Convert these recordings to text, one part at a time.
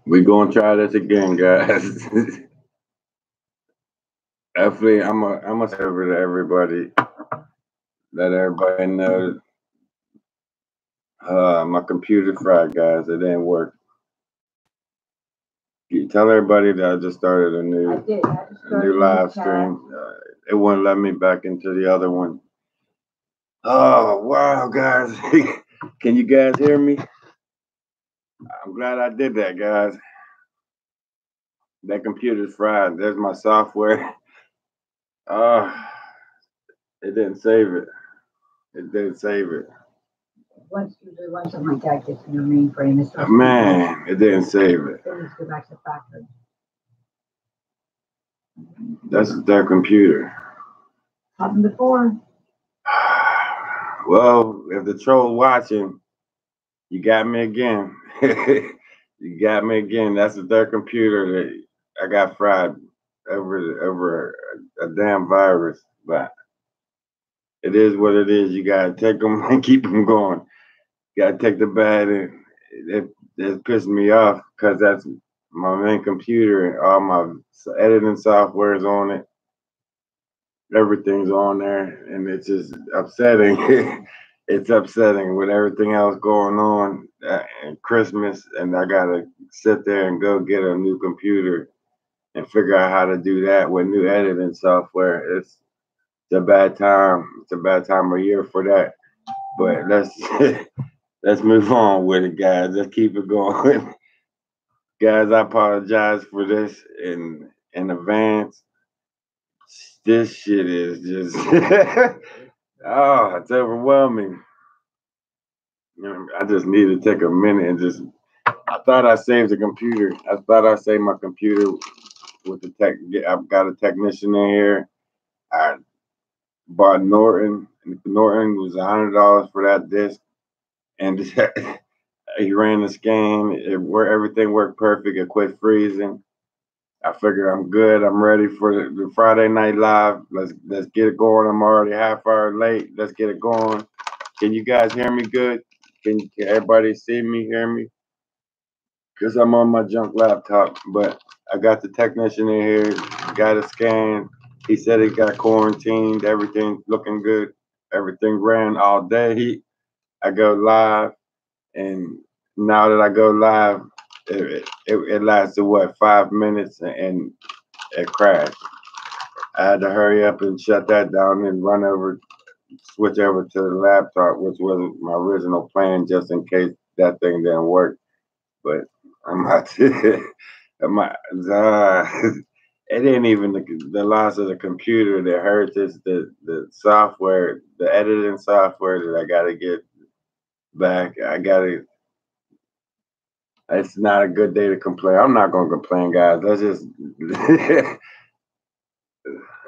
We gonna try this again, guys. Definitely, I'm a server to everybody. Let everybody know. My computer fried, guys. It didn't work. You tell everybody that I just started a new live stream. It wouldn't let me back into the other one. Oh wow, guys! Can you guys hear me? I'm glad I did that, guys. That computer's fried. There's my software. Uh, it didn't save it. It didn't save it. Usually once something like that gets in your mainframe, it's Man, it didn't save it. It needs to go back to the factory. That's their computer. Happened before. Well, if the troll watching, you got me again. You got me again. That's their computer that I got fried over a damn virus. But it is what it is. You gotta take them and keep them going. You gotta take the bad, and it pissed me off because that's my main computer and all my editing software is on it. Everything's on there, and it's just upsetting. It's upsetting with everything else going on and Christmas, and I gotta sit there and go get a new computer and figure out how to do that with new editing software. It's a bad time. It's a bad time of year for that. But let's move on with it, guys. Let's keep it going. Guys, I apologize for this in advance. This shit is just oh, it's overwhelming. I just need to take a minute and just. I thought I saved the computer. I thought I saved my computer with the tech. I've got a technician in here. I bought Norton. Norton was $100 for that disc, and he ran the scan. Everything worked perfect. It quit freezing. I figured I'm good. I'm ready for the Friday night live. Let's get it going. I'm already half hour late. Let's get it going. Can you guys hear me good? Can everybody see me, hear me? Because I'm on my junk laptop, but I got the technician in here, got a scan. He said he got quarantined, everything looking good. Everything ran all day. I go live, and now that I go live, it lasted, what, 5 minutes, and it crashed. I had to hurry up and shut that down and run over, switch over to the laptop, which was my original plan, just in case that thing didn't work. But I'm not. It ain't even the loss of the computer that hurts. It's the software, the editing software that I got to get back. I got to. It's not a good day to complain. I'm not gonna complain, guys. Let's just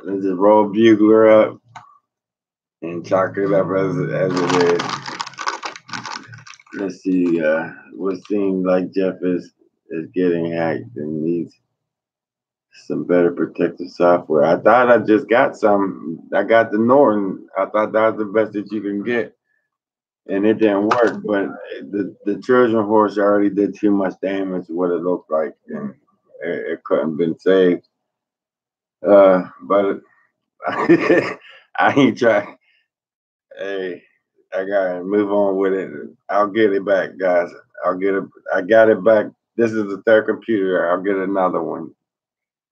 let's just roll Bugler up and chalk it up as it is. Let's see. What seems like Jeff is getting hacked and needs some better protective software. I thought I just got some. I got the Norton. I thought that was the best that you can get, and it didn't work. But the Trojan horse already did too much damage. What it looked like, and it couldn't been saved. But I ain't trying. Hey, I gotta move on with it. I'll get it back, guys. I'll get it. I got it back. This is the third computer. I'll get another one.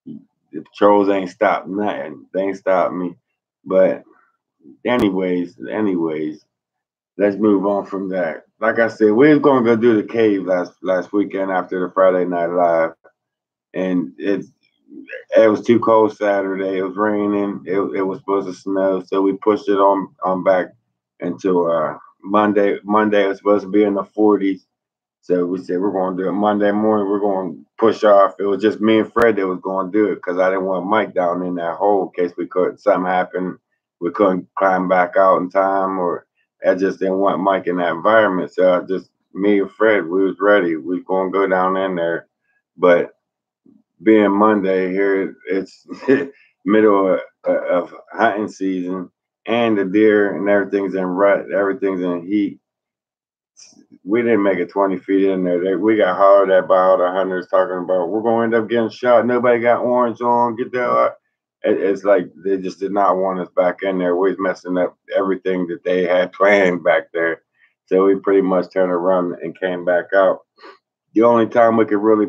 The trolls ain't stopped nothing. They ain't stopped me. But anyways, let's move on from that. Like I said, we was gonna go do the cave last weekend after the Friday night live, and it was too cold Saturday. It was raining. It was supposed to snow, so we pushed it on back until Monday. Monday was supposed to be in the 40s. So we said we're going to do it Monday morning. We're going to push off. It was just me and Fred that was going to do it because I didn't want Mike down in that hole in case something happened. We couldn't climb back out in time, or I just didn't want Mike in that environment. So me and Fred, we was ready. We was going to go down in there. But being Monday here, it's middle of hunting season, and the deer and everything's in rut. Everything's in heat. we didn't make it 20 feet in there. We got hollered at by all the hunters talking about we're going to end up getting shot. Nobody got orange on. Get there. It's like they just did not want us back in there. We was messing up everything that they had planned back there. So we pretty much turned around and came back out. The only time we could really,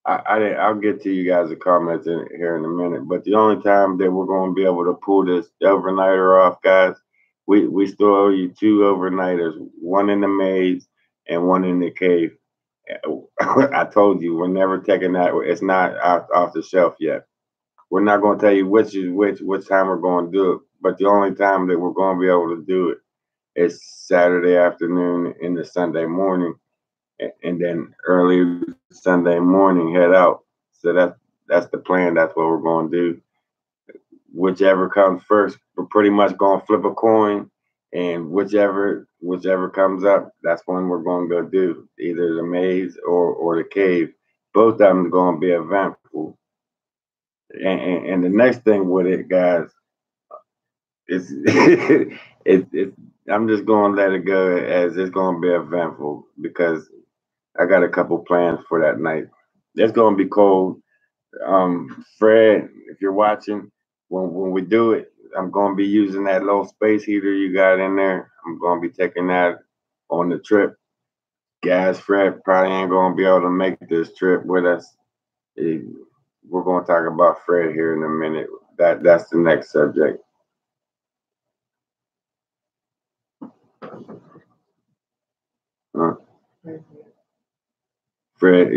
I'll get to you guys' comments here in a minute, but the only time that we're going to be able to pull this overnighter off, guys, we still owe you 2 overnighters, one in the maze and one in the cave. I told you, we're never taking that. It's not off the shelf yet. We're not going to tell you which is which time we're going to do it, but the only time that we're going to be able to do it is Saturday afternoon into Sunday morning, and then early Sunday morning head out. So that's the plan. That's what we're going to do. Whichever comes first, we're pretty much going to flip a coin, and whichever comes up, that's when we're going to go do either the maze or the cave. Both of them are going to be eventful. And the next thing with it, guys, is I'm just going to let it go as it's going to be eventful because I got a couple plans for that night. It's going to be cold. Fred, if you're watching, when we do it, I'm going to be using that little space heater you got in there. I'm going to be taking that on the trip. Guys, Fred probably ain't going to be able to make this trip with us. We're going to talk about Fred here in a minute. That's the next subject. Fred,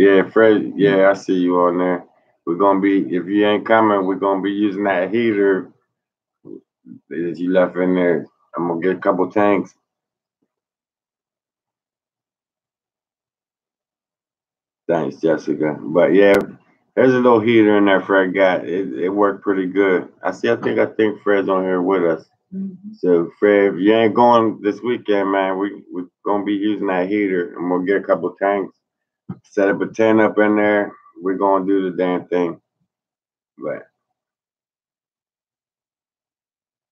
yeah, I see you on there. We're gonna be, if you ain't coming, we're gonna be using that heater that you left in there. I'm gonna get a couple tanks. Thanks, Jessica. But yeah, there's a little heater in there Fred got. It worked pretty good. I think Fred's on here with us. Mm-hmm. So Fred, if you ain't going this weekend, man, we're gonna be using that heater and we'll get a couple tanks, set up a tent up in there. We're gonna do the damn thing. But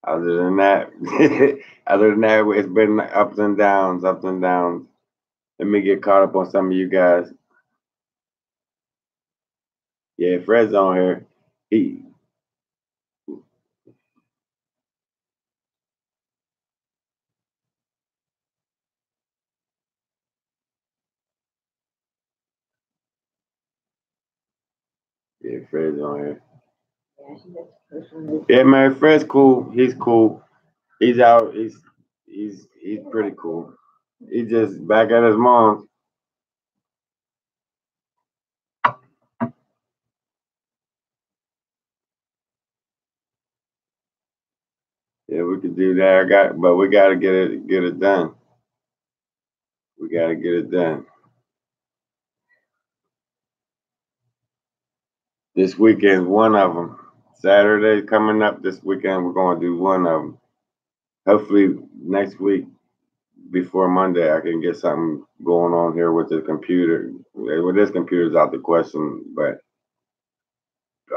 other than that, it's been ups and downs, ups and downs. Let me get caught up on some of you guys. Yeah, Fred's on here. Fred's on here. Yeah, man, Fred's cool. He's cool. He's out. He's pretty cool. He's just back at his mom's. Yeah, we could do that. But we gotta get it done. We gotta get it done. This weekend's one of them. Saturday coming up this weekend, we're gonna do one of them. Hopefully next week before Monday, I can get something going on here with the computer. Well, this computer's out the question, but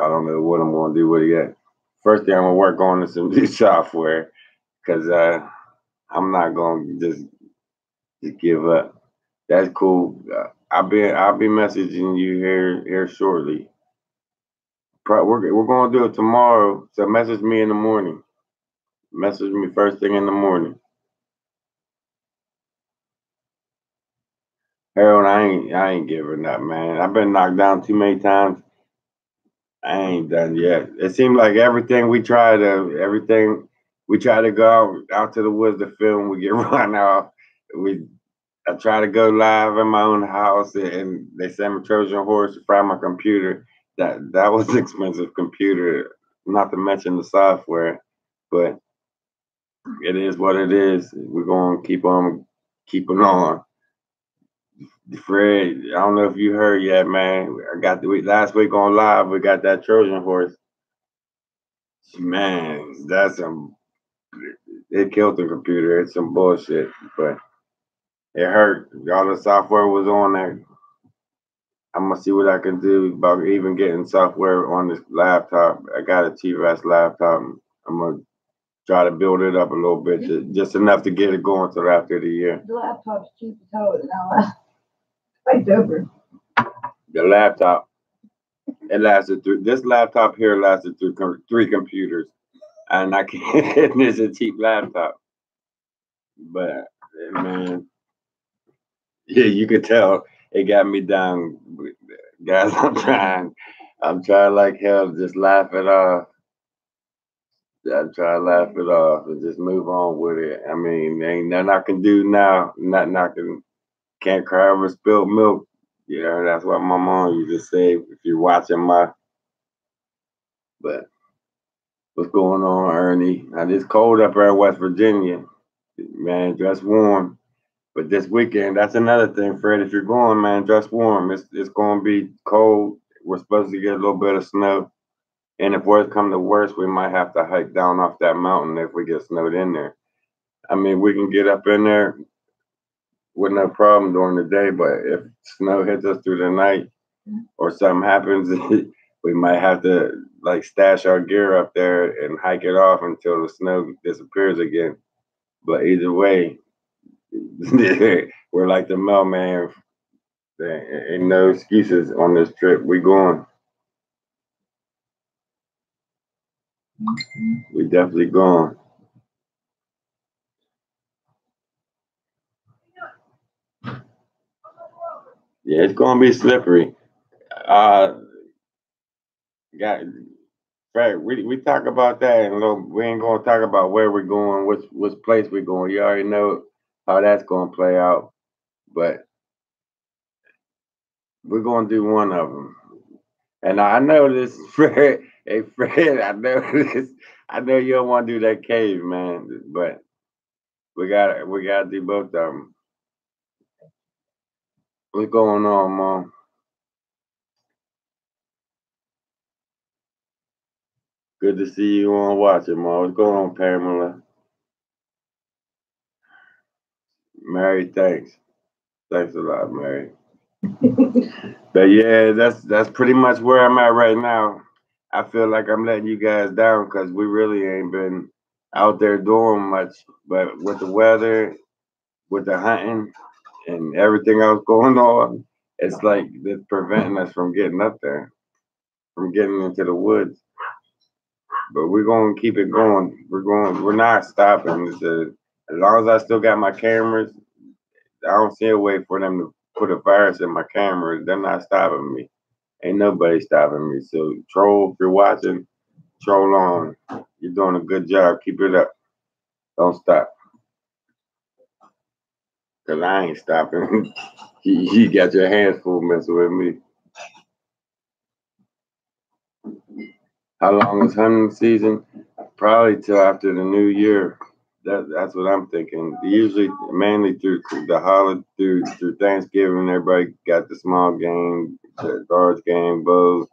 I don't know what I'm going to do with it yet. First thing I'm going to work on is some new software because I'm not going to just give up. That's cool. I'll be messaging you here shortly. We're going to do it tomorrow, so message me in the morning. Message me first thing in the morning. Harold, I ain't giving up, man. I've been knocked down too many times. I ain't done yet. It seems like everything we try to go out to the woods to film, we get run off. I try to go live in my own house, and they send me Trojan horse to fry my computer. That was an expensive computer, not to mention the software. But it is what it is. We're gonna keep on keeping on. Fred, I don't know if you heard yet, man. I got last week on live. We got that Trojan horse. Man, it killed the computer. It's some bullshit, but it hurt. All the software was on there. I'm gonna see what I can do about even getting software on this laptop. I got a T-Rex laptop. I'm gonna try to build it up a little bit, just enough to get it going till after the year. The laptop's cheap as hell now. It's over. The laptop, it lasted through. This laptop here lasted through 3 computers, and I can't. It's a cheap laptop, but man, yeah, you could tell it got me down, guys. I'm trying like hell to just laugh it off. I'm trying to laugh it off and just move on with it. I mean, there ain't nothing I can do now. Nothing I can't cry over spilled milk. You know, that's what my mom used to say. If you're watching but what's going on, Ernie? Now, it's cold up here in West Virginia. Man, dress warm. But this weekend, that's another thing, Fred. If you're going, man, dress warm. It's going to be cold. We're supposed to get a little bit of snow. And if worse come to worse, we might have to hike down off that mountain if we get snowed in there. I mean, we can get up in there with no problem during the day, but if snow hits us through the night or something happens, we might have to like stash our gear up there and hike it off until the snow disappears again. But either way, we're like the mailman. There ain't no excuses on this trip. We going. We definitely going. Yeah, it's gonna be slippery. Got Fred, we talk about that and little. We ain't gonna talk about where we're going, which place we're going. You already know how that's gonna play out, but we're gonna do one of them. And I know this, Fred. Hey, Fred, I know this. I know you don't want to do that cave, man, but we gotta do both of them. What's going on, Mom? Good to see you on watching, Mom. What's going on, Pamela? Mary, thanks. Thanks a lot, Mary. But yeah, that's pretty much where I'm at right now. I feel like I'm letting you guys down because we really ain't been out there doing much. But with the weather, with the hunting, and everything else going on, it's like it's preventing us from getting up there, from getting into the woods. But we're gonna keep it going. We're not stopping. As long as I still got my cameras, I don't see a way for them to put a virus in my cameras. They're not stopping me. Ain't nobody stopping me. So troll, if you're watching, troll on. You're doing a good job. Keep it up. Don't stop. Cause I ain't stopping. You got your hands full messing with me. How long is hunting season? Probably till after the new year. That's what I'm thinking. Usually, mainly through the holiday, through Thanksgiving, everybody got the small game, the large game, bows.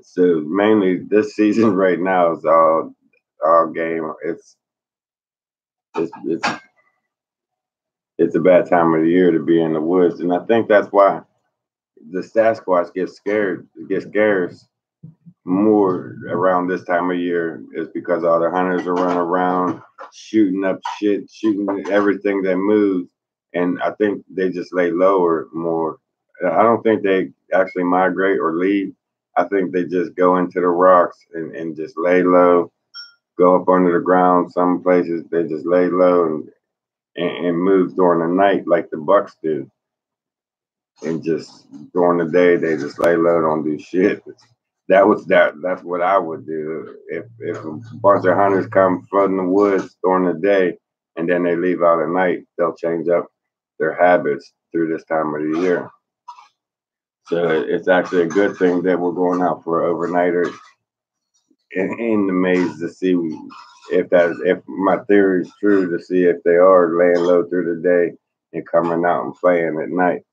So mainly this season right now is all game. It's it's a bad time of the year to be in the woods, and I think that's why the Sasquatch gets scarce more around this time of year is because all the hunters are running around shooting up shit, shooting everything that moves, and I think they just lay lower more. I don't think they actually migrate or leave. I think they just go into the rocks and just lay low, go up under the ground. Some places they just lay low and move during the night like the bucks do, and just during the day they just lay low, don't do shit. That's what I would do if a bunch of hunters come flooding the woods during the day and then they leave out at night. They'll change up their habits through this time of the year. So it's actually a good thing that we're going out for overnighters in the maze to see if my theory is true, to see if they are laying low through the day and coming out and playing at night.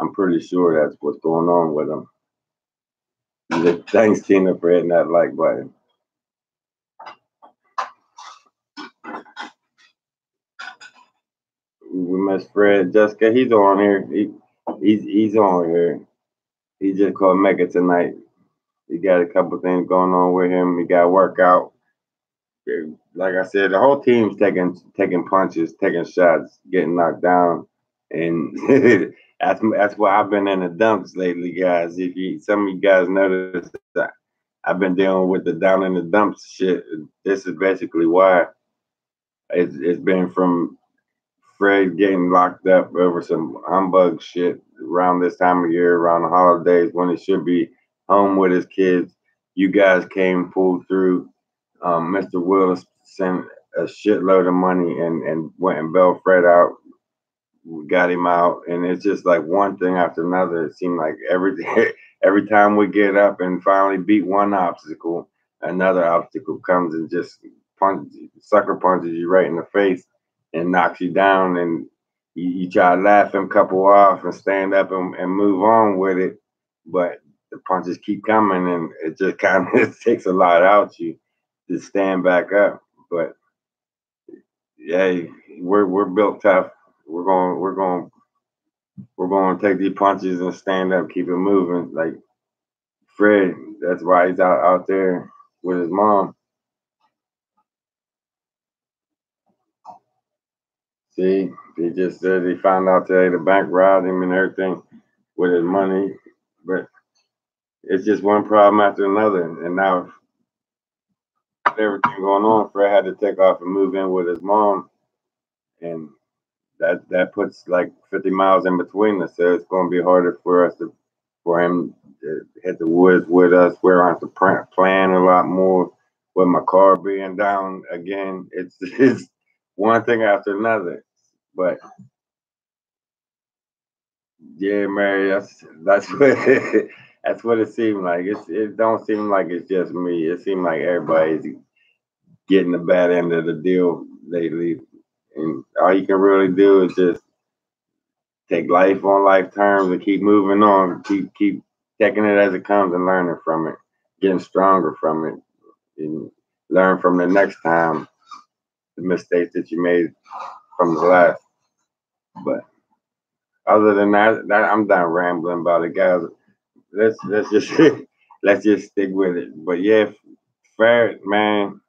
I'm pretty sure that's what's going on with them. Thanks, Tina, for hitting that like button. We miss Fred. Jessica, he's on here. He's on here. He just couldn't make it tonight. He got a couple things going on with him. He got to work out. like I said, the whole team's taking punches, taking shots, getting knocked down, and that's why I've been in the dumps lately, guys. If you some of you guys noticed, I've been dealing with the down in the dumps shit. This is basically why. It's been from Fred getting locked up over some humbug shit around this time of year, around the holidays when he should be home with his kids. You guys came, pulled through. Mr. Willis sent a shitload of money and went and bailed Fred out. We got him out, and it's just like one thing after another. It seemed like every time we get up and finally beat one obstacle, another obstacle comes and just sucker punches you right in the face and knocks you down, and you try to laugh him couple off and stand up and move on with it, but the punches keep coming, and it just kind of takes a lot out you to stand back up. But yeah, we're built tough. We're going to take these punches and stand up, keep it moving. Like Fred, that's why he's out there with his mom. See, he just said he found out today the bank robbed him and everything with his money, but it's just one problem after another. And now with everything going on, Fred had to take off and move in with his mom, and that puts like 50 miles in between us. So it's going to be harder for him to hit the woods with us. We're on to plan a lot more. With my car being down again, it's one thing after another. But yeah, Mary, that's what that's what it seemed like. It don't seem like it's just me. It seems like everybody's getting the bad end of the deal lately, and all you can really do is just take life on life terms and keep moving on. Keep taking it as it comes and learning from it, getting stronger from it, and learn from the next time the mistakes that you made from the last. But other than that I'm done rambling about it, guys. Let's just let's just stick with it. But yeah, Fred, man,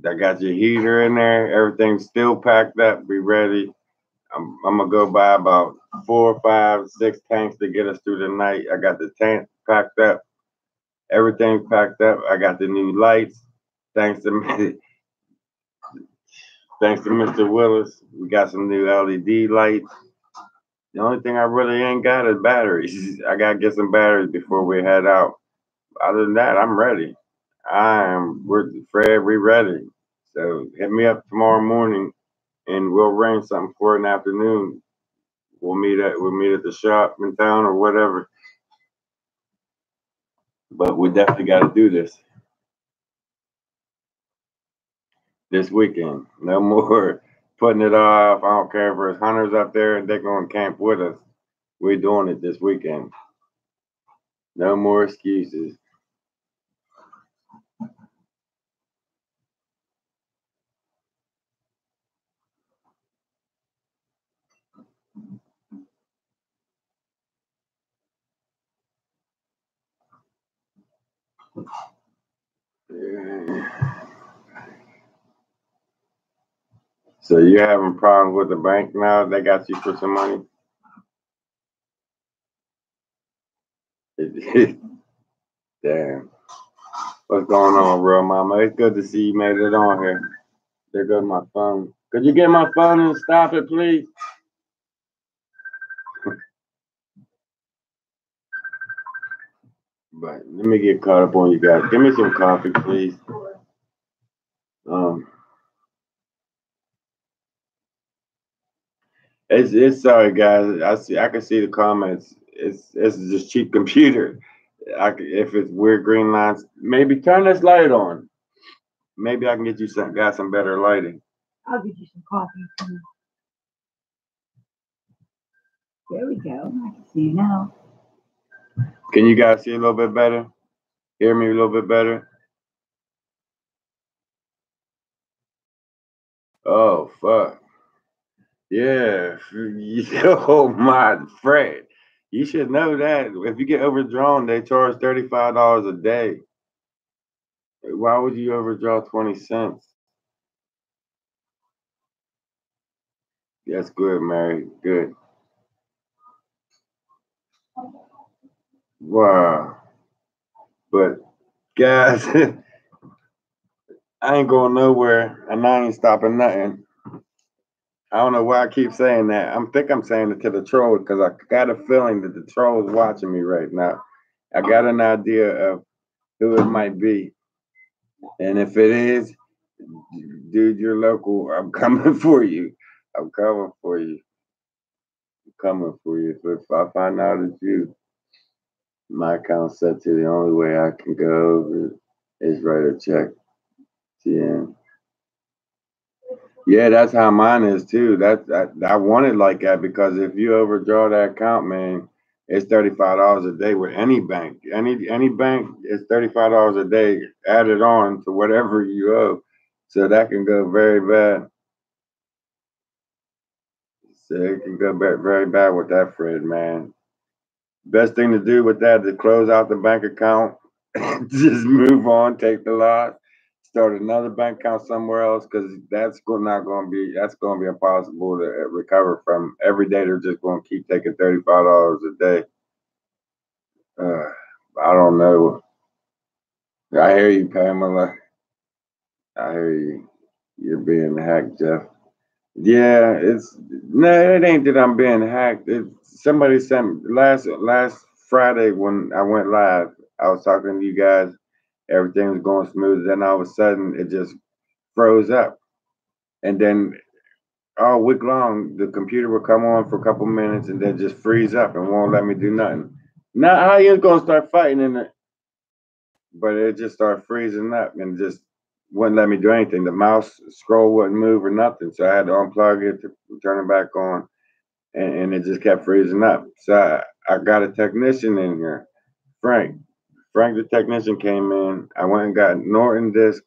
I got your heater in there. Everything's still packed up. Be ready. I'm gonna go buy about 4, 5, 6 tanks to get us through the night. I got the tank packed up. Everything's packed up. I got the new lights. Thanks to thanks to Mr. Willis, we got some new LED lights. The only thing I really ain't got is batteries. I gotta get some batteries before we head out. Other than that, I'm ready. We're Fred, we ready. So hit me up tomorrow morning and we'll arrange something for an afternoon. We'll meet at the shop in town or whatever. But we definitely got to do this weekend. No more putting it off. I don't care if there's hunters up there and they're going to camp with us. We're doing it this weekend. No more excuses. Yeah. So you're having problems with the bank now? They got you for some money? Damn. What's going on, real mama? It's good to see you made it on here. There goes my phone. Could you get my phone and stop it, please? But let me get caught up on you guys. Give me some coffee, please. It's sorry, guys. I can see the comments. It's just cheap computer. If it's weird green lines, maybe turn this light on. Maybe I can get you some better lighting. I'll get you some coffee too. There we go. I can see you now. Can you guys see a little bit better? Hear me a little bit better? Oh fuck. Yeah. Oh my Fred. You should know that. If you get overdrawn, they charge $35 a day. Why would you overdraw 20 cents? That's good, Mary. Good. Wow. But guys, I ain't going nowhere and I ain't stopping nothing. I don't know why I keep saying that. think I'm saying it to the trolls because I got a feeling that the troll is watching me right now. I got an idea of who it might be. And if it is, dude, you're local. I'm coming for you. I'm coming for you. I'm coming for you. If I find out it's you, my account's set to the only way I can go over is write a check to you. Yeah, that's how mine is too. I want it like that because if you overdraw that account, man, it's $35 a day with any bank. Any bank is $35 a day added on to whatever you owe. So that can go very bad. So it can go back very bad with that, Fred, man. Best thing to do with that is close out the bank account, just move on, take the loss, start another bank account somewhere else because not going to be impossible to recover from. Every day they're just going to keep taking $35 a day. I don't know. I hear you, Pamela. I hear you. You're being hacked, Jeff. Yeah, it ain't that I'm being hacked. Somebody sent last Friday when I went live. I was talking to you guys. Everything was going smooth. Then all of a sudden, it just froze up, and then all week long, the computer would come on for a couple minutes and then just freeze up and won't let me do nothing. Now how you gonna start fighting in it? But it just started freezing up and just wouldn't let me do anything. The mouse scroll wouldn't move or nothing, so I had to unplug it to turn it back on, and it just kept freezing up. So I got a technician in here, Frank. Frank, the technician, came in. I went and got Norton disk,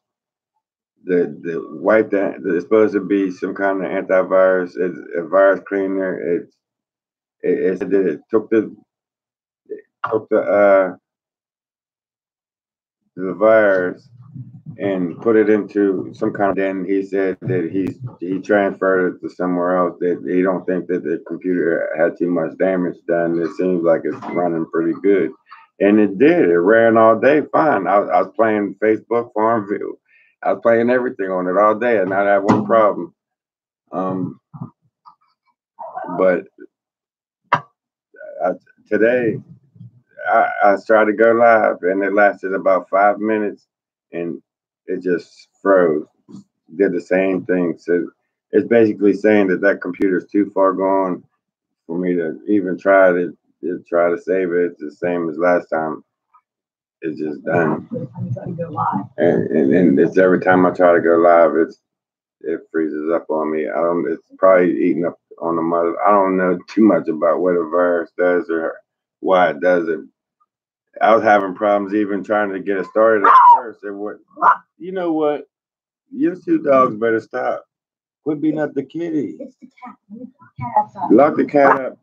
the wipe that it's supposed to be some kind of antivirus. It's a virus cleaner. It said that it took the virus and put it into some kind of. Then he said that he transferred it to somewhere else. That he don't think that the computer had too much damage done. It seems like it's running pretty good, and it did. It ran all day fine. I was playing Facebook Farmville. I was playing everything on it all day, and not had one problem. But today I tried to go live, and it lasted about 5 minutes, and it just froze. Did the same thing. So it's basically saying that computer is too far gone for me to even try to save it. It's the same as last time. It's just done. And it's every time I try to go live, it freezes up on me. It's probably eating up on the mother. I don't know too much about what a virus does or why it does it. I was having problems even trying to get it started at first. You know what? You two dogs better stop. Quit beating up the kitty. It's the cat. Lock the cat up.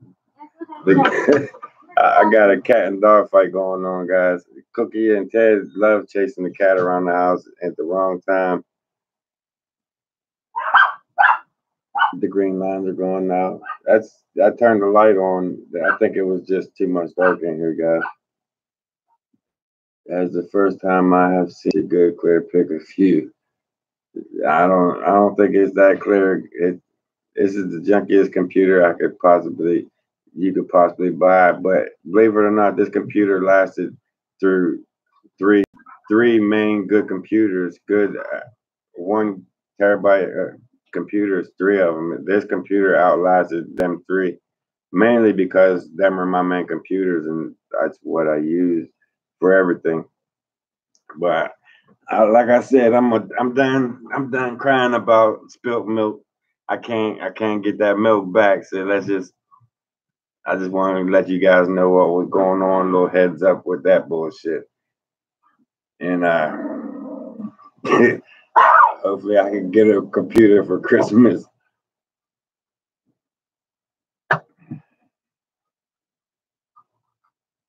I got a cat and dog fight going on, guys. Cookie and Ted love chasing the cat around the house at the wrong time. The green lines are going out. I turned the light on. I think it was just too much dark in here, guys. That's the first time I have seen a good clear pick of view. I don't think it's that clear. This is the junkiest computer you could possibly buy. But believe it or not, this computer lasted through three main good computers, good 1 terabyte computers, 3 of them. This computer outlasted them 3, mainly because them are my main computers and that's what I use for everything. But like I said, I'm done crying about spilt milk. I can't get that milk back. So I just want to let you guys know what was going on. A little heads up with that bullshit. And hopefully I can get a computer for Christmas.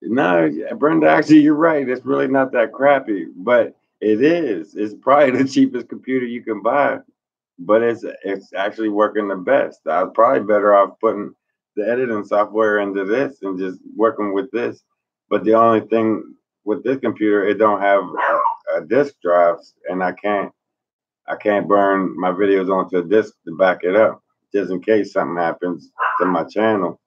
No, Brenda, actually, you're right. It's really not that crappy. But It is. It's probably the cheapest computer you can buy, but it's actually working the best. I was probably better off putting the editing software into this and just working with this. But the only thing with this computer, it don't have a disk drives, and I can't burn my videos onto a disk to back it up, just in case something happens to my channel.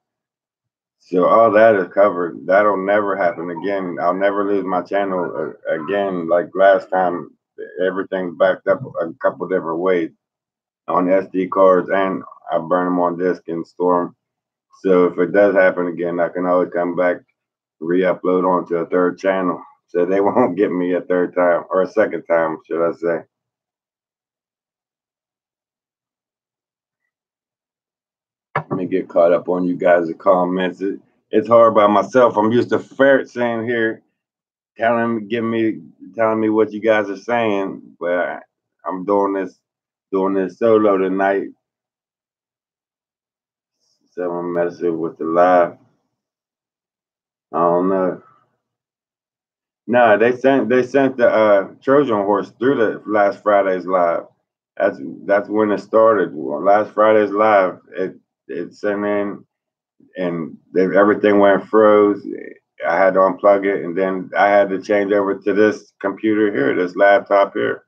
So all that is covered. That'll never happen again. I'll never lose my channel again. Like last time, everything backed up a couple different ways on SD cards, and I burn them on disk and store them. So if it does happen again, I can always come back, re-upload onto a third channel. So they won't get me a third time, or a second time, should I say. Let me get caught up on you guys' comments. It's hard by myself. I'm used to Ferret saying here, telling me what you guys are saying, but I'm doing this solo tonight. So I'm messing with the live. I don't know. No, they sent the Trojan horse through the last Friday's live. That's when it started. Last Friday's live, it sent in, and everything went froze. I had to unplug it, and then I had to change over to this computer here, this laptop here.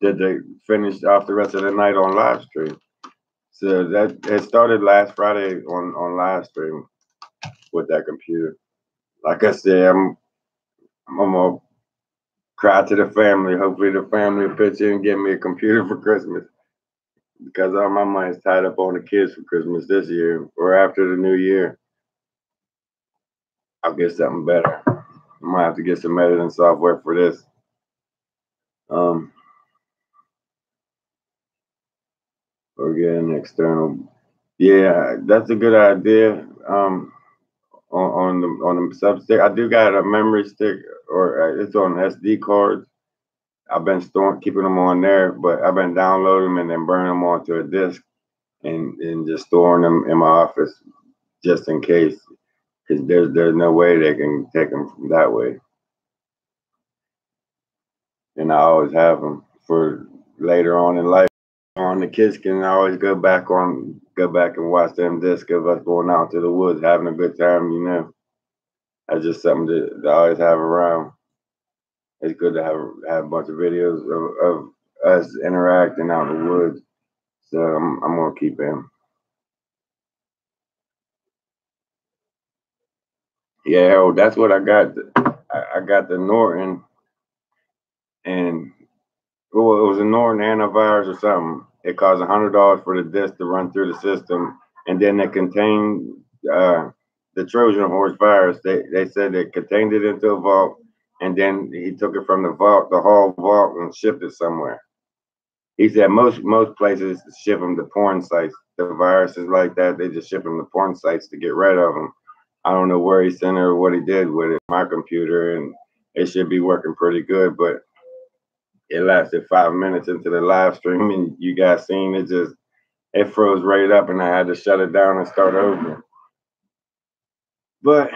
Did they finish off the rest of the night on live stream? So that it started last Friday on live stream with that computer. Like I said, I'm gonna cry to the family. Hopefully the family will pitch in and get me a computer for Christmas, because all my money's tied up on the kids for Christmas this year or after the new year. I'll get something better. I might have to get some editing software for this. Or get an external. Yeah, that's a good idea. On the substick, I do got a memory stick, or it's on SD cards. I've been keeping them on there, but I've been downloading them and then burning them onto a disk, and just storing them in my office just in case, because there's no way they can take them from that way. And I always have them for later on in life. On the kids can always go back and watch them discs of us going out to the woods, having a good time. That's just something to always have around. It's good to have a bunch of videos of us interacting out in the woods. So I'm gonna keep him. Yeah, that's what I got. I got the Norton, and it was a Norton antivirus or something. It cost $100 for the disk to run through the system, and then it contained the Trojan horse virus. They said it contained it into a vault, and then he took it from the vault, the whole vault, and shipped it somewhere. He said most places ship them to porn sites. The viruses like that, they just ship them to porn sites to get rid of them. I don't know where he sent it or what he did with it. My computer, and it should be working pretty good, but it lasted 5 minutes into the live stream, and you guys seen it froze right up, and I had to shut it down and start over. But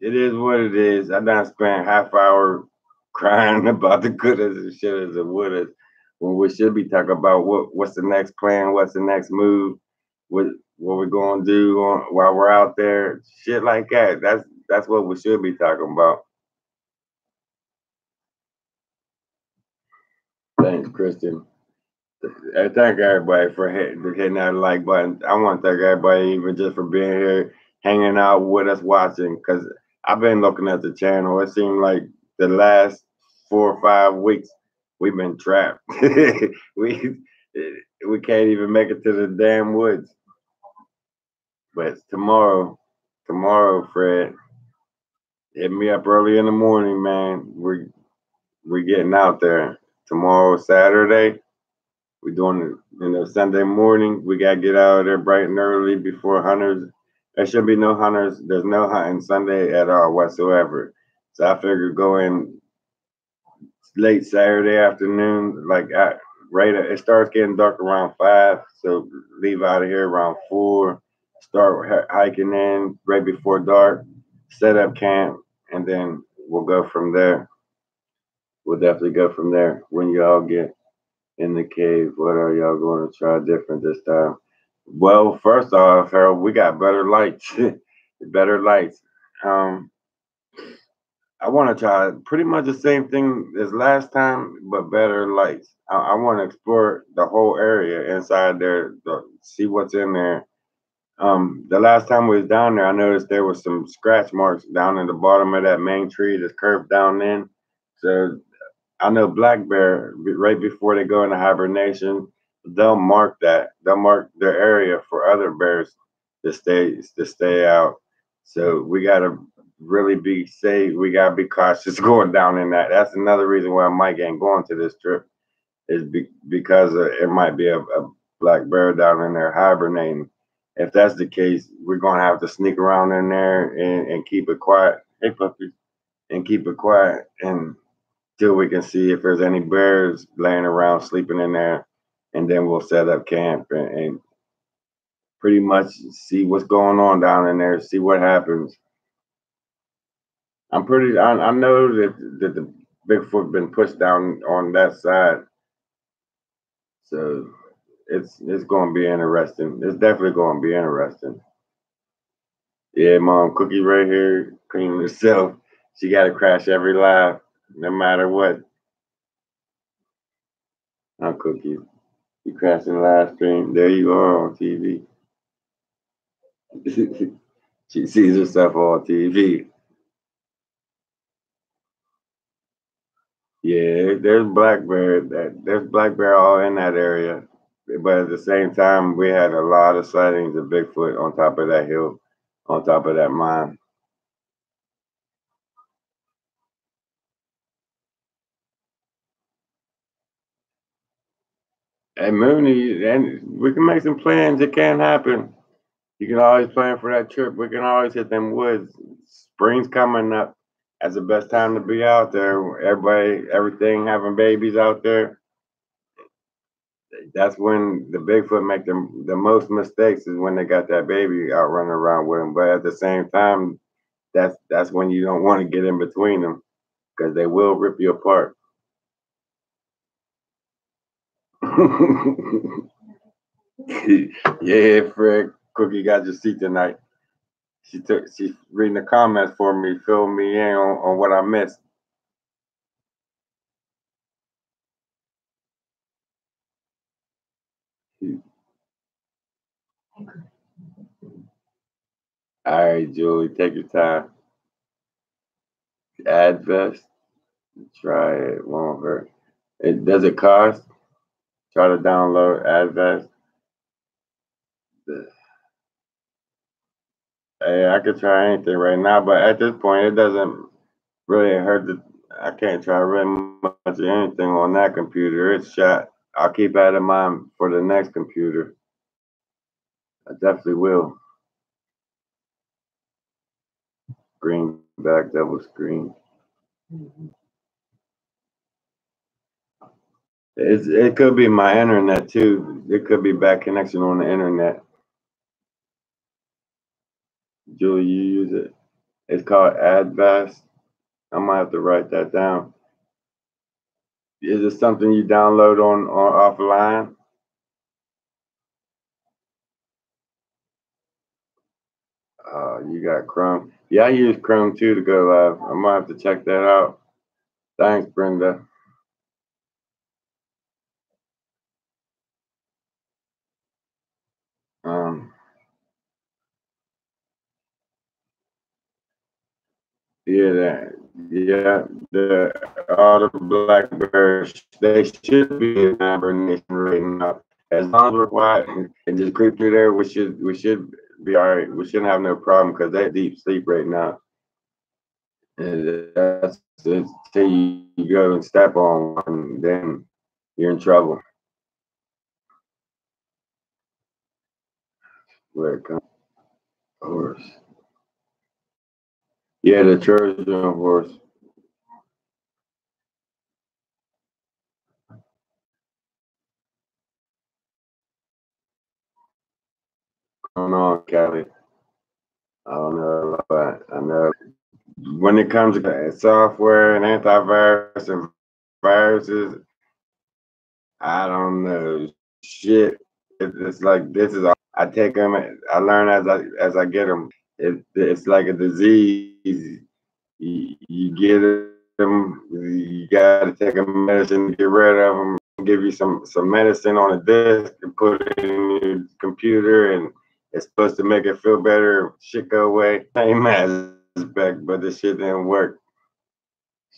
it is what it is. I done spent half hour crying about the goodness and shit as it would have, when we should be talking about what's the next plan, what's the next move, what we're gonna do while we're out there, shit like that. That's what we should be talking about. Thanks, Kristen. I thank everybody for hitting that like button. I want to thank everybody even just for being here, hanging out with us, watching. Because I've been looking at the channel. It seemed like the last 4 or 5 weeks we've been trapped. we can't even make it to the damn woods. But tomorrow, Fred, hit me up early in the morning, man. We're getting out there tomorrow, Saturday. We're doing it, Sunday morning. We got to get out of there bright and early before hunters. There should be no hunters. There's no hunting Sunday at all whatsoever. So I figured go in late Saturday afternoon, it starts getting dark around 5. So leave out of here around 4. Start hiking in right before dark. Set up camp, and then we'll go from there. we'll definitely go from there. When y'all get in the cave, what are y'all going to try different this time? Well, first off, Harold, we got better lights. Better lights. Um, I want to try pretty much the same thing as last time, but better lights. I want to explore the whole area inside there, see what's in there. The last time we was down there, I noticed there was some scratch marks down in the bottom of that main tree that's curved down in. So I know black bear right before they go into hibernation, they'll mark that. They'll mark their area for other bears to stay out. So we gotta really be safe. We gotta be cautious going down in that. That's another reason why Mike ain't going to this trip is because it might be a black bear down in there hibernating. If that's the case, we're gonna have to sneak around in there and keep it quiet. Hey puppy, and keep it quiet and till we can see if there's any bears laying around sleeping in there, and then we'll set up camp and pretty much see what's going on down in there, see what happens. I know that the Bigfoot been pushed down on that side, so it's going to be interesting. It's definitely going to be interesting. Yeah, Mom, Cookie right here, cleaning herself. She got to crash every live, no matter what. I'm Cookie. You crashing the live stream. There you are on TV. She sees herself on TV. Yeah, there's black bear all in that area. But at the same time, we had a lot of sightings of Bigfoot on top of that hill, on top of that mine. And Mooney, and we can make some plans. It can happen. You can always plan for that trip. We can always hit them woods. Spring's coming up. That's the best time to be out there. Everything having babies out there. That's when the Bigfoot make the most mistakes is when they got that baby out running around with them. But at the same time, that's when you don't want to get in between them because they will rip you apart. Yeah, Fred, Cookie got your seat tonight. She's reading the comments for me, fill me in on what I missed. All right, Julie, take your time. Advest, try it, won't hurt. It does it cost? Try to download Advest. Hey, I could try anything right now, but at this point, it doesn't really hurt. I can't try really much of anything on that computer. It's shot. I'll keep that in mind for the next computer. I definitely will. Green back double screen. It could be my internet too. It could be bad connection on the internet. Julie, you use it. It's called Advast. I might have to write that down. Is it something you download on offline? You got Chrome. Yeah, I use Chrome too to go live. I might have to check that out. Thanks, Brenda. Um, yeah, the all the black bears, they should be in hibernation right now. As long as we're quiet and just creep through there, we should be all right. We shouldn't have no problem because they're deep sleep right now. And that's until you go and step on one, then you're in trouble. Where it comes, horse. Yeah, the Trojan horse. Going on, Callie? I don't know, but I know when it comes to software and antivirus and viruses. I don't know shit. It's like this is. I take them. I learn as I get them. It's like a disease. You get them. You gotta take a medicine to get rid of them. Give you some medicine on a disc and put it in your computer, and it's supposed to make it feel better. Shit go away. Same aspect, but the shit didn't work.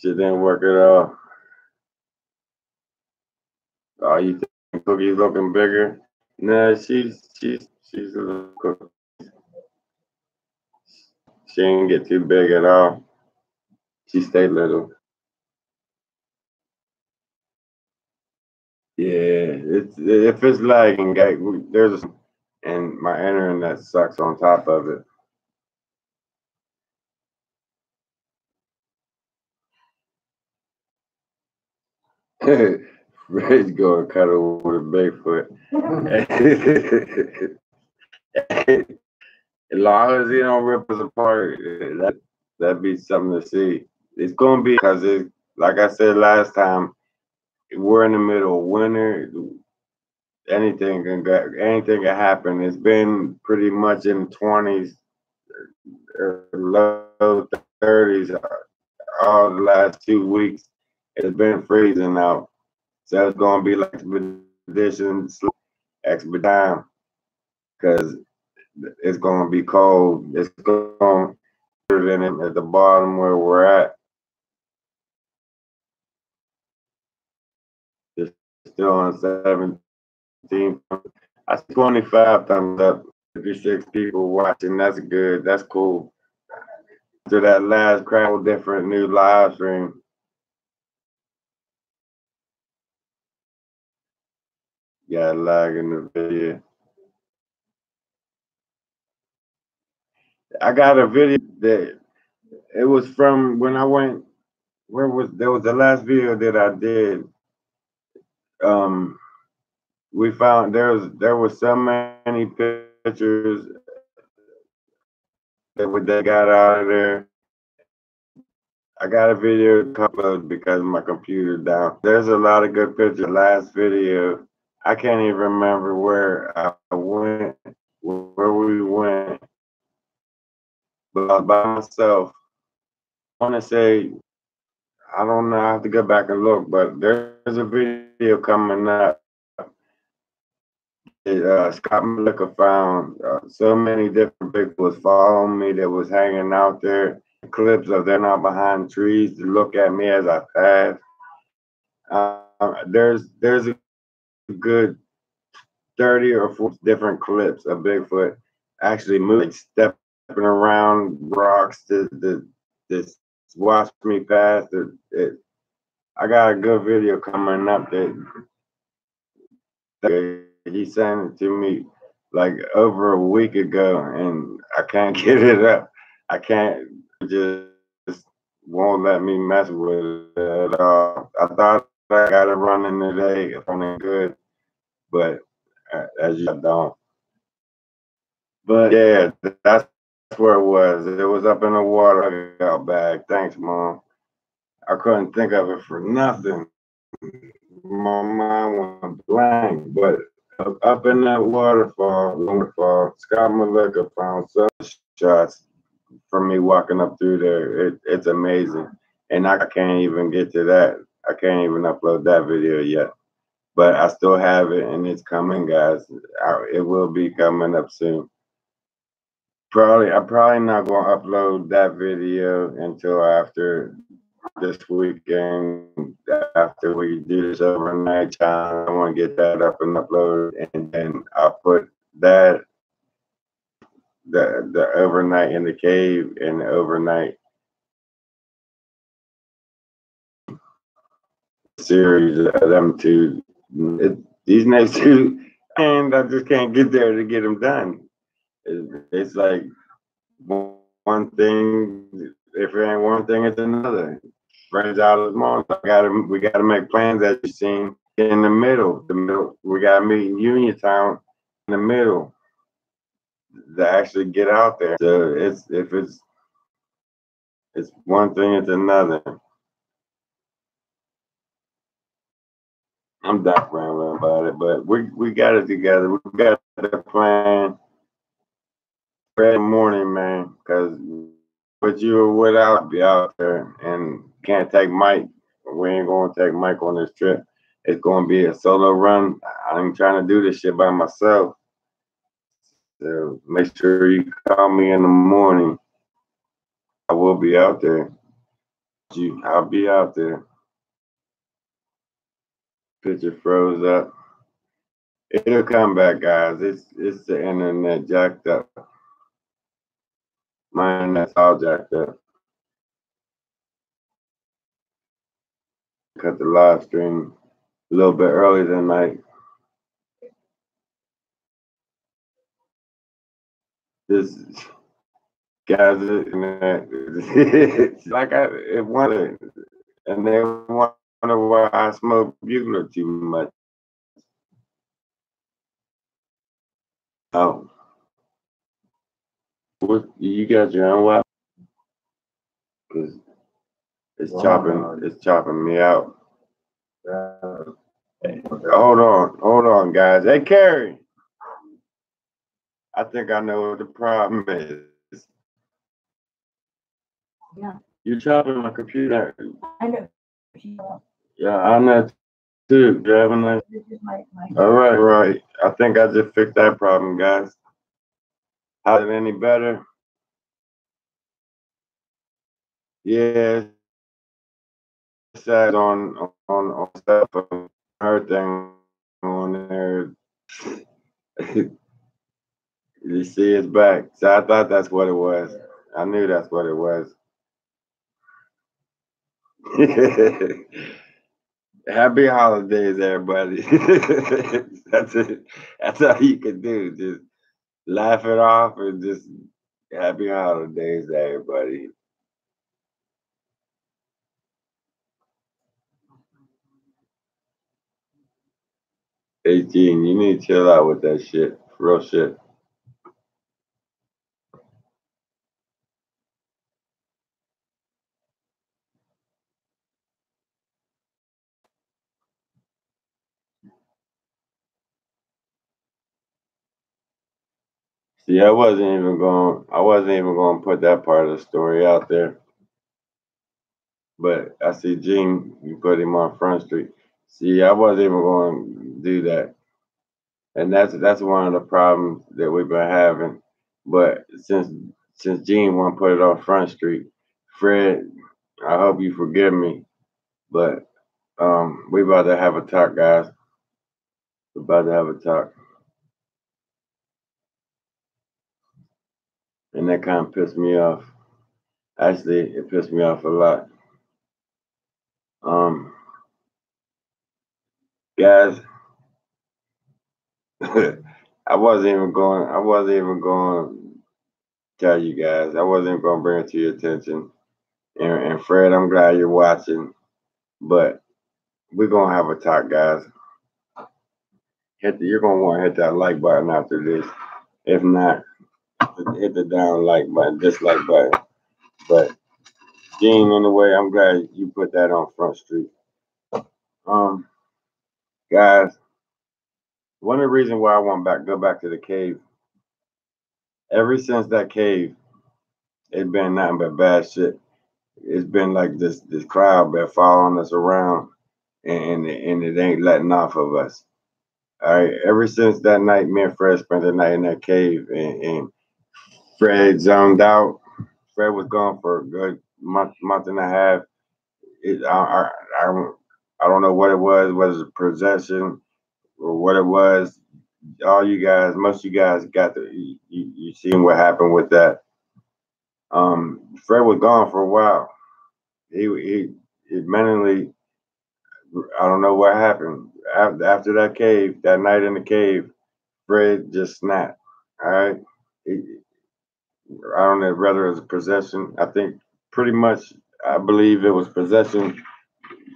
Shit didn't work at all. Oh, you think Cookie's looking bigger? No, she's a little cookie. She didn't get too big at all. She stayed little. Yeah, it's if it's lagging, there's and my internet sucks on top of it. Red's going to cuddle with a Bigfoot. As long as he don't rip us apart, that'd be something to see. It's gonna be because it, like I said last time, we're in the middle of winter. Anything can happen. It's been pretty much in the 20s or low 30s all the last 2 weeks. It's been freezing out, so it's gonna be like expedition because it's gonna be cold. It's going than at the bottom where we're at. It's still on 17. I see 25 thumbs up. 56 people watching. That's good. That's cool. To that last crowd, different new live stream. Got lag in the video. I got a video that it was from when I went. Where was there was the last video that I did. We found there was so many pictures that they got out of there. I got a video uploaded because my computer's down. There's a lot of good pictures. Last video, I can't even remember where I went, where we went, but I was by myself. I want to say, I don't know, I have to go back and look, but there's a video coming up. Scott Miller found so many different people following me that was hanging out there. Clips of them out behind trees to look at me as I pass. There's a good 30 or 40 different clips of Bigfoot actually moving, stepping around rocks to watch me pass. I got a good video coming up that he sent it to me like over a week ago, and I can't get it up. I can't just won't let me mess with it at all. I thought I got it running today, running good, but as you don't. But yeah, that's where it was. It was up in the water out back. Thanks, Mom. I couldn't think of it for nothing. My mind went blank, but up in that waterfall, Scott Malika found such shots from me walking up through there. It's amazing. And I can't even get to that. I can't even upload that video yet. But I still have it, and it's coming, guys. It will be coming up soon. I'm probably not going to upload that video until after this weekend, after we do this overnight challenge. I want to get that up and uploaded, and then I'll put that the overnight in the cave and the overnight series of them two. These next two, and I just can't get there to get them done. It's like one thing. If it ain't one thing, it's another. Friends out of the mall. We gotta make plans, as you've seen, in the middle. We gotta meet in Uniontown in the middle to actually get out there. So it's one thing, it's another. I'm done rambling about it, but we got it together. We got the plan for the morning, man. Cause with you or without, be out there and can't take Mike. We ain't gonna take Mike on this trip. It's gonna be a solo run. I ain't trying to do this shit by myself. So make sure you call me in the morning. I will be out there. I'll be out there. Picture froze up. It'll come back, guys. It's the internet jacked up. My internet's all jacked up. Cut the live stream a little bit early tonight. This guys, like it wanted, and they wonder why I smoke bugler too much. Oh, what you got your own wife? Cause it's chopping me out. Hey, hold on, guys. Hey, Carrie, I think I know what the problem is. Yeah, You chopping my computer. I know. Yeah, I know too. You have a nice. This is my. All right. I think I just fixed that problem, guys. How's it any better? Yeah, it says on stuff her thing on there. You see, it's back. So I thought that's what it was. I knew that's what it was. Happy holidays, everybody. That's it. That's all you can do. Just laugh it off and just happy holidays, everybody. 18, you need to chill out with that shit. Real shit. See, I wasn't even going to put that part of the story out there. But I see Gene, you put him on Front Street. See, I wasn't even going to do that. And that's one of the problems that we've been having. But since Gene want to put it on Front Street, Fred, I hope you forgive me, but we about to have a talk, guys. We're about to have a talk, and that kind of pissed me off. Actually, it pissed me off a lot. Guys, I wasn't even going. I wasn't even going to tell you guys. I wasn't even going to bring it to your attention. And Fred, I'm glad you're watching, but we're gonna have a talk, guys. You're gonna want to hit that like button after this. If not, hit the down like button, dislike button. But Gene, in a way, I'm glad you put that on Front Street. Guys, one of the reasons why I want go back to the cave. Ever since that cave, it's been nothing but bad shit. It's been like this crowd been following us around, and it ain't letting off of us. All right. Ever since that night, me and Fred spent the night in that cave, and Fred zoned out. Fred was gone for a good month and a half. I don't know what it was, whether it's possession or what it was. All you guys, most of you guys got you seen what happened with that. Fred was gone for a while. He mentally, I don't know what happened after that cave, that night in the cave. Fred just snapped. All right. I don't know whether it was possession. I think pretty much, I believe it was possession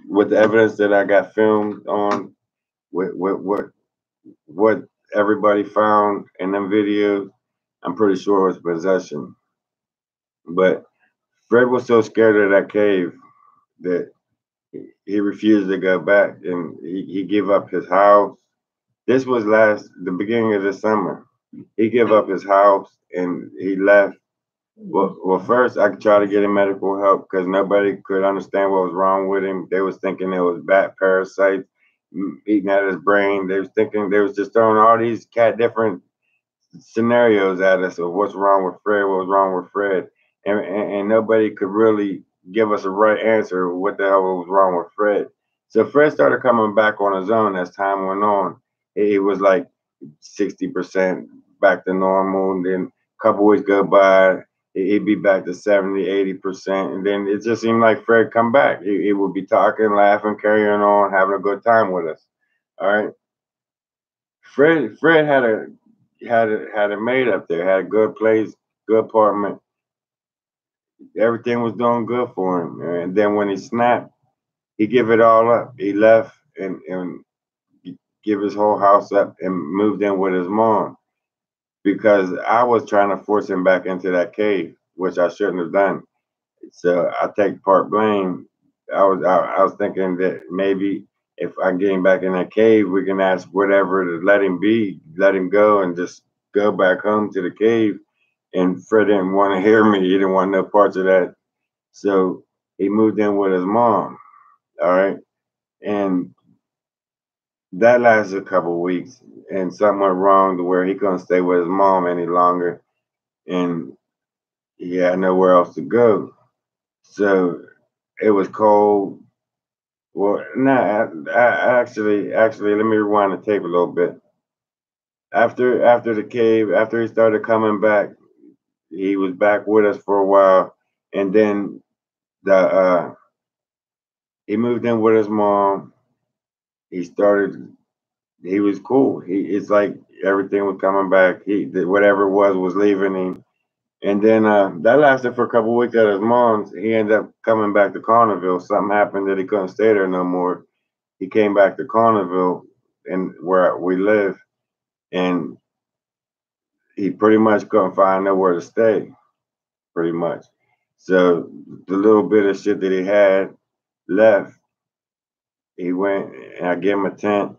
with the evidence that I got filmed on, with what everybody found in them videos. I'm pretty sure it was possession. But Fred was so scared of that cave that He refused to go back, and he gave up his house. This was the beginning of the summer. He gave up his house and he left. Well, first I tried to get him medical help because nobody could understand what was wrong with him. They was thinking it was bat parasites eating at his brain. They was thinking they was just throwing all these different scenarios at us of what's wrong with Fred, what was wrong with Fred, and nobody could really give us a right answer of what the hell was wrong with Fred. So Fred started coming back on his own as time went on. It was like 60% back to normal, and then a couple weeks go by, he'd be back to 70, 80%, and then it just seemed like Fred come back. He would be talking, laughing, carrying on, having a good time with us. All right. Fred had it made up there, had a good place, good apartment. Everything was doing good for him. And then when he snapped, he gave it all up. He left and give his whole house up and moved in with his mom because I was trying to force him back into that cave, which I shouldn't have done. So I take part blame. I was thinking that maybe if I get him back in that cave, we can ask whatever to let him be, let him go, and just go back home to the cave. And Fred didn't want to hear me. He didn't want no parts of that. So he moved in with his mom. All right. And that lasted a couple of weeks. And something went wrong to where he couldn't stay with his mom any longer. And he had nowhere else to go. So it was cold. Well, no, actually, let me rewind the tape a little bit. After the cave, after he started coming back, he was back with us for a while, and then the he moved in with his mom. He started. He was cool. It's like everything was coming back. Whatever it was leaving him, and then that lasted for a couple of weeks at his mom's. He ended up coming back to Carnival. Something happened that he couldn't stay there no more. He came back to Carnival and where we live, and he pretty much couldn't find nowhere to stay, pretty much. So the little bit of shit that he had left, he went and I gave him a tent.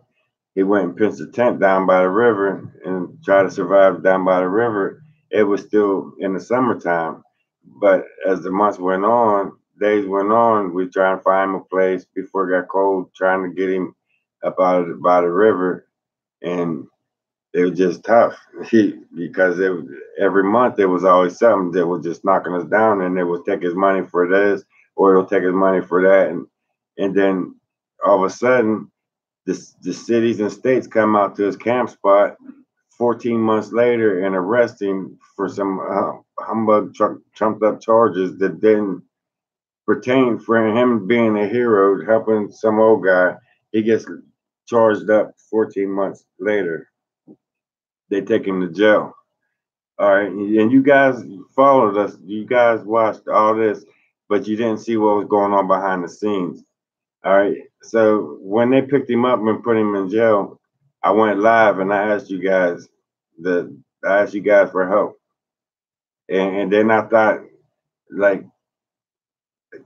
He went and pitched a tent down by the river and tried to survive down by the river. It was still in the summertime, but as the months went on, days went on, we trying to find him a place before it got cold, trying to get him up out of by the river, and it was just tough. Because every month there was always something that was just knocking us down, and it would take his money for this, or it'll take his money for that, and then all of a sudden, the cities and states come out to his camp spot 14 months later and arrest him for some humbug trumped up charges that didn't pertain for him being a hero, helping some old guy. He gets charged up 14 months later. They take him to jail. All right. And you guys followed us. You guys watched all this, but you didn't see what was going on behind the scenes. All right. So when they picked him up and put him in jail, I went live and I asked you guys for help. And then I thought, like,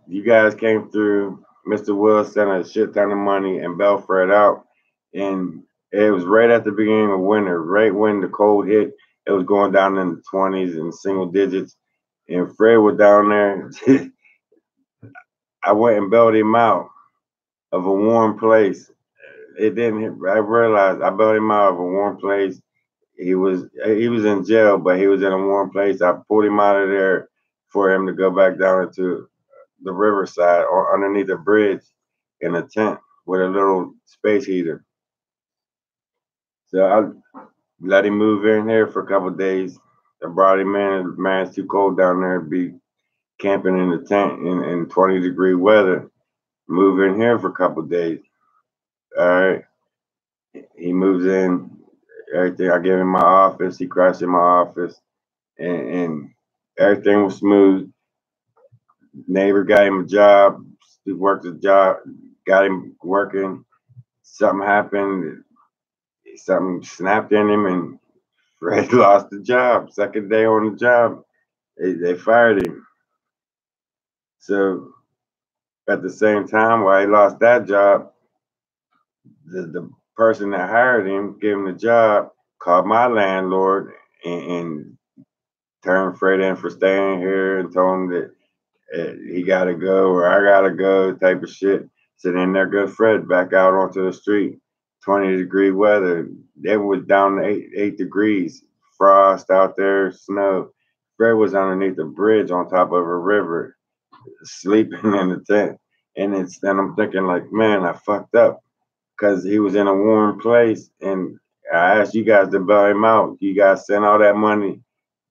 you guys came through. Mr. Will sent a shit ton of money and bailed Fred out. And it was right at the beginning of winter, right when the cold hit. It was going down in the 20s and single digits. And Fred was down there. I went and bailed him out of a warm place. It didn't. I realized I bailed him out of a warm place. He was in jail, but he was in a warm place. I pulled him out of there for him to go back down into the riverside or underneath a bridge in a tent with a little space heater. So I let him move in here for a couple of days. I brought him in. Man, it's too cold down there to be camping in the tent in 20-degree weather. Move in here for a couple of days. All right. He moves in. Everything. I gave him my office. He crashed in my office, and everything was smooth. Neighbor got him a job. He worked a job. Got him working. Something happened. Something snapped in him, and Fred lost the job. Second day on the job, they fired him. So at the same time, while he lost that job, the person that hired him, gave him the job, called my landlord and turned Fred in for staying here and told him that he got to go or I got to go type of shit. So then there goes Fred back out onto the street. 20-degree weather. It was down to 8 degrees. Frost out there, snow. Fred was underneath the bridge on top of a river, sleeping in the tent. And then I'm thinking like, man, I fucked up because he was in a warm place. And I asked you guys to bail him out. You guys sent all that money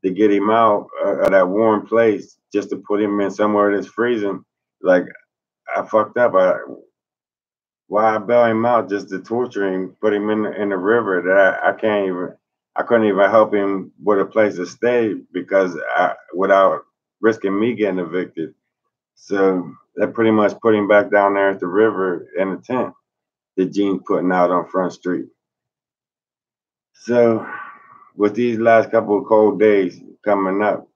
to get him out of that warm place just to put him in somewhere that's freezing. Like, I fucked up. Why I bail him out just to torture him, put him in the river that I couldn't even help him with a place to stay because without risking me getting evicted. So that pretty much put him back down there at the river in the tent that Gene's putting out on Front Street. So with these last couple of cold days coming up,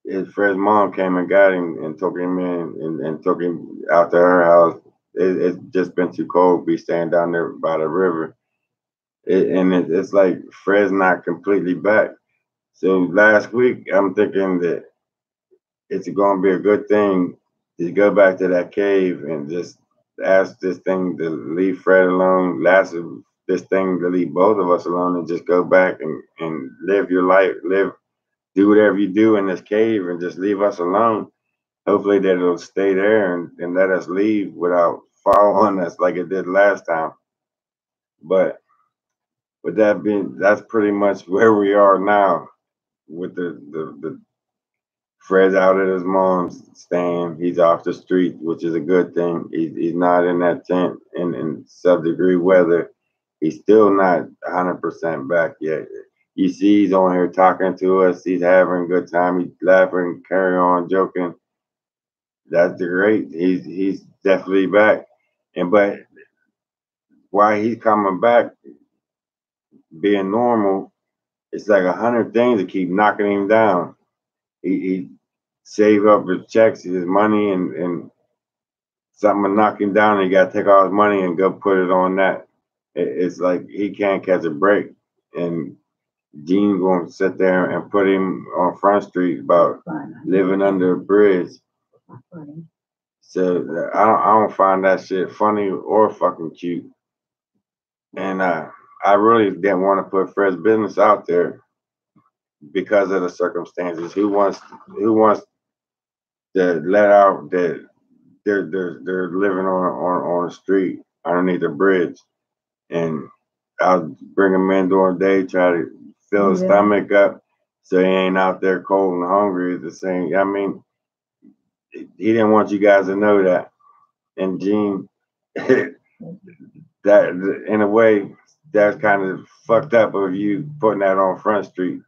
his Fred's mom came and got him and took him in and took him out to her house. It's just been too cold to be staying down there by the river. It's like Fred's not completely back. So last week, I'm thinking that it's going to be a good thing to go back to that cave and just ask this thing to leave Fred alone, ask this thing to leave both of us alone and just go back and live your life, do whatever you do in this cave and just leave us alone. Hopefully that it'll stay there and let us leave without following us like it did last time. But with that being, that's pretty much where we are now with the Fred's out at his mom's staying. He's off the street, which is a good thing. He's not in that tent in sub-degree weather. He's still not 100% back yet. You see he's on here talking to us. He's having a good time. He's laughing, carry on, joking. That's great. He's definitely back. But while he's coming back, being normal, it's like 100 things that keep knocking him down. He save up his checks, his money, and something will knock him down. And he got to take all his money and go put it on that. It's like he can't catch a break. And Gene going to sit there and put him on Front Street about living under a bridge. So I don't find that shit funny or fucking cute. And I really didn't want to put Fred's business out there because of the circumstances. Who wants to let out that they're living on a street underneath a bridge, and I'll bring him in during the day, try to fill his stomach up so he ain't out there cold and hungry at the same. I mean, he didn't want you guys to know that. And Gene, that in a way, that's kind of fucked up of you putting that on Front Street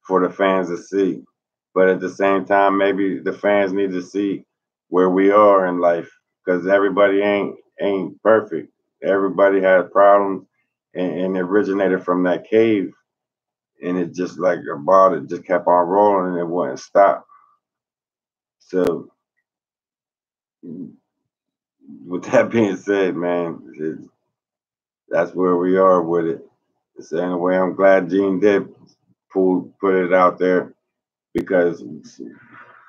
for the fans to see. But at the same time, maybe the fans need to see where we are in life because everybody ain't perfect. Everybody has problems, and it originated from that cave, and it just like a ball that just kept on rolling and it wouldn't stop. So with that being said, man, that's where we are with it. So anyway, I'm glad Gene did put it out there because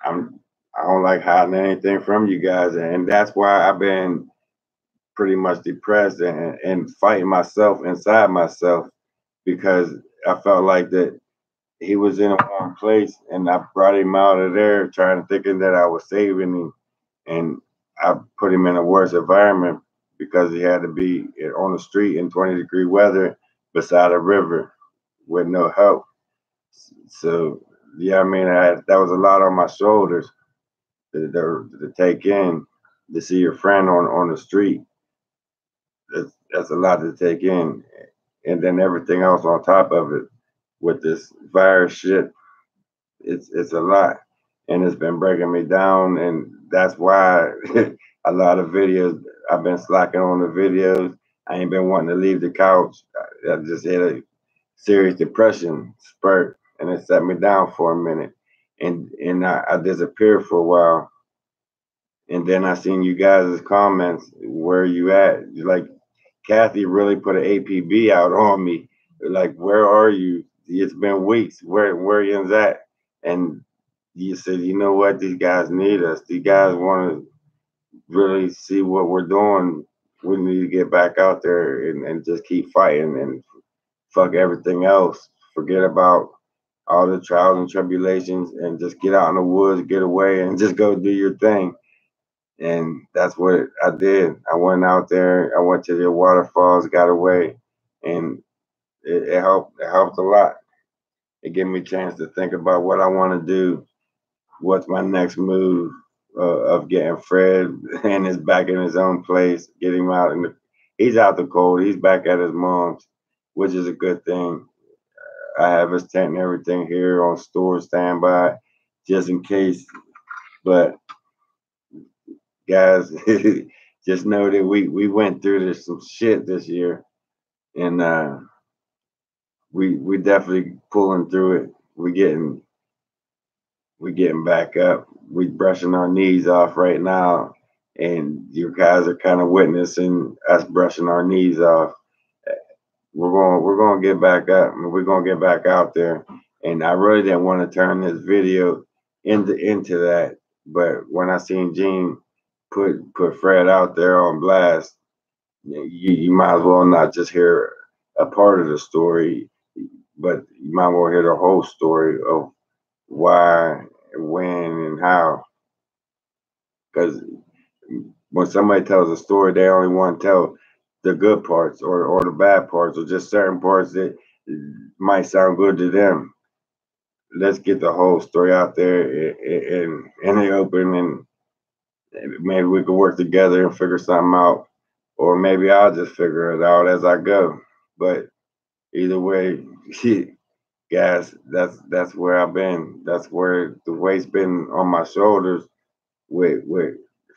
I don't like hiding anything from you guys, and that's why I've been pretty much depressed and fighting myself inside myself because I felt like that he was in a warm place and I brought him out of there thinking that I was saving him, and I put him in a worse environment because he had to be on the street in 20-degree weather beside a river with no help. So yeah, I mean, that was a lot on my shoulders to take in, to see your friend on the street. That's a lot to take in, and then everything else on top of it with this virus shit. It's a lot, and it's been breaking me down, and that's why a lot of videos I've been slacking on the videos. I ain't been wanting to leave the couch. I just had a serious depression spurt, and it set me down for a minute, and I disappeared for a while. And then I seen you guys' comments. Where you at? Like Kathy really put an APB out on me. Like, where are you? It's been weeks. Where you at? And you said, you know what? These guys need us. These guys want to really see what we're doing. We need to get back out there and just keep fighting and fuck everything else. Forget about all the trials and tribulations and just get out in the woods, get away, and just go do your thing. And that's what I did. I went out there. I went to the waterfalls, got away, and it helped. It helped a lot. It gave me a chance to think about what I want to do. What's my next move of getting Fred and his back in his own place, get him out in the. He's out the cold. He's back at his mom's, which is a good thing. I have his tent and everything here on store standby, just in case. But guys, just know that we went through this some shit this year, and we definitely pulling through it. We getting back up. We brushing our knees off right now, and you guys are kind of witnessing us brushing our knees off. We're going to get back up, and we're going to get back out there. And I really didn't want to turn this video into that, but when I seen Gene put Fred out there on blast, you might as well not just hear a part of the story, but you might well hear the whole story of why, when, and how. Because when somebody tells a story, they only want to tell the good parts or the bad parts or just certain parts that might sound good to them. Let's get the whole story out there in the open, and maybe we could work together and figure something out. Or maybe I'll just figure it out as I go. But either way, guys, that's where I've been. That's where the weight's been on my shoulders with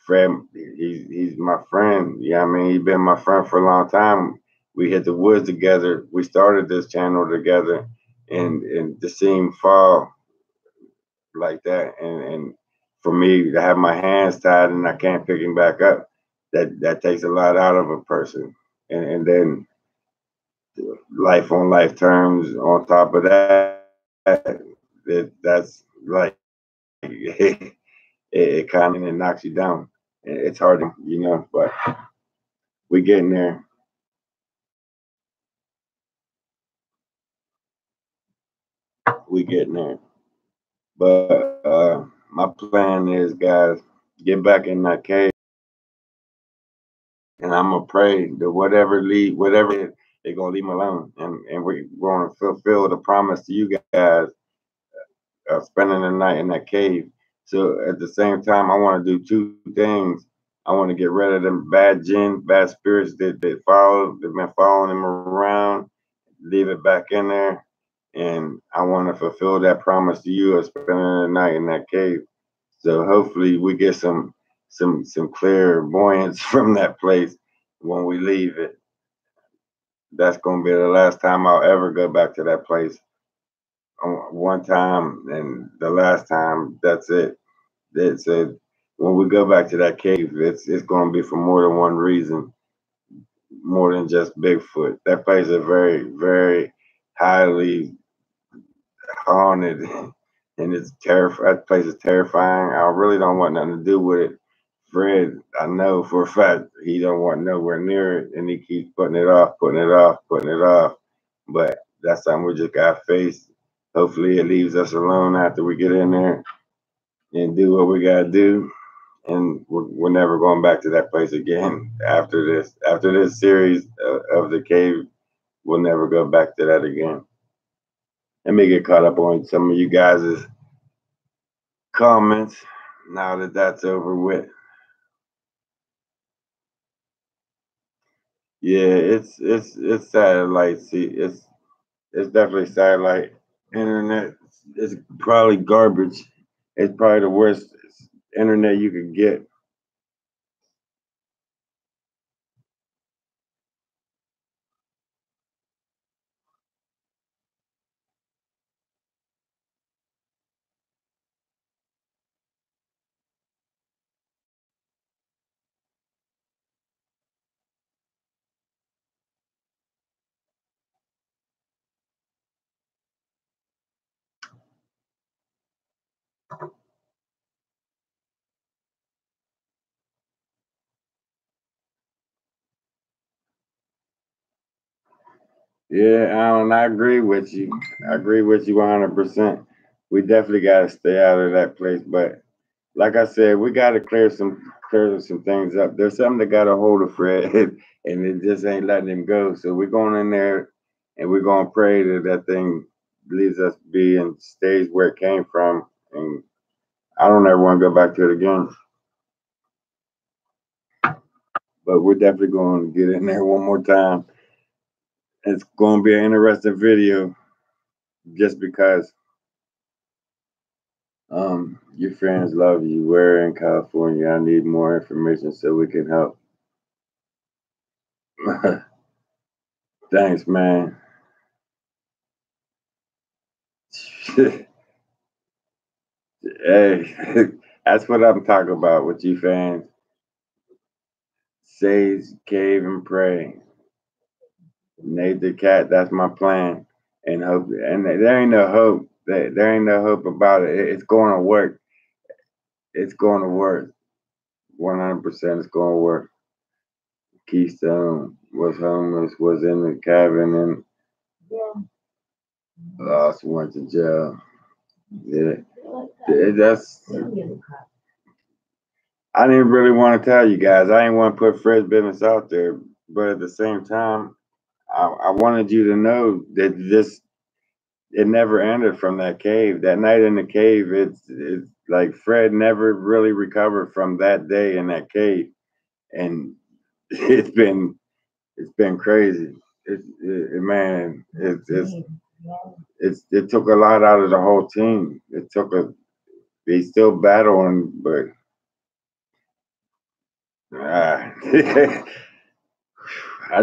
Fred. He's my friend. Yeah, I mean, he's been my friend for a long time. We hit the woods together. We started this channel together, and to see him fall like that, and for me to have my hands tied and I can't pick him back up, that takes a lot out of a person. And then life on life terms on top of that, that's like it kind of knocks you down. It's hard, but we getting there. We getting there. But my plan is, guys, get back in that cave, and I'm gonna pray that whatever they're gonna leave me alone, and we're gonna fulfill the promise to you guys of spending the night in that cave. So at the same time, I want to do two things. I want to get rid of them bad jinn, bad spirits they've been following him around, leave it back in there, and I want to fulfill that promise to you of spending the night in that cave. So hopefully we get some clairvoyance from that place when we leave it. That's gonna be the last time I'll ever go back to that place. One time, and the last time, that's it. It's when we go back to that cave, it's gonna be for more than one reason, more than just Bigfoot. That place is very, very highly haunted, and it's terrifying. That place is terrifying. I really don't want nothing to do with it. Fred, I know for a fact he don't want nowhere near it, and he keeps putting it off, putting it off, putting it off. But that's something we just got to face. Hopefully, it leaves us alone after we get in there and do what we got to do. And we're never going back to that place again after this. After this series of the cave, we'll never go back to that again. Let me get caught up on some of you guys' comments now that that's over with. Yeah, it's satellite. See, it's definitely satellite. Internet is probably garbage. It's probably the worst internet you could get. Yeah, Alan, I agree with you. I agree with you 100%. We definitely got to stay out of that place. But like I said, we got to clear some things up. There's something that got a hold of Fred, and it just ain't letting him go. So we're going in there, and we're gonna pray that that thing leaves us be and stays where it came from. And I don't ever want to go back to it again. But we're definitely going to get in there one more time. It's going to be an interesting video, just because your friends love you. We're in California. I need more information so we can help. Thanks, man. Hey, that's what I'm talking about with you fans. Sage, cave, and pray. Nate the cat. That's my plan. And hope. And there ain't no hope. There ain't no hope about it. It's going to work. It's going to work. 100%. It's going to work. Keystone was homeless. Was in the cabin and lost. Went to jail. Yeah. That's. I didn't really want to tell you guys. I didn't want to put Fred's business out there, but at the same time, I wanted you to know that it never ended from that cave. That night in the cave, it's like Fred never really recovered from that day in that cave, and it's been crazy. Man, it took a lot out of the whole team. He's still battling, but I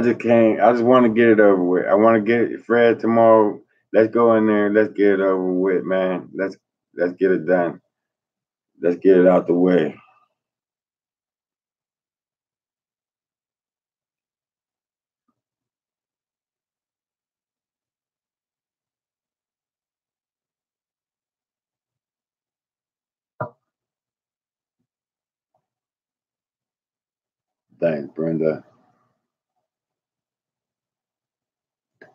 just can't. I just want to get it over with. I want to get it, Fred, tomorrow. Let's go in there and let's get it over with, man. Let's get it done. Let's get it out the way. Thanks, Brenda.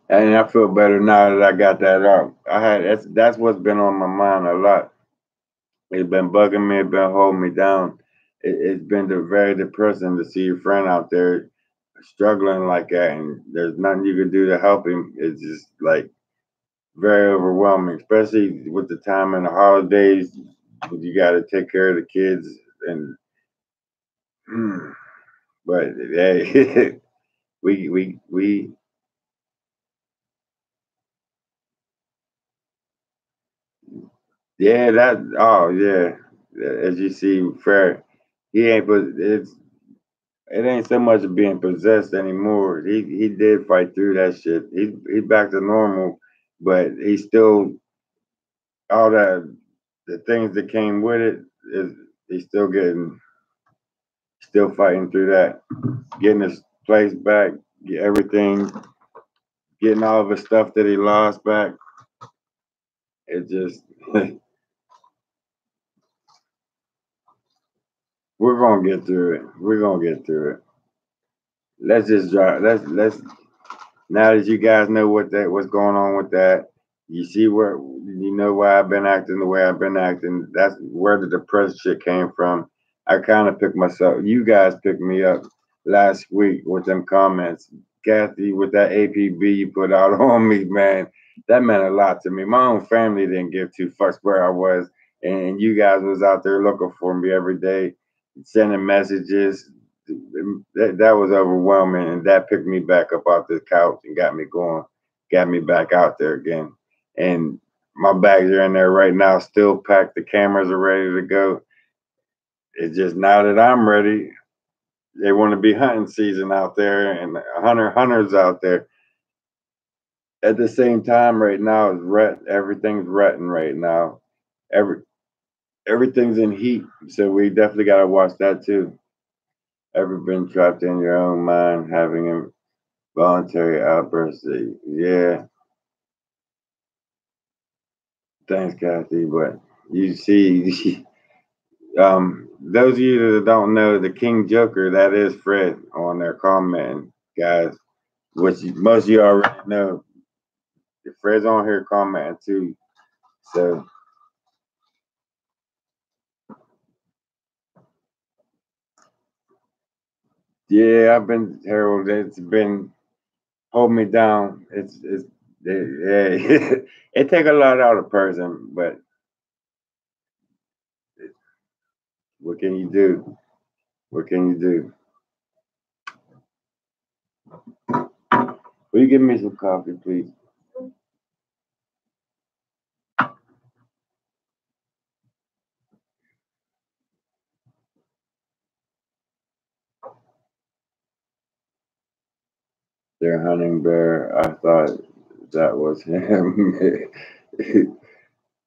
And I feel better now that I got that out. That's what's been on my mind a lot. It's been bugging me. It's been holding me down. It's been very depressing to see your friend out there struggling like that, and there's nothing you can do to help him. It's just like very overwhelming, especially with the time in the holidays. You got to take care of the kids, and but hey, we yeah, as you see, fair. He ain't but it ain't so much of being possessed anymore. He did fight through that shit. He's back to normal, but he's still all that the things that came with it is he's still fighting through that, getting his place back, get everything, getting all of his stuff that he lost back. It just we're gonna get through it. We're gonna get through it. Let's just drive. Let's now that you guys know what's going on with that, you see where you know why I've been acting the way I've been acting. That's where the depressed shit came from. I kind of picked myself. You guys picked me up last week with them comments. Kathy, with that APB you put out on me, man, that meant a lot to me. My own family didn't give two fucks where I was, and you guys was out there looking for me every day, sending messages, that was overwhelming, and that picked me back up off the couch and got me going, got me back out there again. And my bags are in there right now, still packed. The cameras are ready to go. It's just now that I'm ready, they want to be hunting season out there and hunters out there. At the same time, right now is everything's rutting right now. Every everything's in heat, so we definitely got to watch that too. Ever been trapped in your own mind, having voluntary outbursts? Yeah, thanks, Kathy. But You see, those of you that don't know, the King Joker, that is Fred on there commenting, guys, which most of you already know. Fred's on here commenting too. So, yeah, I've been, Harold, it's been holding me down. Yeah, it take a lot out of a person, but what can you do? What can you do? Will you give me some coffee, please? Their hunting bear. I thought that was him.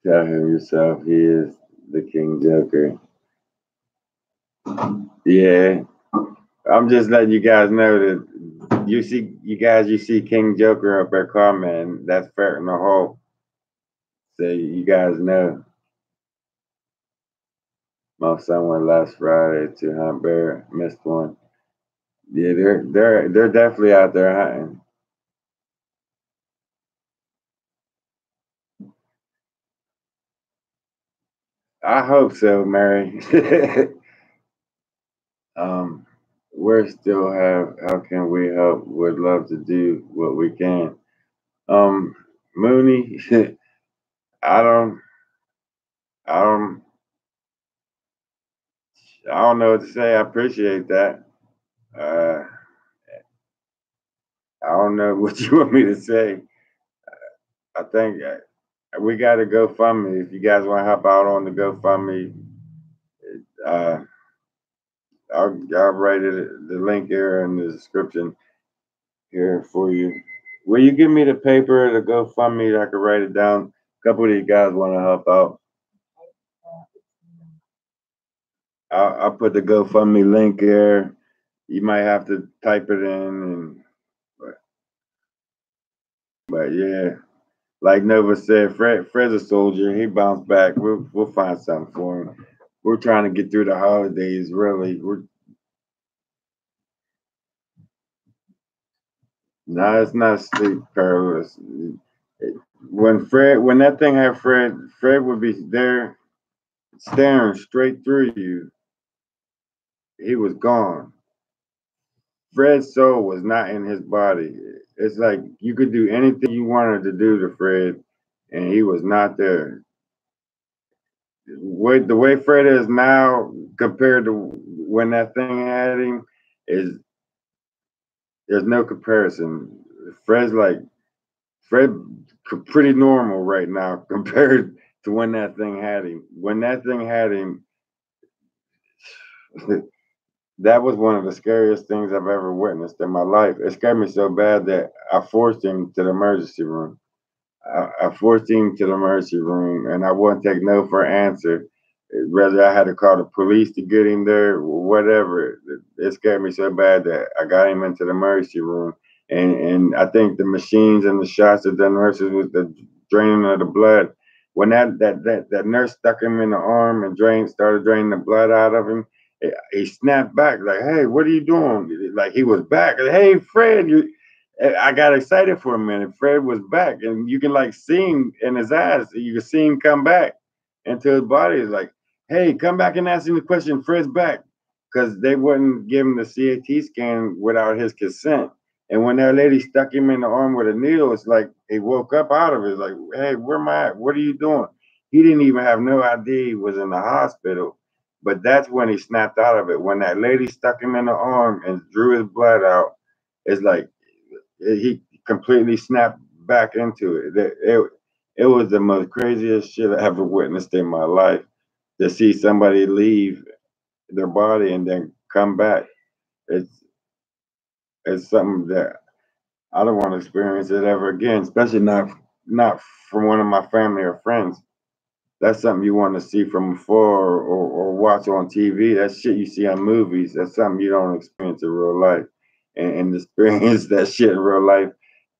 Tell him yourself. He is the King Joker. Yeah, I'm just letting you guys know that you see King Joker up there commenting. That's fair in the hole. So you guys know. My son went last Friday to hunt bear, missed one. Yeah, they're definitely out there hunting. I hope so, Mary. um, we're still have. How can we help? Would love to do what we can. Mooney, I don't, I don't, I don't know what to say. I appreciate that. Uh, I don't know what you want me to say. I think we got to GoFundMe. If you guys want to help out on the GoFundMe, uh, I'll write the link here in the description here for you. Will you give me the paper to GoFundMe that I can write it down? A couple of you guys want to help out. I'll put the GoFundMe link here. You might have to type it in, but yeah, like Nova said, Fred's a soldier. He bounced back. We'll find something for him. We're trying to get through the holidays. Really, no, it's not sleep paralysis. When that thing had Fred would be there staring straight through you. He was gone. Fred's soul was not in his body. It's like you could do anything you wanted to do to Fred, and he was not there. The way Fred is now compared to when that thing had him is there's no comparison. Fred's like Fred pretty normal right now compared to when that thing had him. When that thing had him, that was one of the scariest things I've ever witnessed in my life. It scared me so bad that I forced him to the emergency room. I forced him to the emergency room, and I wouldn't take no for an answer. Whether I had to call the police to get him there, whatever. It scared me so bad that I got him into the emergency room. And I think the machines and the shots that the nurses was the draining of the blood. When that nurse stuck him in the arm and started draining the blood out of him, he snapped back like, "Hey, what are you doing?" Like he was back. Hey, Fred, I got excited for a minute. Fred was back, and you can like see him in his eyes. You can see him come back into his body. It's like, hey, come back and ask him the question. Fred's back, because they wouldn't give him the CAT scan without his consent. And when that lady stuck him in the arm with a needle, it's like he woke up out of it. It's like, hey, where am I at? What are you doing? He didn't even have no idea he was in the hospital. But that's when he snapped out of it. When that lady stuck him in the arm and drew his blood out, it's like he completely snapped back into it. It was the most craziest shit I ever witnessed in my life to see somebody leave their body and then come back. It's it's something that I don't want to experience it ever again, especially not from one of my family or friends. That's something you want to see from afar or watch on TV. That's shit you see on movies. That's something you don't experience in real life. And experience that shit in real life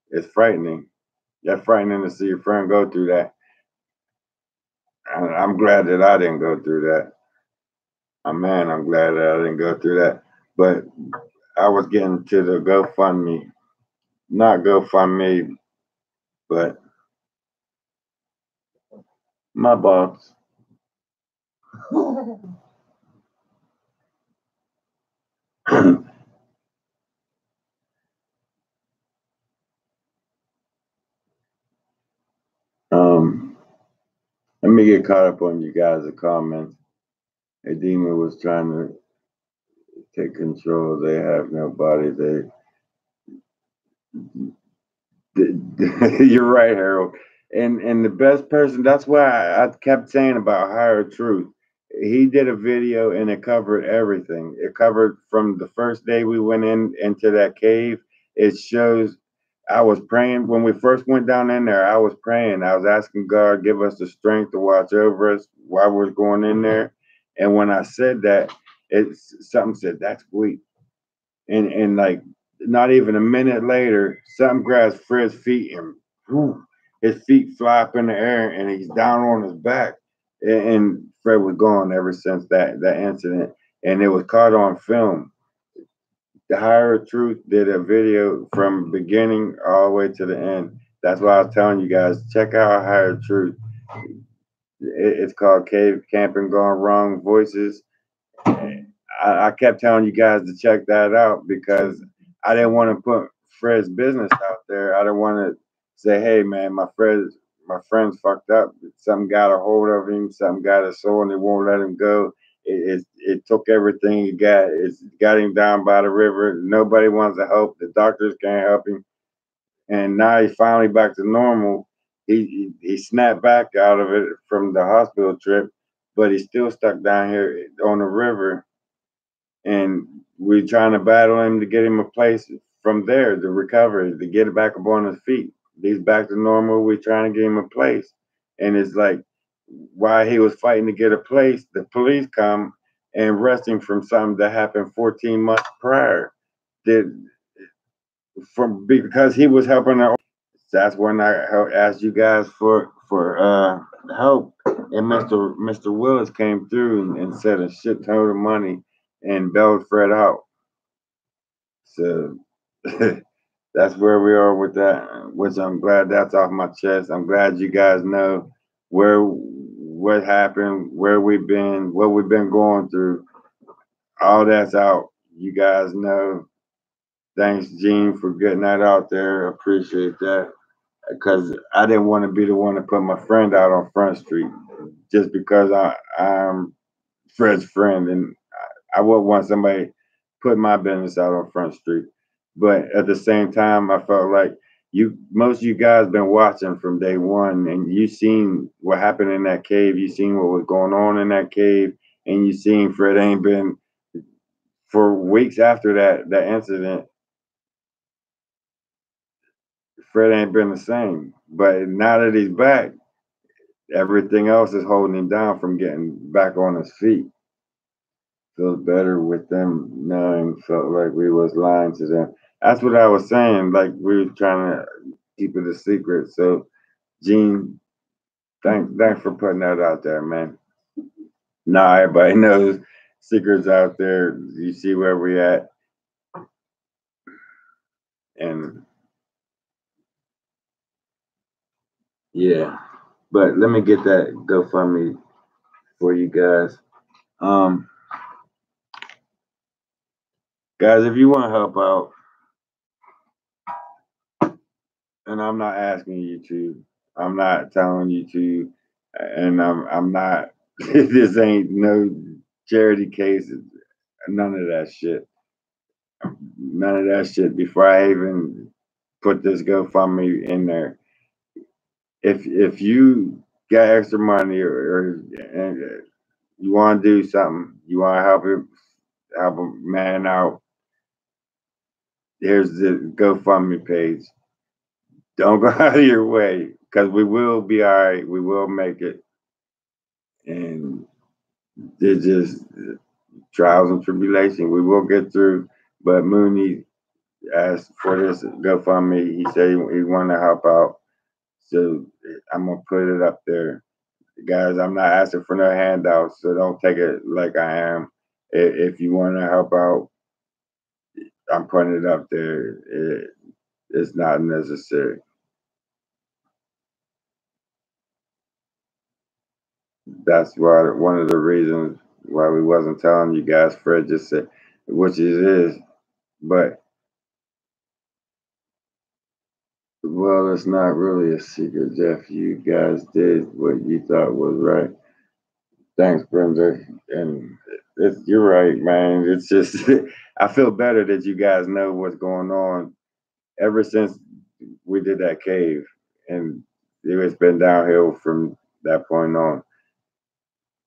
is frightening. That's frightening to see your friend go through that. I'm glad that I didn't go through that. Man, I'm glad that I didn't go through that. But I was getting to the GoFundMe, not GoFundMe, but my boss. Let me get caught up on you guys' comments. A demon was trying to take control. They have nobody. You're right, Harold. And the best person. That's why I kept saying about higher truth. He did a video and it covered everything. It covered from the first day we went into that cave. It shows. I was praying when we first went down in there. I was praying. I was asking God, give us the strength to watch over us while we're going in there. And when I said that, something said that's weak. And like not even a minute later, something grabs Fred's feet and whew, his feet fly up in the air and he's down on his back. And Fred was gone ever since that incident. And it was caught on film. The Higher Truth did a video from beginning all the way to the end. That's why I was telling you guys, check out Higher Truth. It's called Cave Camping Gone Wrong Voices. I kept telling you guys to check that out because I didn't want to put Fred's business out there. I didn't want to say, "Hey, man, my friend's fucked up. Something got a hold of him. Something got his soul, and they won't let him go. It took everything he got. It's got him down by the river. Nobody wants to help. The doctors can't help him, and now he's finally back to normal. He snapped back out of it from the hospital trip, but he's still stuck down here on the river." And we're trying to battle him to get him a place from there to recover, to get it back up on his feet. He's back to normal. We're trying to get him a place. And it's like, while he was fighting to get a place, the police come and arrest him from something that happened 14 months prior. Did from because he was helping her. That's when I asked you guys for help, and Mr. Willis came through and said a shit ton of money and bailed Fred out. So that's where we are with that. Which I'm glad that's off my chest. I'm glad you guys know what happened, where we've been, what we've been going through. All that's out. You guys know. Thanks, Gene, for getting that out there. Appreciate that. Because I didn't want to be the one to put my friend out on Front Street just because I'm Fred's friend, and I wouldn't want somebody put my business out on Front Street. But at the same time, I felt like most of you guys been watching from day one, and you seen what happened in that cave. You seen what was going on in that cave, and you seen Fred ain't been for weeks after that incident. Fred ain't been the same. But now that he's back, everything else is holding him down from getting back on his feet. Feels better with them knowing, felt like we was lying to them. That's what I was saying. Like we were trying to keep it a secret. So, Gene, thanks for putting that out there, man. Now everybody knows secrets out there. You see where we at, and yeah. But let me get that GoFundMe for you guys. Guys, if you want to help out, and I'm not asking you to, I'm not telling you to, and I'm not. This ain't no charity case. None of that shit. None of that shit. Before I even put this GoFundMe in there, if you got extra money or and you want to do something, you want to help a man out, here's the GoFundMe page. Don't go out of your way because we will be all right. We will make it. And it's just trials and tribulation. We will get through. But Mooney asked for this GoFundMe. He said he wanted to help out. So I'm going to put it up there. guys, I'm not asking for no handouts, so don't take it like I am. If you want to help out, I'm putting it up there. It's not necessary. That's why one of the reasons why we wasn't telling you guys. Fred just said, which it is, but well, it's not really a secret, Jeff. You guys did what you thought was right. Thanks, Brenda. And you're right, man. It's just I feel better that you guys know what's going on. Ever since we did that cave, and it's been downhill from that point on.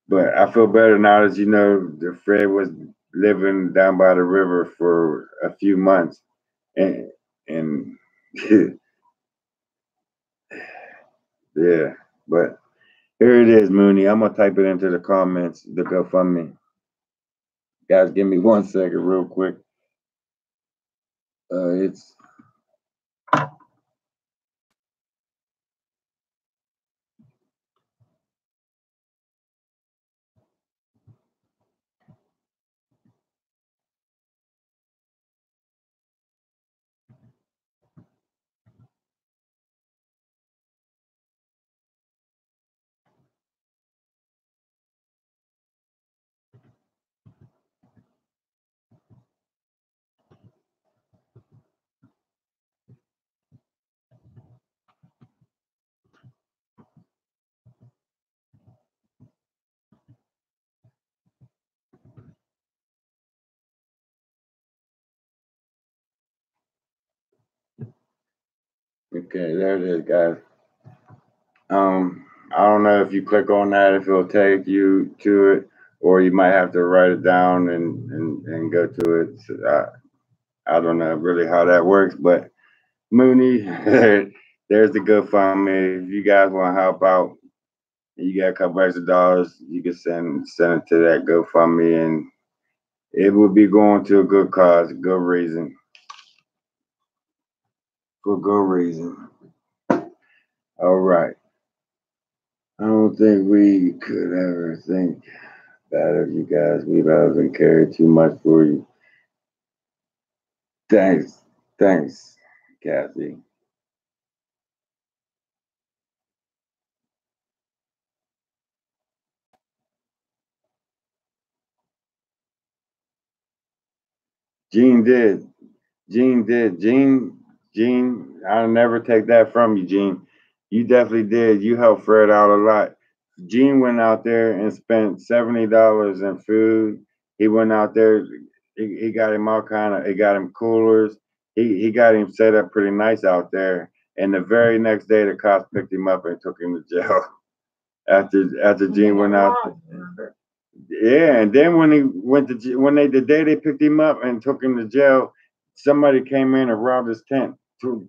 But I feel better now that you know that Fred was living down by the river for a few months, and yeah. But here it is, Mooney. I'm gonna type it into the comments. The GoFundMe. Guys, give me 1 second, real quick. It's okay. There it is, guys. I don't know if you click on that, if it'll take you to it, or you might have to write it down and go to it. So I don't know really how that works, but Mooney, there's the GoFundMe. If you guys want to help out, you got a couple extra dollars, you can send it to that GoFundMe, and it will be going to a good cause, a good reason, for good reason. All right. I don't think we could ever think bad of you guys. We love and care too much for you. Thanks, Kathy. Gene did. Gene did. Gene, I'll never take that from you, Gene. You definitely did. You helped Fred out a lot. Gene went out there and spent $70 in food. He went out there. He got him all kind of. He got him coolers. He got him set up pretty nice out there. And the very next day, the cops picked him up and took him to jail. After Gene went out. Yeah, and then when he went to when they the day they picked him up and took him to jail, somebody came in and robbed his tent,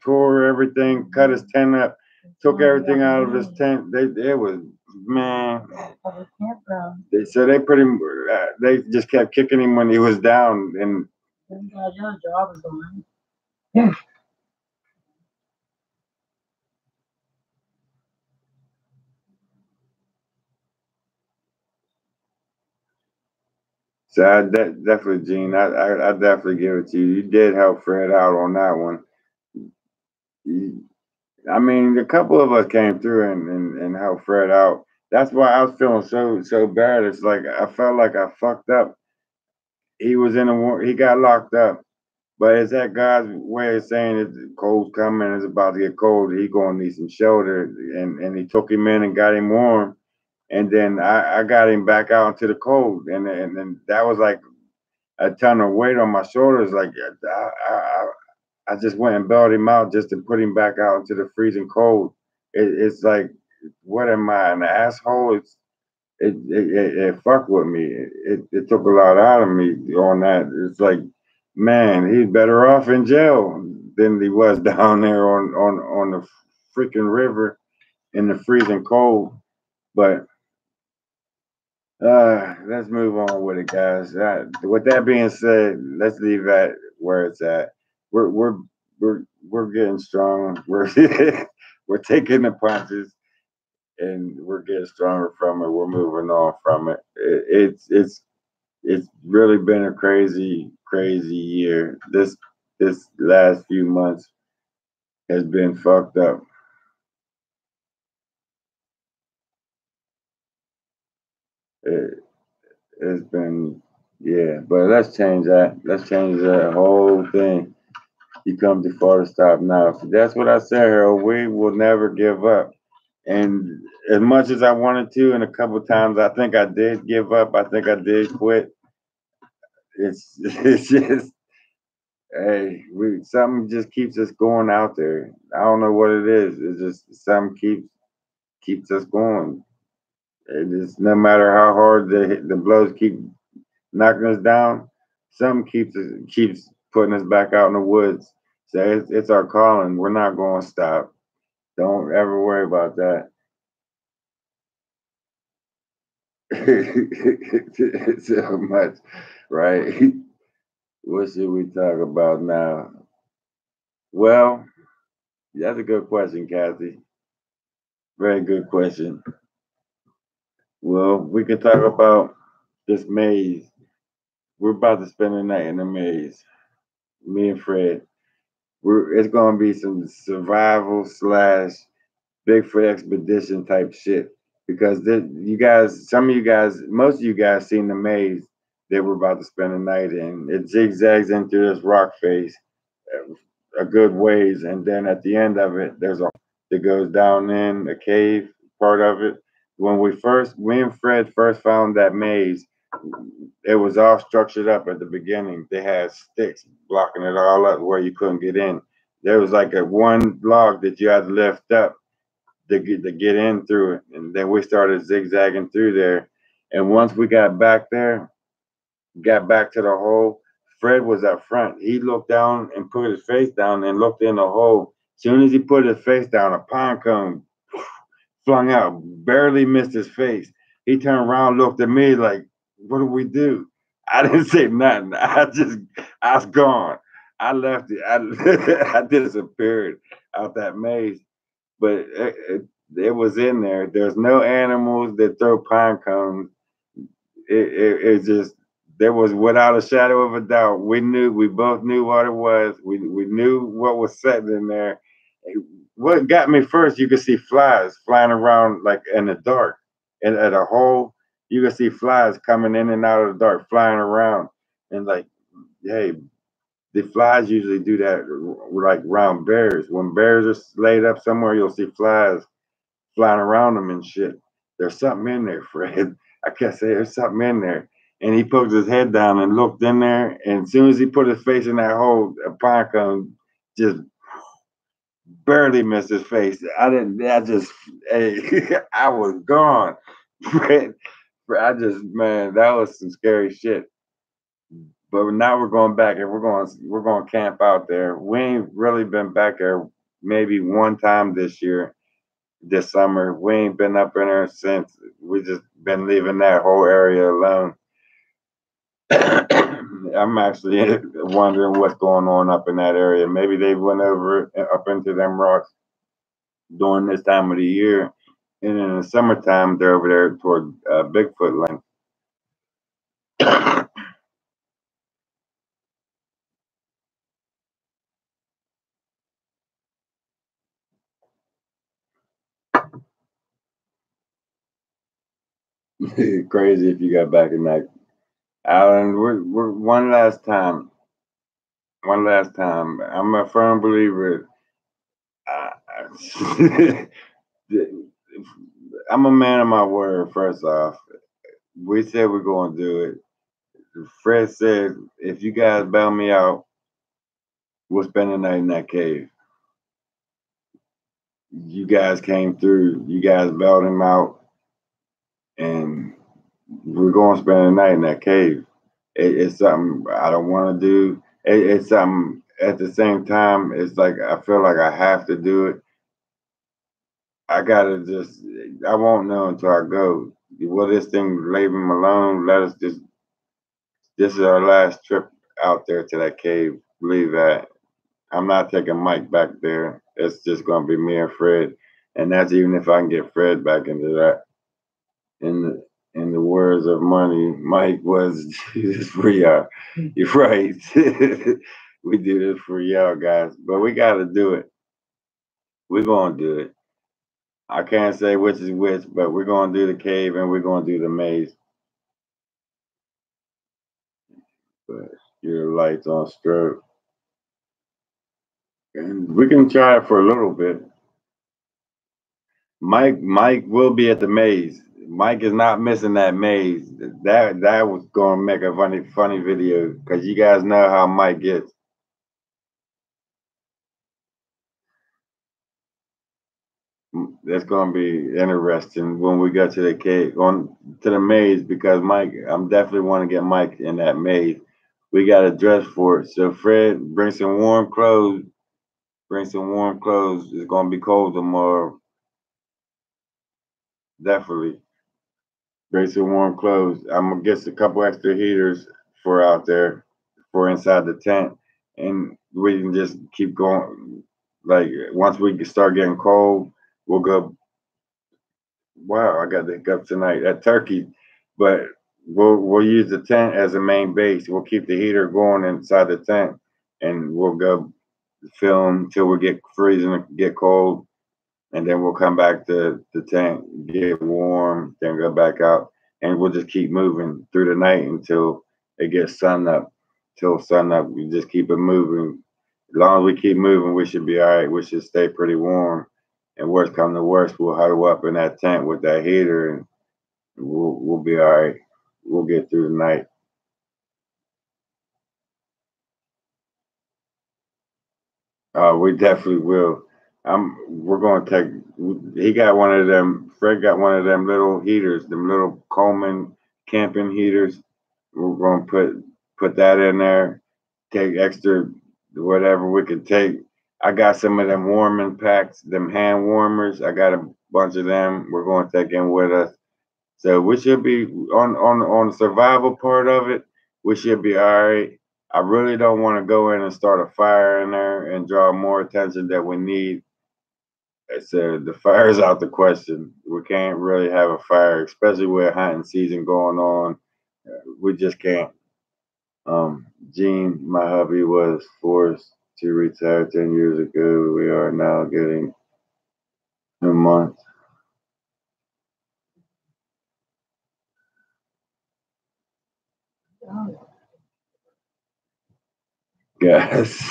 tore everything, cut his tent up, took everything out of his tent. It was man. So they pretty they just kept kicking him when he was down, and so definitely, Gene, I definitely give it to you. You did help Fred out on that one. I mean, a couple of us came through and helped Fred out. That's why I was feeling so bad. It's like I felt like I fucked up. He was in a war. He got locked up. But is that God's way of saying it's cold's coming? It's about to get cold. He gonna need some shelter, and he took him in and got him warm, and then I got him back out into the cold, and then that was like a ton of weight on my shoulders. Like I just went and bailed him out just to put him back out into the freezing cold. It's like, what am I, an asshole? It fucked with me. It took a lot out of me on that. It's like, man, he's better off in jail than he was down there on the freaking river in the freezing cold. But let's move on with it, guys. With that being said, let's leave that where it's at. We're we're we're getting strong. We're we're taking the punches. and we're getting stronger from it. We're moving on from it. It's really been a crazy year. This last few months has been fucked up. It, it's been, yeah, but let's change that. Let's change that whole thing. You come too far to stop now. So that's what I said, Harold. We will never give up. And as much as I wanted to, and a couple times I think I did give up. I think I did quit. It's just, hey, we something just keeps us going out there. I don't know what it is. It's just something keeps us going. It is no matter how hard the blows keep knocking us down, something keeps putting us back out in the woods. So it's our calling. We're not going to stop. Don't ever worry about that. So much, right? What should we talk about now? Well, that's a good question, Kathy. Very good question. Well, we can talk about this maze. We're about to spend the night in the maze. Me and Fred. It's gonna be some survival slash Bigfoot expedition type shit. Because you guys, some of you guys, most of you guys seen the maze that we're about to spend the night in. It zigzags into this rock face a good ways, and then at the end of it, there's a that goes down in a cave part of it. Me and Fred first found that maze, it was all structured up at the beginning. They had sticks blocking it all up where you couldn't get in. There was like a one log that you had to lift up to get in through it. And then we started zigzagging through there. And once we got back to the hole, Fred was up front. He looked down and put his face down and looked in the hole. As soon as he put his face down, a pine cone flung out, barely missed his face. He turned around, looked at me like, what do we do? I didn't say nothing. I was gone. I left it. I disappeared out that maze, but it was in there. There's no animals that throw pine cones. It just, there was without a shadow of a doubt. We both knew what it was. We knew what was sitting in there. What got me first, you could see flies flying around like in the dark, and at a hole, you could see flies coming in and out of the dark, flying around, and like, hey, the flies usually do that like around bears. When bears are laid up somewhere, you'll see flies flying around them and shit. There's something in there, Fred. I can't say there's something in there. And he poked his head down and looked in there. And as soon as he put his face in that hole, a pine cone just barely missed his face. I just, hey, I was gone. Fred, man, that was some scary shit. But now we're going back and we're going to camp out there. We ain't really been back there maybe one time this summer. We ain't been up in there since. We just been leaving that whole area alone. I'm actually wondering what's going on up in that area. Maybe they went over up into them rocks during this time of the year, and in the summertime they're over there toward Bigfoot land. Crazy if you got back in that. Alan, we're one last time. One last time. I'm a firm believer. I'm a man of my word. First off, we said we're going to do it. Fred said, if you guys bail me out, we'll spend the night in that cave. You guys came through. You guys bailed him out, and we're going to spend the night in that cave. It's something I don't want to do. It's something at the same time. It's like I feel like I have to do it. I gotta just. I won't know until I go. Will this thing leave him alone? Let us just. This is our last trip out there to that cave. Believe that. I'm not taking Mike back there. It's just gonna be me and Fred. And that's even if I can get Fred back into that. In the words of Money, Mike was this for y'all. You're right. We do this for y'all guys, but we got to do it. We're gonna do it. I can't say which is which, but we're gonna do the cave and we're gonna do the maze. But your lights on stroke, and we can try it for a little bit. Mike will be at the maze. Mike is not missing that maze. That was gonna make a funny video because you guys know how Mike gets. That's gonna be interesting when we get to the cave on to the maze because Mike, I'm definitely want to get Mike in that maze. We got to dress for it. So Fred, bring some warm clothes. Bring some warm clothes. It's gonna be cold tomorrow. Definitely. Bring some warm clothes. I'm gonna get a couple extra heaters for out there for inside the tent, and we can just keep going. Like once we start getting cold, we'll go. Wow, I got the hiccups tonight. That turkey, but we'll use the tent as a main base. We'll keep the heater going inside the tent, and we'll go film till we get freezing, get cold, and then we'll come back to the tent, get warm, then go back out, and we'll just keep moving through the night until it gets sun up. Till sun up, we just keep it moving. As long as we keep moving, we should be all right. We should stay pretty warm. And worst come to worst, we'll huddle up in that tent with that heater, and we'll be all right. We'll get through the night. We definitely will. We're gonna take. He got one of them. Fred got one of them little heaters, them little Coleman camping heaters. We're gonna put that in there. Take extra whatever we can take. I got some of them warming packs, them hand warmers. I got a bunch of them. We're gonna take in with us. So we should be on the survival part of it. We should be all right. I really don't want to go in and start a fire in there and draw more attention that we need. So the fire's out the question. We can't really have a fire, especially with hunting season going on. We just can't. Gene, my hubby, was forced to retire 10 years ago. We are now getting a month. Guys.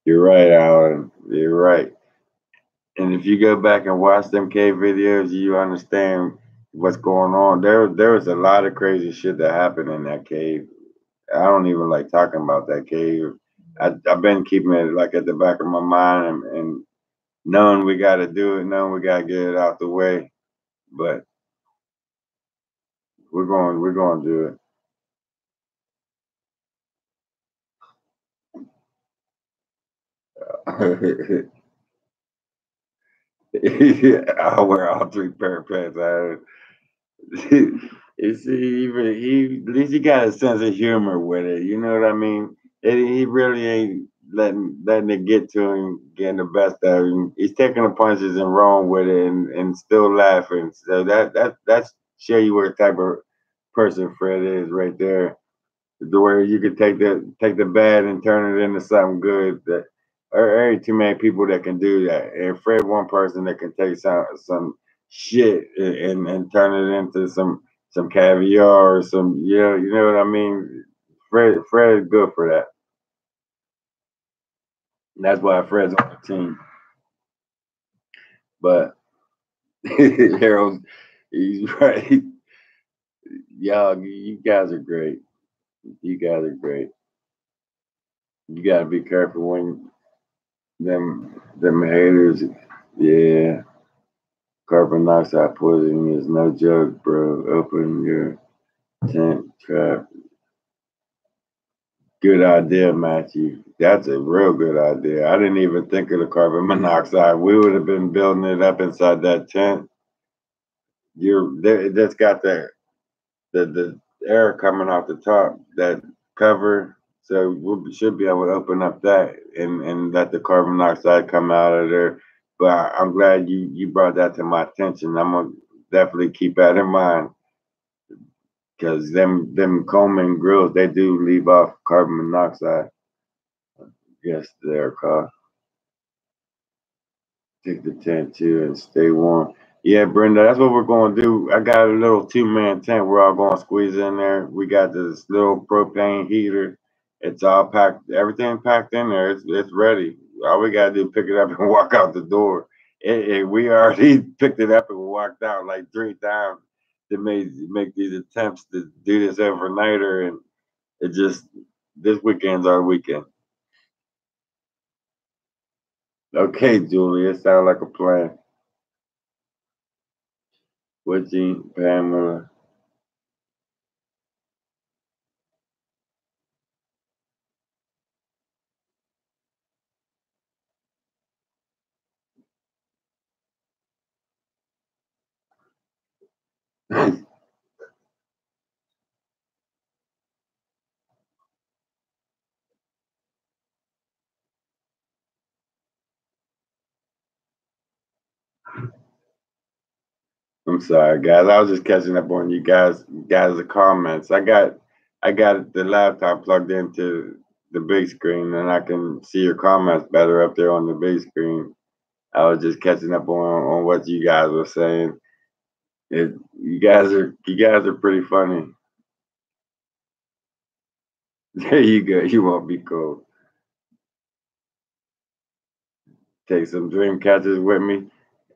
You're right, Alan. You're right. And if you go back and watch them cave videos, you understand what's going on. There was a lot of crazy shit that happened in that cave. I don't even like talking about that cave. I've been keeping it like at the back of my mind and knowing we got to do it, knowing we got to get it out the way. But we're going to do it. I'll wear all three pair of pants. You see, even he at least he got a sense of humor with it. You know what I mean? He really ain't letting it get to him, getting the best out of him. He's taking the punches and rolling with it, and still laughing. So that's show you what type of person Fred is right there. The way you can take the bad and turn it into something good. That there ain't too many people that can do that. And Fred, one person that can take some shit and turn it into some caviar or some you know what I mean. Fred is good for that. And that's why Fred's on the team. But Harold, he's right. Y'all, you guys are great. You guys are great. You gotta be careful when them haters. Yeah, carbon dioxide poisoning is no joke, bro. Open your tent trap. Good idea, Matthew. That's a real good idea. I didn't even think of the carbon monoxide. We would have been building it up inside that tent. You're there. That's got the air coming off the top. That cover. So we should be able to open up that and let the carbon monoxide come out of there. But I'm glad you brought that to my attention. I'm gonna definitely keep that in mind because them Coleman grills they do leave off carbon monoxide. Yes, they're called. Take the tent too and stay warm. Yeah, Brenda, that's what we're going to do. I got a little 2-man tent. We're all going to squeeze in there. We got this little propane heater. It's all packed. Everything packed in there. It's ready. All we got to do is pick it up and walk out the door. We already picked it up and walked out like 3 times to make these attempts to do this overnighter. And it just, this weekend's our weekend. Okay, Julie, it sounds like a plan. What Jean, Pamela? I'm sorry, guys. I was just catching up on you guys' comments. I got the laptop plugged into the big screen, and I can see your comments better up there on the big screen. I was just catching up on what you guys were saying. You guys are pretty funny. There you go. You won't be cold. Take some dream catchers with me.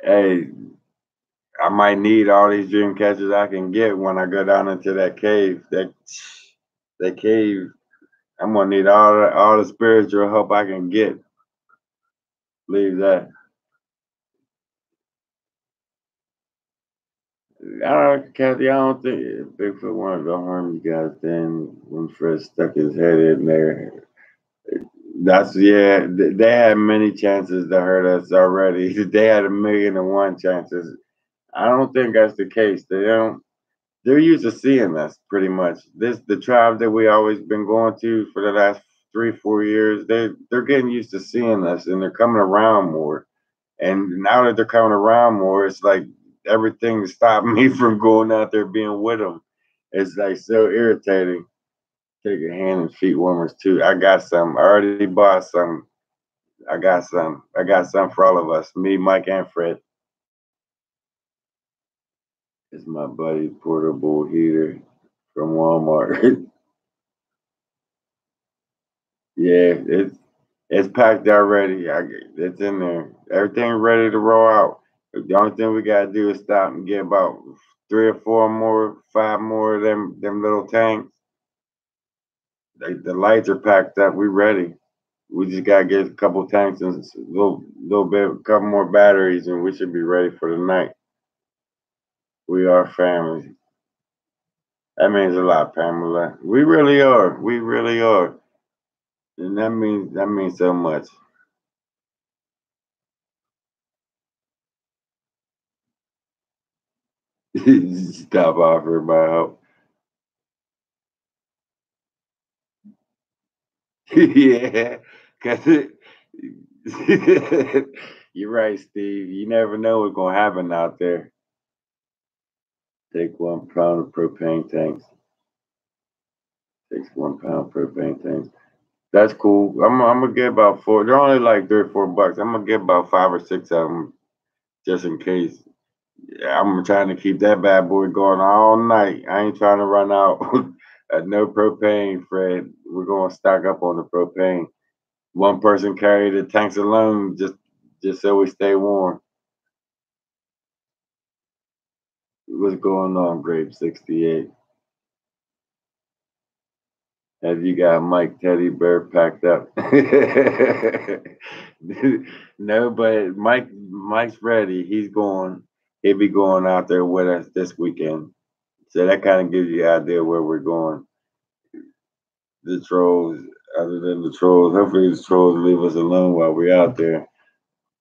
Hey, I might need all these dream catchers I can get when I go down into that cave. That cave. I'm gonna need all the spiritual help I can get. Believe that. I don't know, Kathy. I don't think Bigfoot wanted to harm you guys. Then when Fred stuck his head in there, that's yeah. They had many chances to hurt us already. They had 1,000,001 chances. I don't think that's the case. They don't. They're used to seeing us pretty much. This the tribe that we always been going to for the last 3 4 years. They're getting used to seeing us and they're coming around more. And now that they're coming around more, it's like everything stopped me from going out there being with them. It's like so irritating. Take a hand and feet warmers too. I got some. I already bought some. I got some. I got some for all of us. Me, Mike, and Fred. It's my buddy portable heater from Walmart. Yeah, it's packed already. It's in there. Everything ready to roll out. The only thing we gotta do is stop and get about 3 or 4 more, 5 more of them little tanks. The lights are packed up. We ready. We just gotta get a couple tanks and a little bit, a couple more batteries, and we should be ready for the night. We are family. That means a lot, Pamela. We really are. We really are, and that means so much. Stop offering my help. Yeah, cause you're right, Steve. You never know what's gonna happen out there. Take 1 pound of propane tanks. Takes 1 pound propane tanks. That's cool. I'm gonna get about four. They're only like $3 or $4. I'm gonna get about 5 or 6 of them just in case. Yeah, I'm trying to keep that bad boy going all night. I ain't trying to run out. No propane, Fred. We're gonna stock up on the propane. One person carry the tanks alone, just so we stay warm. What's going on, Grape 68? Have you got Mike Teddy Bear packed up? No, but Mike's ready. He's going. He'll be going out there with us this weekend. So that kind of gives you an idea where we're going. The trolls, other than the trolls, hopefully the trolls leave us alone while we're out there.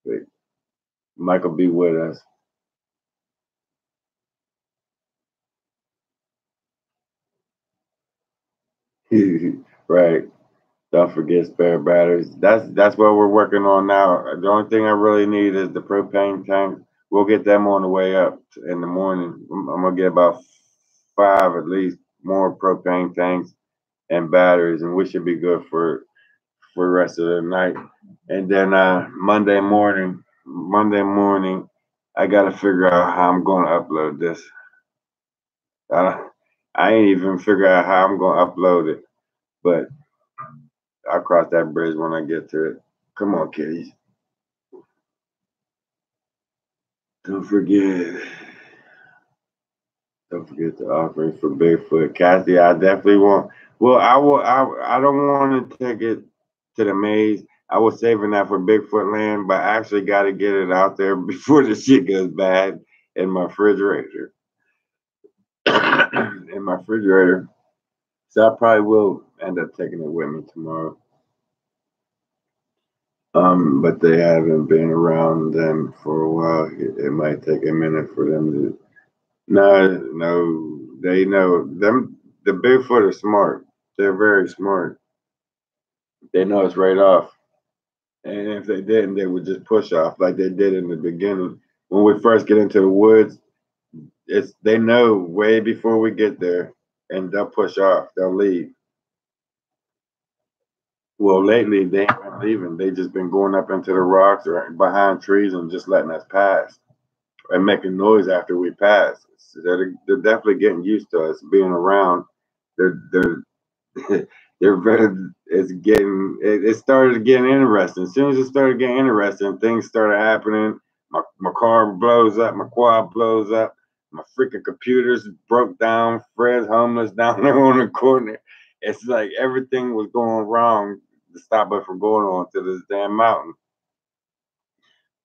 But Mike will be with us. Right. Don't forget spare batteries. That's what we're working on now. The only thing I really need is the propane tank. We'll get them on the way up in the morning. I'm gonna get about 5 at least more propane tanks and batteries, and we should be good for the rest of the night. And then Monday morning, I gotta figure out how I'm gonna upload this. I, I ain't even figure out how I'm gonna upload it, but I'll cross that bridge when I get to it. Come on, kitties. Don't forget. Don't forget the offering for Bigfoot. Kathy, I definitely want. Well, I will. I don't want to take it to the maze. I was saving that for Bigfoot land, but I actually got to get it out there before the shit goes bad in my refrigerator. In my refrigerator. So I probably will end up taking it with me tomorrow. But they haven't been around them for a while. It might take a minute for them to. No, they know them. The Bigfoot are smart. They're very smart. They know it's right off. And if they didn't, they would just push off like they did in the beginning. When we first get into the woods, it's they know way before we get there, and they'll push off. They'll leave. Well, lately they ain't been leaving. They just been going up into the rocks or behind trees and just letting us pass and making noise after we pass. So they're definitely getting used to us being around. They're they're very. It's getting. It started getting interesting. As soon as it started getting interesting, things started happening. My car blows up. My quad blows up. My freaking computers broke down. Fred's homeless down there on the corner. It's like everything was going wrong to stop us from going on to this damn mountain.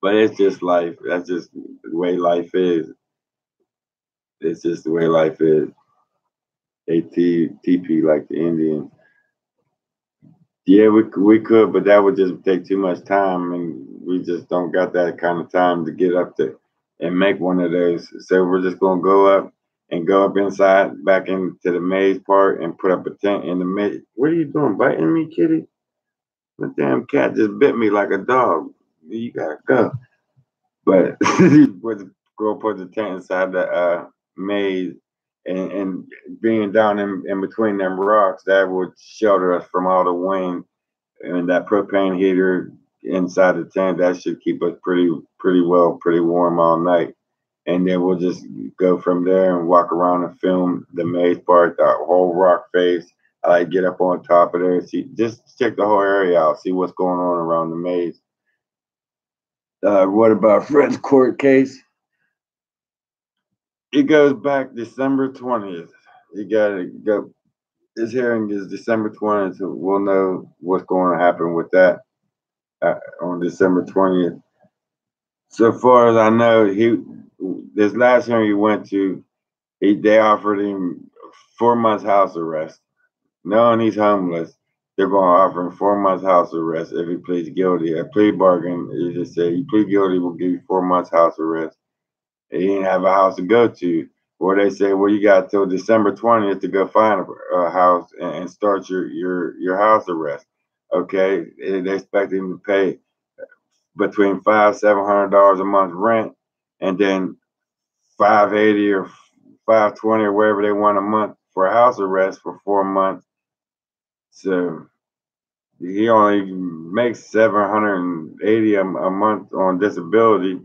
But it's just life. That's just the way life is. It's just the way life is. ATTP like the Indians. Yeah, we could, but that would just take too much time, and we just don't got that kind of time to get up there and make one of those. So we're just gonna go up inside, back into the maze part, and put up a tent in the maze. What are you doing, biting me, kitty? The damn cat just bit me like a dog. You gotta go. But we're gonna put the tent inside the maze, and being down in between them rocks, that would shelter us from all the wind, and that propane heater inside the tent that should keep us pretty warm all night. And then we'll just go from there and walk around and film the maze part, the whole rock face. I like get up on top of there, see, just check the whole area out, see what's going on around the maze. What about Fred's court case? It goes back December 20th. You gotta go. His hearing is December 20th, so we'll know what's going to happen with that on December 20th. So far as I know, this last hearing he went to, they offered him 4 months house arrest. Knowing he's homeless, they're going to offer him 4 months house arrest if he pleads guilty. A plea bargain, you just say you plead guilty, we'll give you 4 months house arrest. And he didn't have a house to go to. Or they say, well, you got till December 20th to go find a house and start your house arrest. Okay, they expect him to pay between $500-700 a month rent, and then 580 or 520 or wherever they want a month for a house arrest for 4 months. So he only makes 780 a month on disability.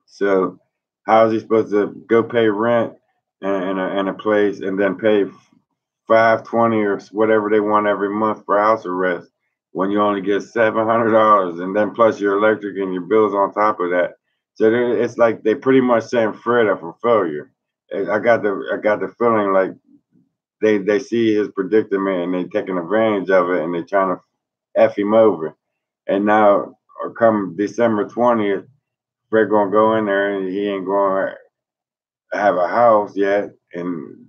So how is he supposed to go pay rent in a place and then pay 520 or whatever they want every month for house arrest when you only get $700, and then plus your electric and your bills on top of that? So it's like they pretty much setting Fred up for failure. I got the feeling like they see his predicament and they taking advantage of it, and they trying to f him over. And now, or come December 20th, Fred gonna go in there and he ain't gonna have a house yet, and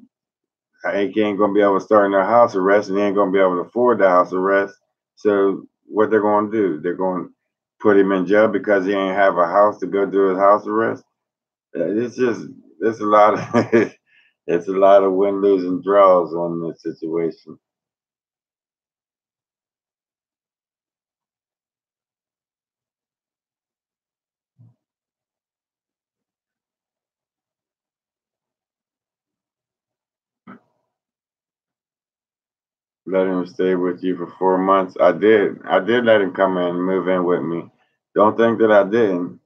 he ain't gonna be able to start no house arrest, and he ain't gonna be able to afford the house arrest. So what they're gonna do? They're gonna put him in jail because he ain't have a house to go do his house arrest. It's just it's a lot of it's a lot of win, lose, and draws on this situation. Let him stay with you for 4 months. I did. I did let him come in and move in with me. Don't think that I didn't.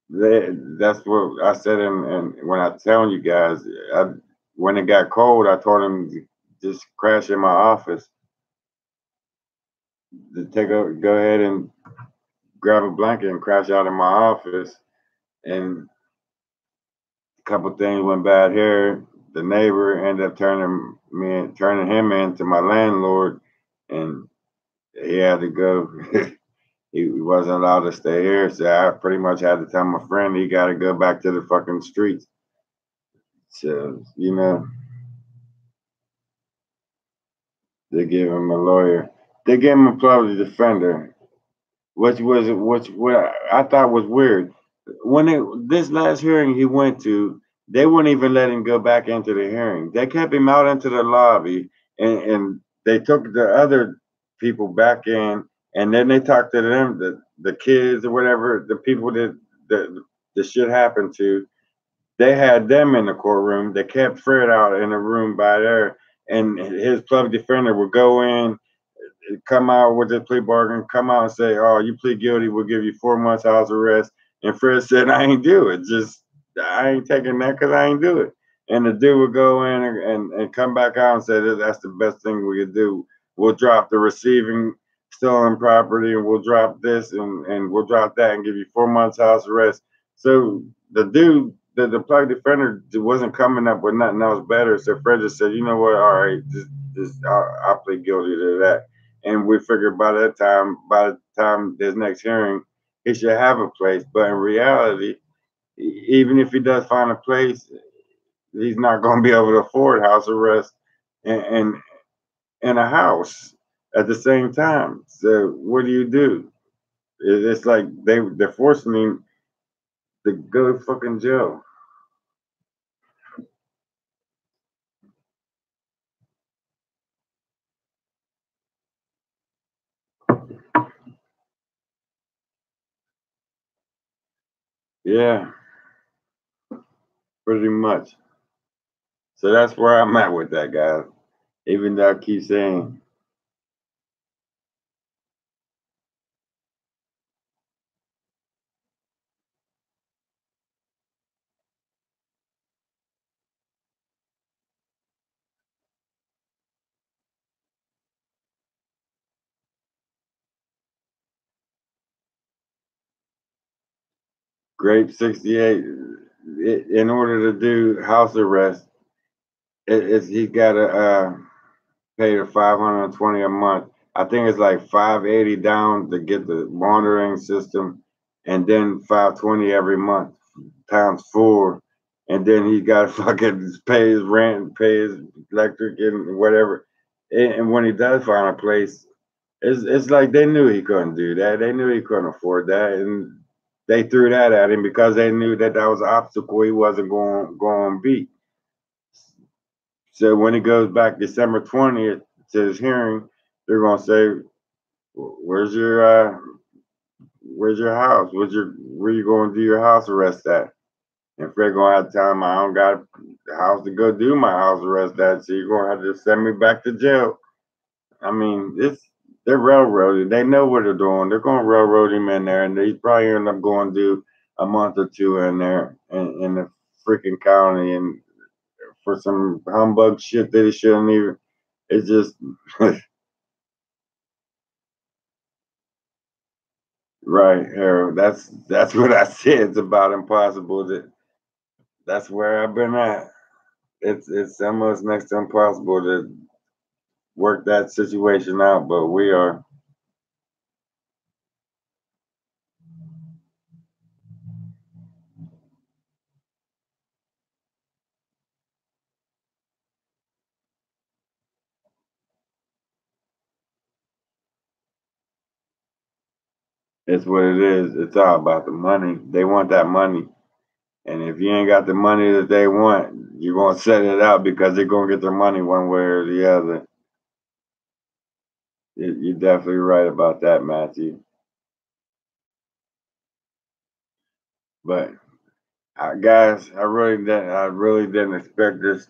That's what I said. And when I telling you guys, when it got cold, I told him to just crash in my office. To go ahead and grab a blanket and crash out in my office. And a couple things went bad here. The neighbor ended up turning him into my landlord, and he had to go. He wasn't allowed to stay here, so I pretty much had to tell my friend he got to go back to the fucking streets. So they gave him a lawyer. They gave him a public defender, which what I thought was weird. This last hearing he went to, they wouldn't even let him go back into the hearing. They kept him out into the lobby, and they took the other people back in, and then they talked to them, the kids or whatever, the people that the shit happened to. They had them in the courtroom. They kept Fred out in a room by there, and his public defender would go in, come out with the plea bargain, come out and say, "Oh, you plead guilty, we'll give you 4 months house arrest." And Fred said, "I ain't do it. Just I ain't taking that because I ain't do it." And the dude would go in and come back out and say, "That's the best thing we could do. We'll drop the receiving stolen property, and we'll drop this, and we'll drop that, and give you 4 months house arrest." So the dude, the plug defender, wasn't coming up with nothing else better. So Fred just said, "You know what? All right, just I'll plead guilty to that." And we figured by the time this next hearing, he should have a place. But in reality, even if he does find a place, he's not going to be able to afford house arrest and and a house at the same time. So what do? It's like they're forcing him to go to fucking jail. Yeah, pretty much. So that's where I'm at with that guy. Even though I keep saying, Grape 68, in order to do house arrest, he got to pay the 520 a month. I think it's like 580 down to get the monitoring system, and then 520 every month times 4, and then he got to fucking pay his rent, pay his electric, and whatever. And when he does find a place, it's like they knew he couldn't do that. They knew he couldn't afford that, and they threw that at him because they knew that that was an obstacle he wasn't going to beat. So when he goes back December 20th to his hearing, they're gonna say, "Where's your house? Where you going to do your house arrest at?" And Fred gonna have to tell him, "I don't got a house to go do my house arrest at, so you're gonna have to send me back to jail." I mean, they're railroading. They know what they're doing. They're gonna railroad him in there, and they probably end up going to do a month or two in there in the freaking county, and for some humbug shit that he shouldn't even. It's just right, Harold. That's what I said. It's about impossible. That's where I've been at. It's almost next to impossible to work that situation out, but we are. It's what it is. It's all about the money. They want that money, and if you ain't got the money that they want, you're gonna set it out because they're gonna get their money one way or the other. You're definitely right about that, Matthew. But guys, I really didn't expect this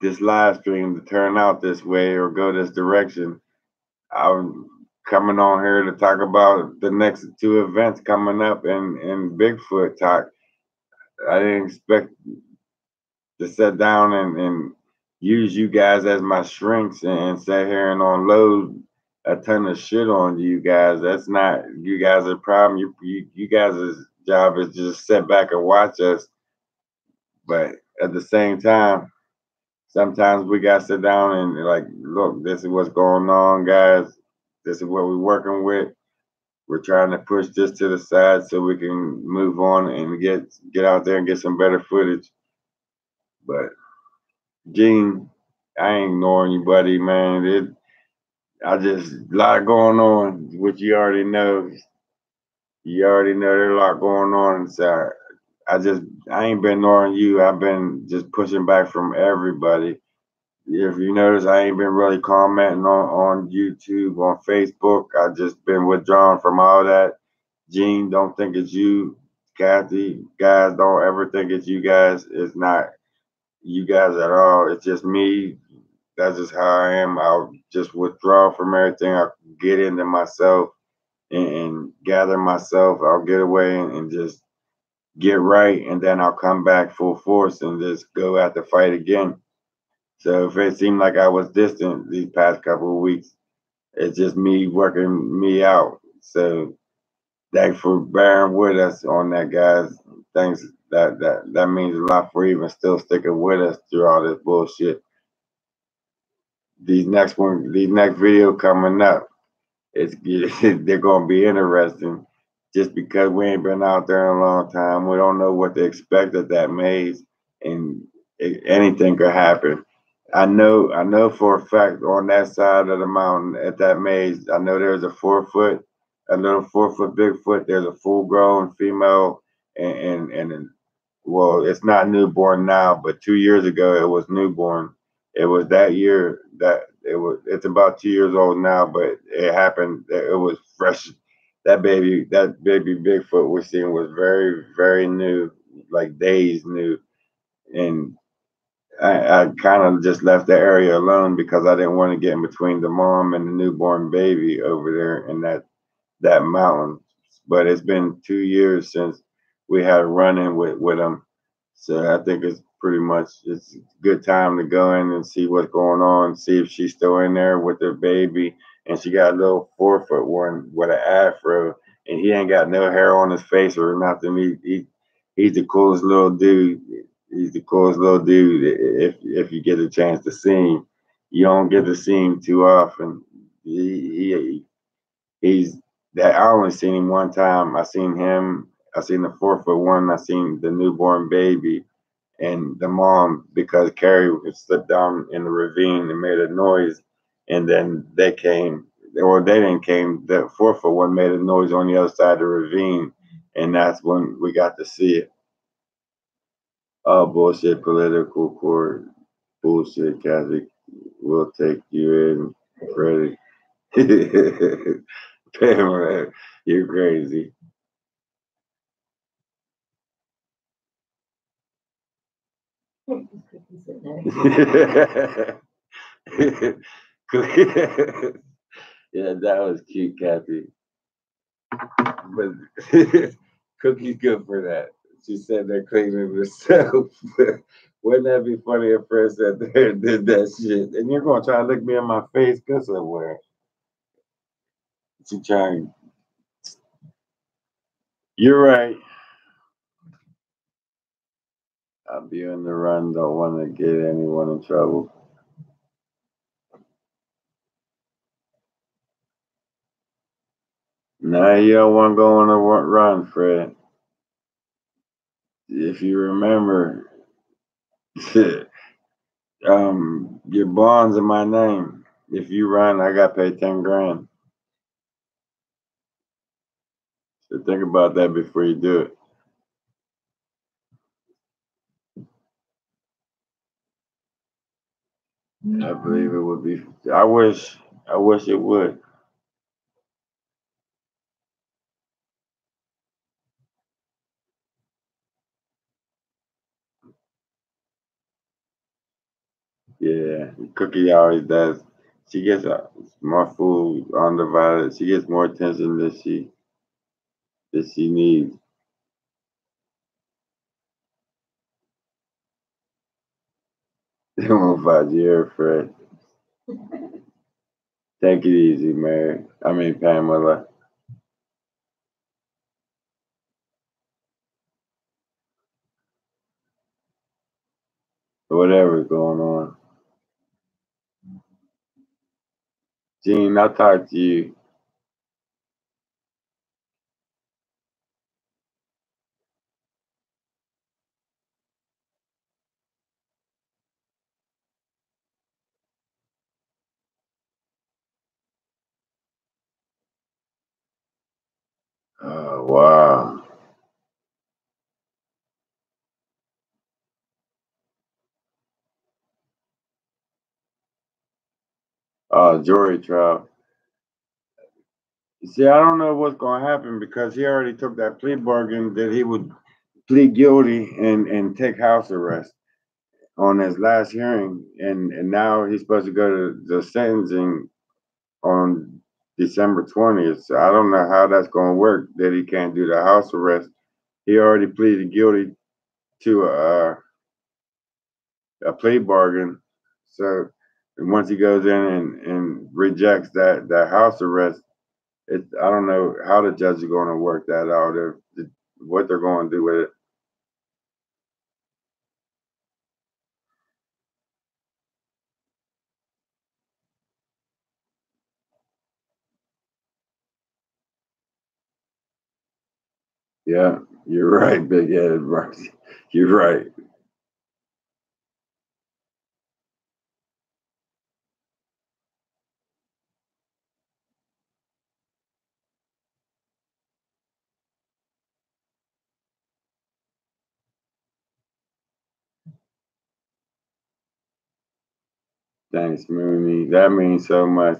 this live stream to turn out this way or go this direction. I'm coming on here to talk about the next two events coming up in Bigfoot talk. I didn't expect to sit down and use you guys as my shrinks and sit here and unload a ton of shit on you guys. That's not you guys' a problem. You guys' job is just sit back and watch us. But at the same time, sometimes we gotta sit down and like, look, this is what's going on, guys. This is what we're working with. We're trying to push this to the side so we can move on and get out there and get some better footage. But Gene, I ain't ignoring you, buddy, man. I just a lot going on, which you already know. You already know there's a lot going on. So I ain't been ignoring you. I've been just pushing back from everybody. If you notice, I ain't been really commenting on YouTube, on Facebook. I just been withdrawn from all that. Gene, don't think it's you. Kathy, guys, don't ever think it's you guys. It's not you guys at all. It's just me. That's just how I am. I'll just withdraw from everything. I'll get into myself and gather myself. I'll get away and just get right, and then I'll come back full force and just go out to fight again. So if it seemed like I was distant these past couple of weeks, it's just me working me out. So thanks for bearing with us on that, guys. Thanks. That means a lot for even still sticking with us through all this bullshit. These next video coming up, it's they're gonna be interesting. Just because we ain't been out there in a long time, we don't know what to expect at that maze, and anything could happen. I know for a fact on that side of the mountain at that maze, I know there's a little 4 foot Bigfoot. There's a full grown female, and well, it's not newborn now, but 2 years ago it was newborn. It was that year that it's about 2 years old now, but it happened. It was fresh. That baby Bigfoot we're seeing was very, very new, like days new. And I kind of just left the area alone because I didn't want to get in between the mom and the newborn baby over there in that mountain. But it's been 2 years since we had a run in with them, so I think it's a good time to go in and see what's going on, see if she's still in there with the baby. And she got a little 4 foot one with an afro, and he ain't got no hair on his face or nothing. He's the coolest little dude. He's the coolest little dude. If you get a chance to see him, you don't get to see him too often. He's that I only seen him one time. I seen him. I seen the 4 foot one. I seen the newborn baby and the mom because Carrie slipped down in the ravine and made a noise, and then they came. Or they didn't came. The 4 foot one made a noise on the other side of the ravine, and that's when we got to see it. Oh bullshit! Political court bullshit. Kathy will take you in, Freddie. Pamela, you're crazy. Yeah, that was cute, Kathy. But Cookie's good for that. She said they're cleaning herself. Wouldn't that be funny if Fred sat there and did that shit? And you're gonna try to look me in my face, go somewhere. She trying. You're right. I'll be on the run. Don't want to get anyone in trouble. No, you don't want to go on a run, Fred. If you remember, your bonds in my name. If you run, I got paid 10 grand. So think about that before you do it. I believe it would be. I wish it would. Yeah, Cookie always does. She gets more food, undivided. She gets more attention than she needs. They won't fight you, Fred. Take it easy, man. I mean, Pamela. Whatever's going on. Gene, I'll talk to you. Oh, wow. Jury trial. See, I don't know what's going to happen because he already took that plea bargain that he would plead guilty and take house arrest on his last hearing, and now he's supposed to go to the sentencing on December 20th. So I don't know how that's going to work. That he can't do the house arrest. He already pleaded guilty to a plea bargain. So once he goes in and rejects that house arrest, I don't know how the judge is going to work that out. What they're going to do with it. Yeah, you're right, big headed Marcy. You're right. Thanks, Mooney. That means so much.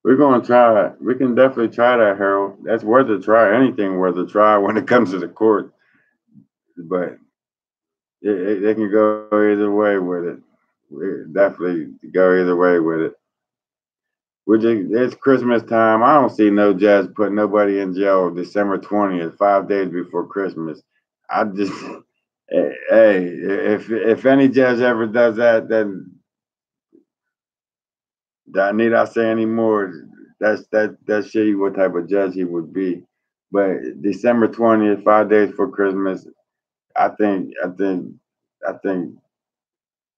We're going to try it. We can definitely try that, Harold. That's worth a try. Anything worth a try when it comes to the court. But they can go either way with it. Definitely go either way with it. It's Christmas time. I don't see no judge put nobody in jail December 20th, 5 days before Christmas. I just, hey, if any judge ever does that, then need I say any more? That's shitty. What type of judge he would be? But December 20th, 5 days before Christmas, I think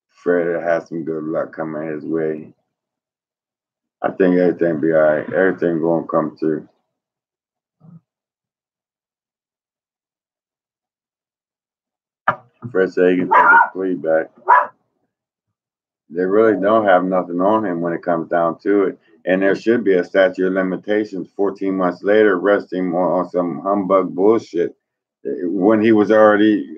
Fred has some good luck coming his way. I think everything be all right. Everything gonna come through. Fred said he can take his plea back. They really don't have nothing on him when it comes down to it. And there should be a statute of limitations 14 months later, arresting him on some humbug bullshit when he was already.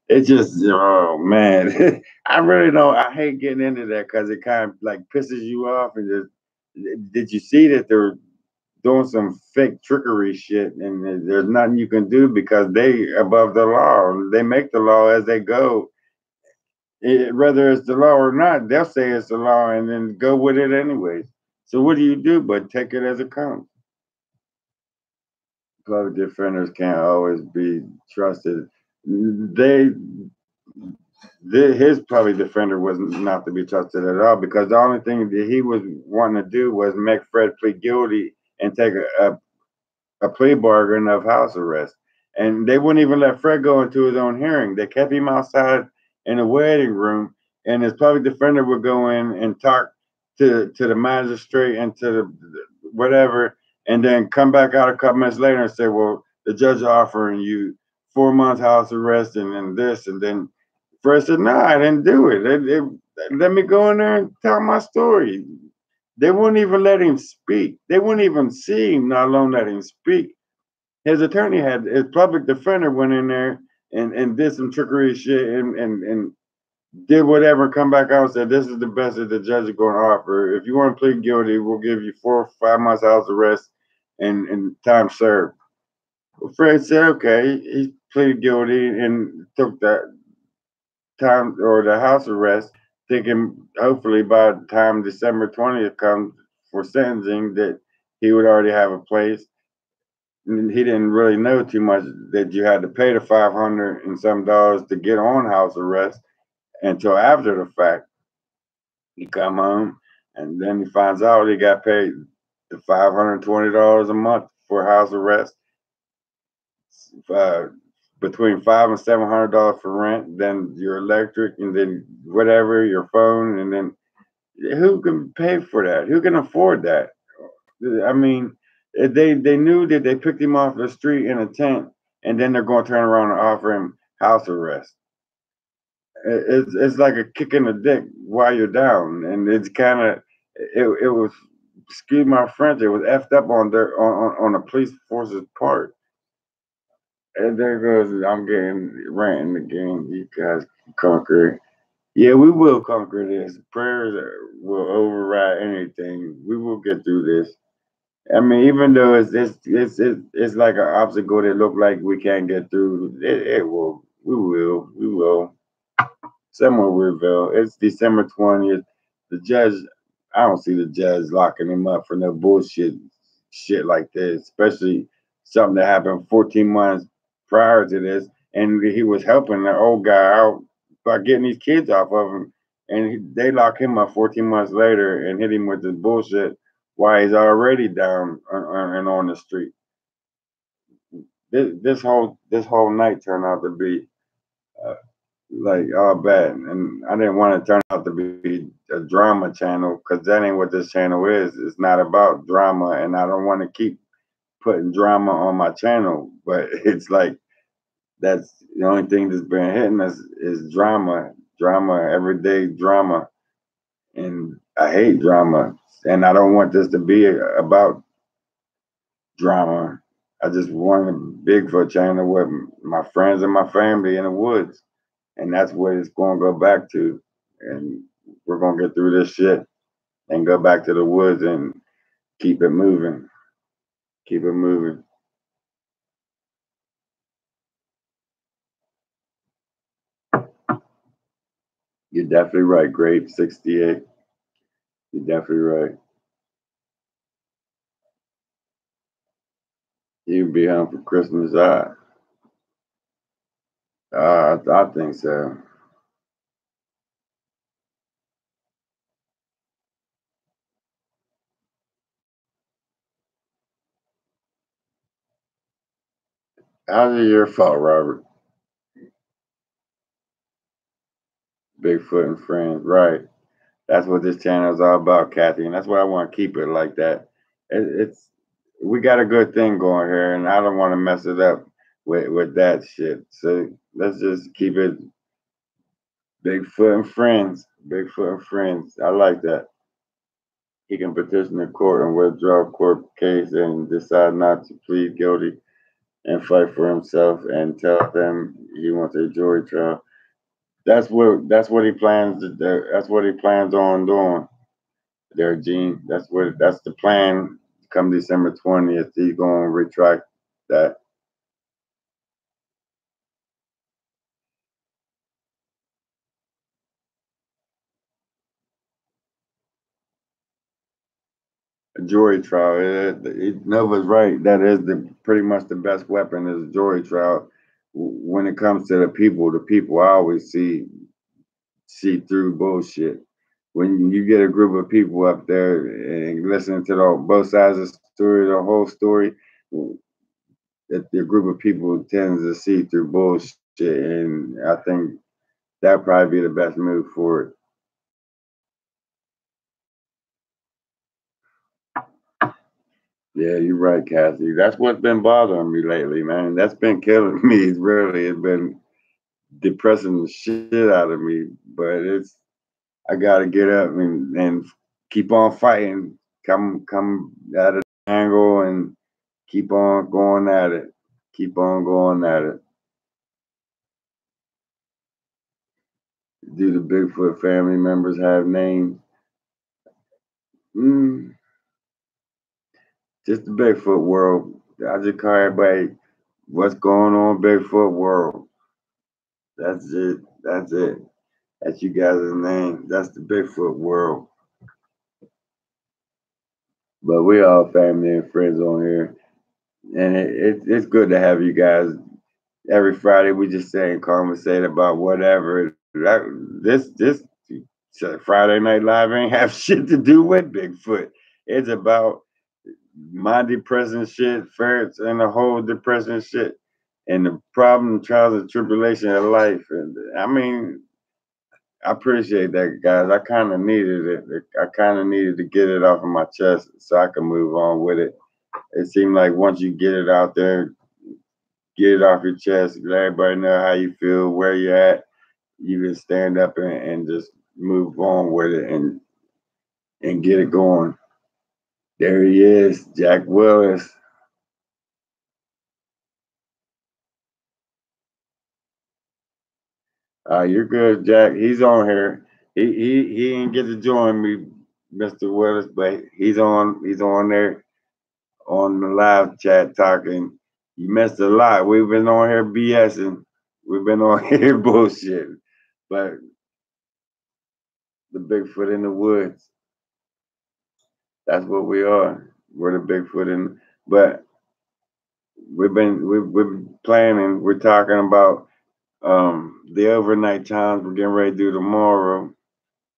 It just, oh man, I really don't. I hate getting into that because it kind of like pisses you off. And just, did you see that they're doing some fake trickery shit, and there's nothing you can do because they above the law. They make the law as they go. Whether it's the law or not, they'll say it's the law and then go with it anyways. So what do you do but take it as it comes? Public defenders can't always be trusted. They, his public defender was not to be trusted at all because the only thing that he was wanting to do was make Fred plead guilty and take a plea bargain of house arrest. And they wouldn't even let Fred go into his own hearing. They kept him outside in the waiting room, and his public defender would go in and talk to the magistrate and to the whatever, and then come back out a couple minutes later and say, "Well, the judge is offering you 4 months house arrest and this," and then Fred said, "No, I didn't do it. Let me go in there and tell my story." They wouldn't even let him speak. They wouldn't even see him, not alone let him speak. His attorney had his public defender went in there and did some trickery shit and did whatever, come back out and said, this is the best that the judge is going to offer. If you want to plead guilty, we'll give you 4 or 5 months house arrest and time served. Well, Fred said, okay. He pleaded guilty and took that time or the house arrest, thinking hopefully by the time December 20th comes for sentencing that he would already have a place. And he didn't really know too much that you had to pay the 500 and some dollars to get on house arrest until after the fact. He come home and then he finds out he got paid the $520 a month for house arrest, uh, between $500 and $700 for rent, then your electric, and then whatever your phone, and then who can pay for that? Who can afford that? I mean, they knew that they picked him off the street in a tent, and then they're going to turn around and offer him house arrest. It's like a kick in the dick while you're down, and it's kind of it was, excuse my French, it was effed up on their on the police force's part. And there goes, I'm getting ranting again. You guys conquer. Yeah, we will conquer this. Prayers will override anything. We will get through this. I mean, even though it's like an obstacle that look like we can't get through, it will. We will. We will. Someone will reveal. It's December 20th. The judge, I don't see the judge locking him up for no bullshit shit like this, especially something that happened 14 months prior to this. And he was helping the old guy out by getting these kids off of him. And they lock him up 14 months later and hit him with this bullshit while he's already down and on the street. This whole night turned out to be uh, like all bad, and I didn't want to turn out to be a drama channel because that ain't what this channel is. It's not about drama, and I don't want to keep putting drama on my channel. But it's like that's the only thing that's been hitting us is drama, everyday drama, and I hate drama, and I don't want this to be about drama. I just want a Bigfoot channel with my friends and my family in the woods, and that's what it's going to go back to. And we're going to get through this shit and go back to the woods and keep it moving. Keep it moving. You're definitely right, Grape 68. You're definitely right. You'll be home for Christmas. I think so. How's it your fault, Robert? Bigfoot and friends, right? That's what this channel is all about, Kathy, and that's why I want to keep it like that. It's we got a good thing going here, and I don't want to mess it up with that shit. So let's just keep it Bigfoot and friends. Bigfoot and friends. I like that. He can petition the court and withdraw court case and decide not to plead guilty and fight for himself and tell them he wants a jury trial. That's what he plans to do. That's what he plans on doing there, Gene. That's the plan. Come December 20th, he's gonna retract that. A jury trial. Nova's right. That is the pretty much the best weapon is a jury trial. When it comes to the people I always see through bullshit. When you get a group of people up there and listening to both sides of the story, the whole story, that the group of people tends to see through bullshit, and I think that'd probably be the best move for it. Yeah, you're right, Kathy. That's what's been bothering me lately, man. That's been killing me. It's been depressing the shit out of me. But I gotta get up and keep on fighting. Come at an angle and keep on going at it. Keep on going at it. Do the Bigfoot family members have names? Just the Bigfoot world. I just call everybody what's going on Bigfoot world. That's it. That's it. That's you guys' name. That's the Bigfoot world. But we all family and friends on here. And it's good to have you guys. Every Friday we just say and conversate about whatever. This Friday Night Live ain't have shit to do with Bigfoot. It's about my depressing shit, ferrets, and the whole depressing shit, and the problem, trials, and tribulation of life. And I mean, I appreciate that, guys. I kind of needed it. I kind of needed to get it off of my chest so I can move on with it. It seemed like once you get it out there, get it off your chest, let everybody know how you feel, where you're at, you can stand up and just move on with it and get it going. There he is, Jack Willis. You're good, Jack. He's on here. He ain't get to join me, Mr. Willis, but he's on there on the live chat talking. You missed a lot. We've been on here BSing. We've been on here bullshit. But the Bigfoot in the woods. That's what we are. We're the Bigfoot in, but we've been planning. We're talking about the overnight times we're getting ready to do tomorrow.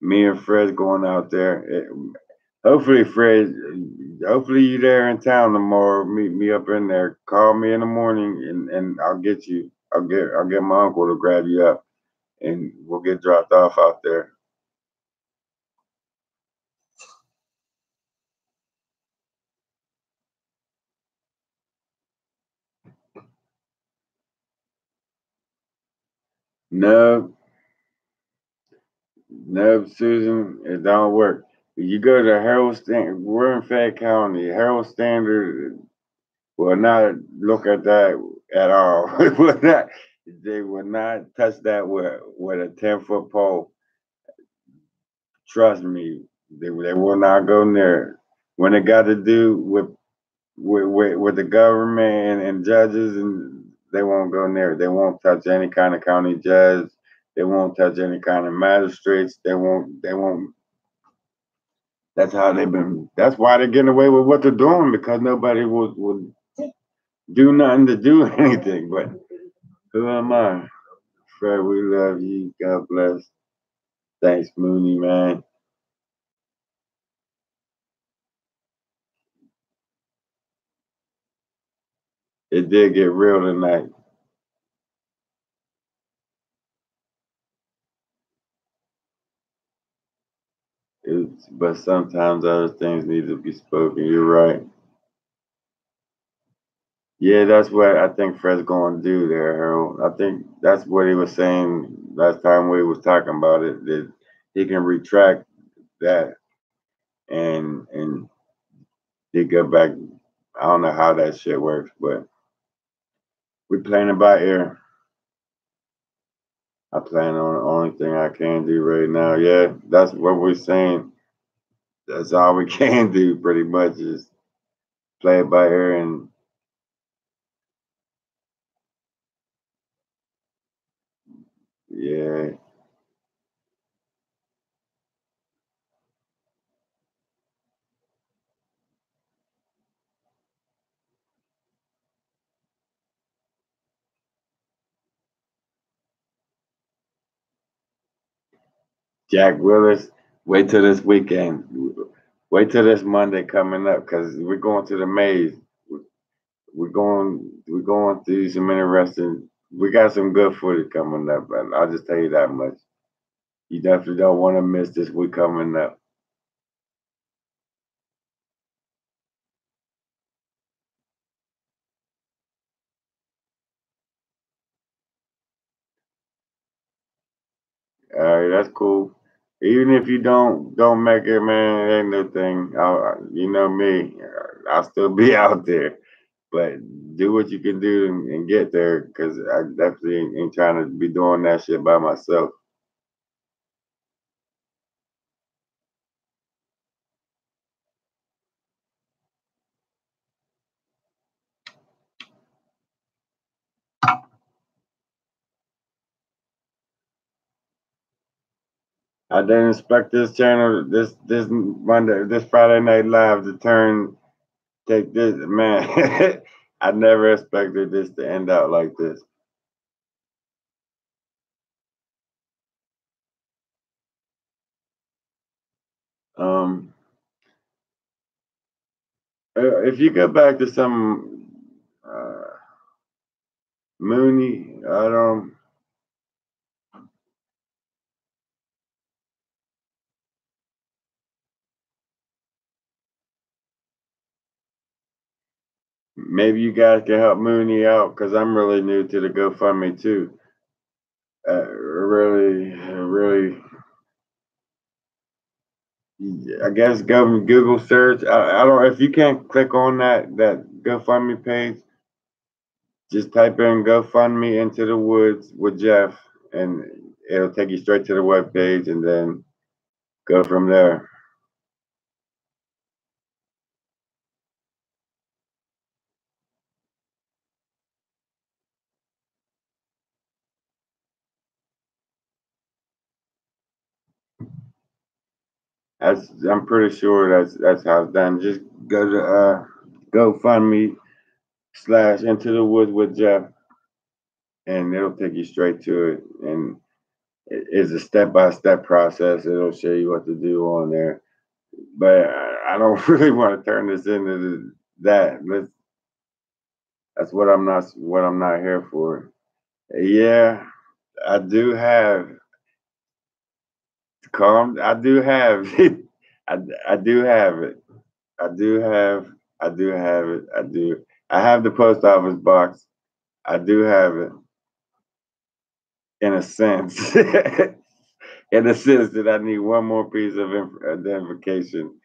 Me and Fred going out there. Hopefully, Fred, hopefully you there in town tomorrow. Meet me up in there. Call me in the morning and I'll get you. I'll get my uncle to grab you up and we'll get dropped off out there. No, no, Susan, it don't work. You go to Harold Standard. We're in Fayette County. Harold Standard will not look at that at all. They will not touch that with a 10-foot pole. Trust me, they will not go near. When it got to do with the government and judges, and they won't go near. They won't touch any kind of county judge. They won't touch any kind of magistrates. They won't. They won't. That's how they've been. That's why they're getting away with what they're doing because nobody would do nothing to do anything. But who am I? Fred, we love you. God bless. Thanks, Mooney, man. It did get real tonight. But sometimes other things need to be spoken. You're right. Yeah, that's what I think Fred's going to do there, Harold. I think that's what he was saying last time we was talking about it. That he can retract that and he go back. I don't know how that shit works, but we playing it by ear. I plan on the only thing I can do right now. Yeah, that's what we're saying. That's all we can do, pretty much, is play it by ear and yeah. Jack Willis, wait till this weekend. Wait till this Monday coming up because we're going to the maze. We're going through some interesting. We got some good footage coming up, and I'll just tell you that much. You definitely don't want to miss this week coming up. All right, that's cool. Even if you don't make it, man, it ain't no thing. You know me, I'll still be out there. But do what you can do and get there, because I definitely ain't trying to be doing that shit by myself. I didn't expect this channel, this Monday, this Friday Night Live to take this, man. I never expected this to end out like this. Um, if you go back to some Mooney, I don't. Maybe you guys can help Mooney out because I'm really new to the GoFundMe too. Really, I guess go Google search. I don't. If you can't click on that GoFundMe page, just type in GoFundMe into the woods with Jeff, and it'll take you straight to the web page, and then go from there. I'm pretty sure that's how it's done. Just go to GoFundMe / into the woods with Jeff, and it'll take you straight to it. And it's a step-by-step process. It'll show you what to do on there. But I don't really want to turn this into that. That's what I'm not here for. Yeah, I do have calm. I do have I, I do have it. I do have I do have it. I have the post office box. I do have it in a sense. In a sense that I need one more piece of identification.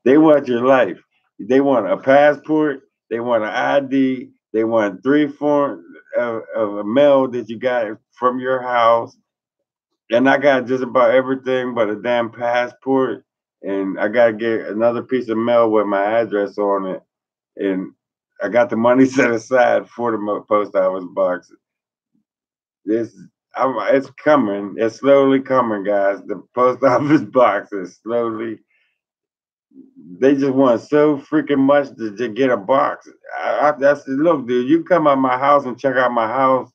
They want your life. They want a passport. They want an ID. They want 3 forms of a mail that you got from your house. And I got just about everything but a damn passport. And I got to get another piece of mail with my address on it. And I got the money set aside for the post office box. This it's coming. It's slowly coming, guys. The post office box is slowly. They just want so freaking much to get a box. That's look, dude. You come out my house and check out my house,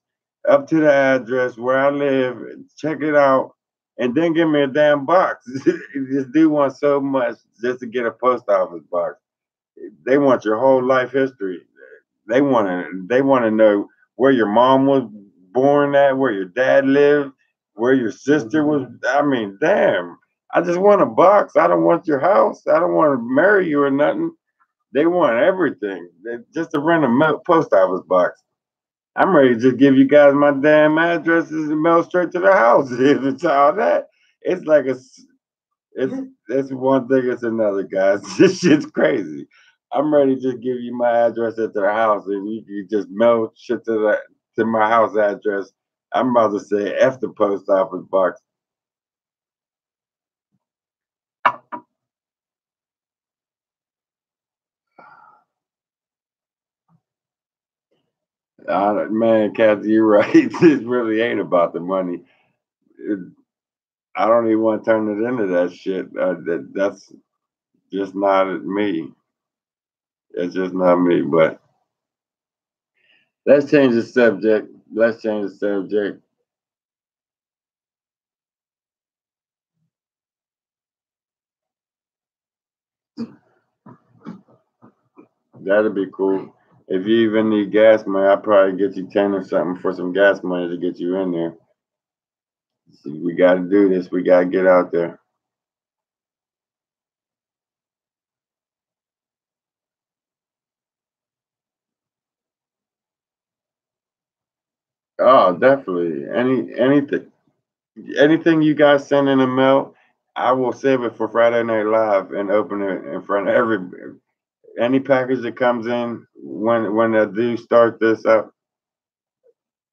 up to the address where I live. Check it out, and then give me a damn box. This dude wants so much just to get a post office box. They want your whole life history. They want to know where your mom was born at, where your dad lived, where your sister was. I mean, damn. I just want a box. I don't want your house. I don't want to marry you or nothing. They want everything. Just to rent a post office box. I'm ready to just give you guys my damn addresses and mail straight to the house. If it's all that, it's like it's one thing, it's another, guys. This shit's crazy. I'm ready to just give you my address at their house, and you can just mail shit to my house address. I'm about to say F the post office box. Man, Kathy, you're right. This really ain't about the money. It, I don't even want to turn it into that shit. That's just not me. It's just not me. But let's change the subject. Let's change the subject. That'd be cool. If you even need gas money, I'll probably get you 10 or something for some gas money to get you in there. See, we got to do this. We got to get out there. Oh, definitely. Anything you guys send in the mail, I will save it for Friday Night Live and open it in front of any package that comes in when I do start this up.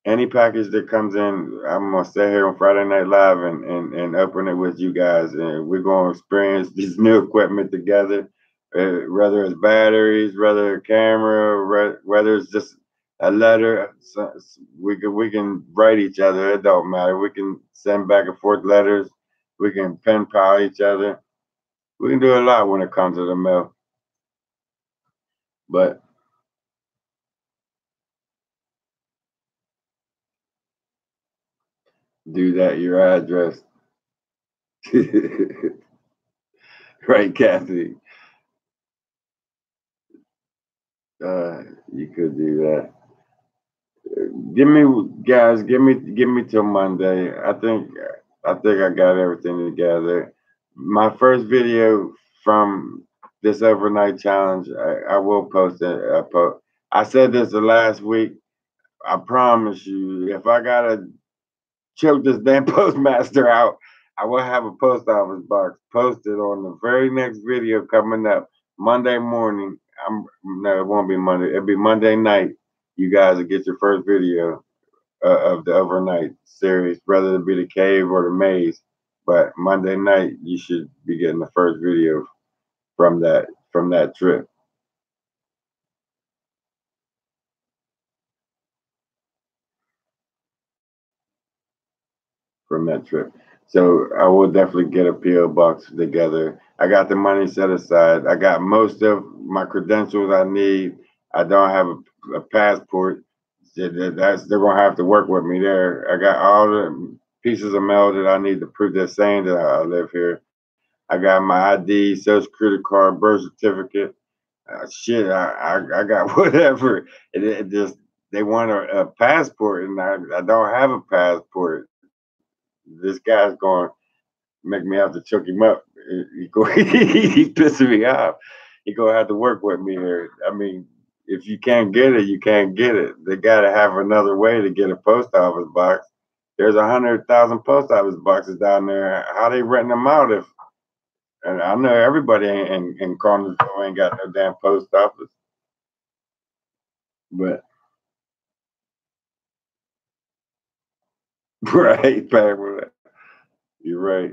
Any package that comes in, I'm gonna stay here on Friday Night Live and open it with you guys, and we're gonna experience this new equipment together. Whether it's batteries, whether it's camera, whether it's just a letter. We can write each other. It don't matter. We can send back and forth letters. We can pen pal each other. We can do a lot when it comes to the mail. But do that your address. Right, Kathy? Uh, you could do that. Give me, guys. Give me till Monday. I think I got everything together. My first video from this overnight challenge, I will post it. I said this the last week. I promise you, if I gotta choke this damn postmaster out, I will have a post office box posted on the very next video coming up Monday morning. No, it won't be Monday. It'll be Monday night. You guys will get your first video of the overnight series, whether it be the cave or the maze. But Monday night, you should be getting the first video from that trip. From that trip. So I will definitely get a PO box together. I got the money set aside. I got most of my credentials I need. I don't have a passport. They're gonna have to work with me there. I got all the pieces of mail that I need to prove they're saying that I live here. I got my ID, social security card, birth certificate. Shit, I got whatever. It just they want a passport, and I don't have a passport. This guy's going to make me have to choke him up. He's pissing me off. He gonna have to work with me here. I mean, if you can't get it, you can't get it. They gotta have another way to get a post office box. There's 100,000 post office boxes down there. How they renting them out if? And I know everybody in Cartersville ain't got no damn post office. But right, Pamela, you're right.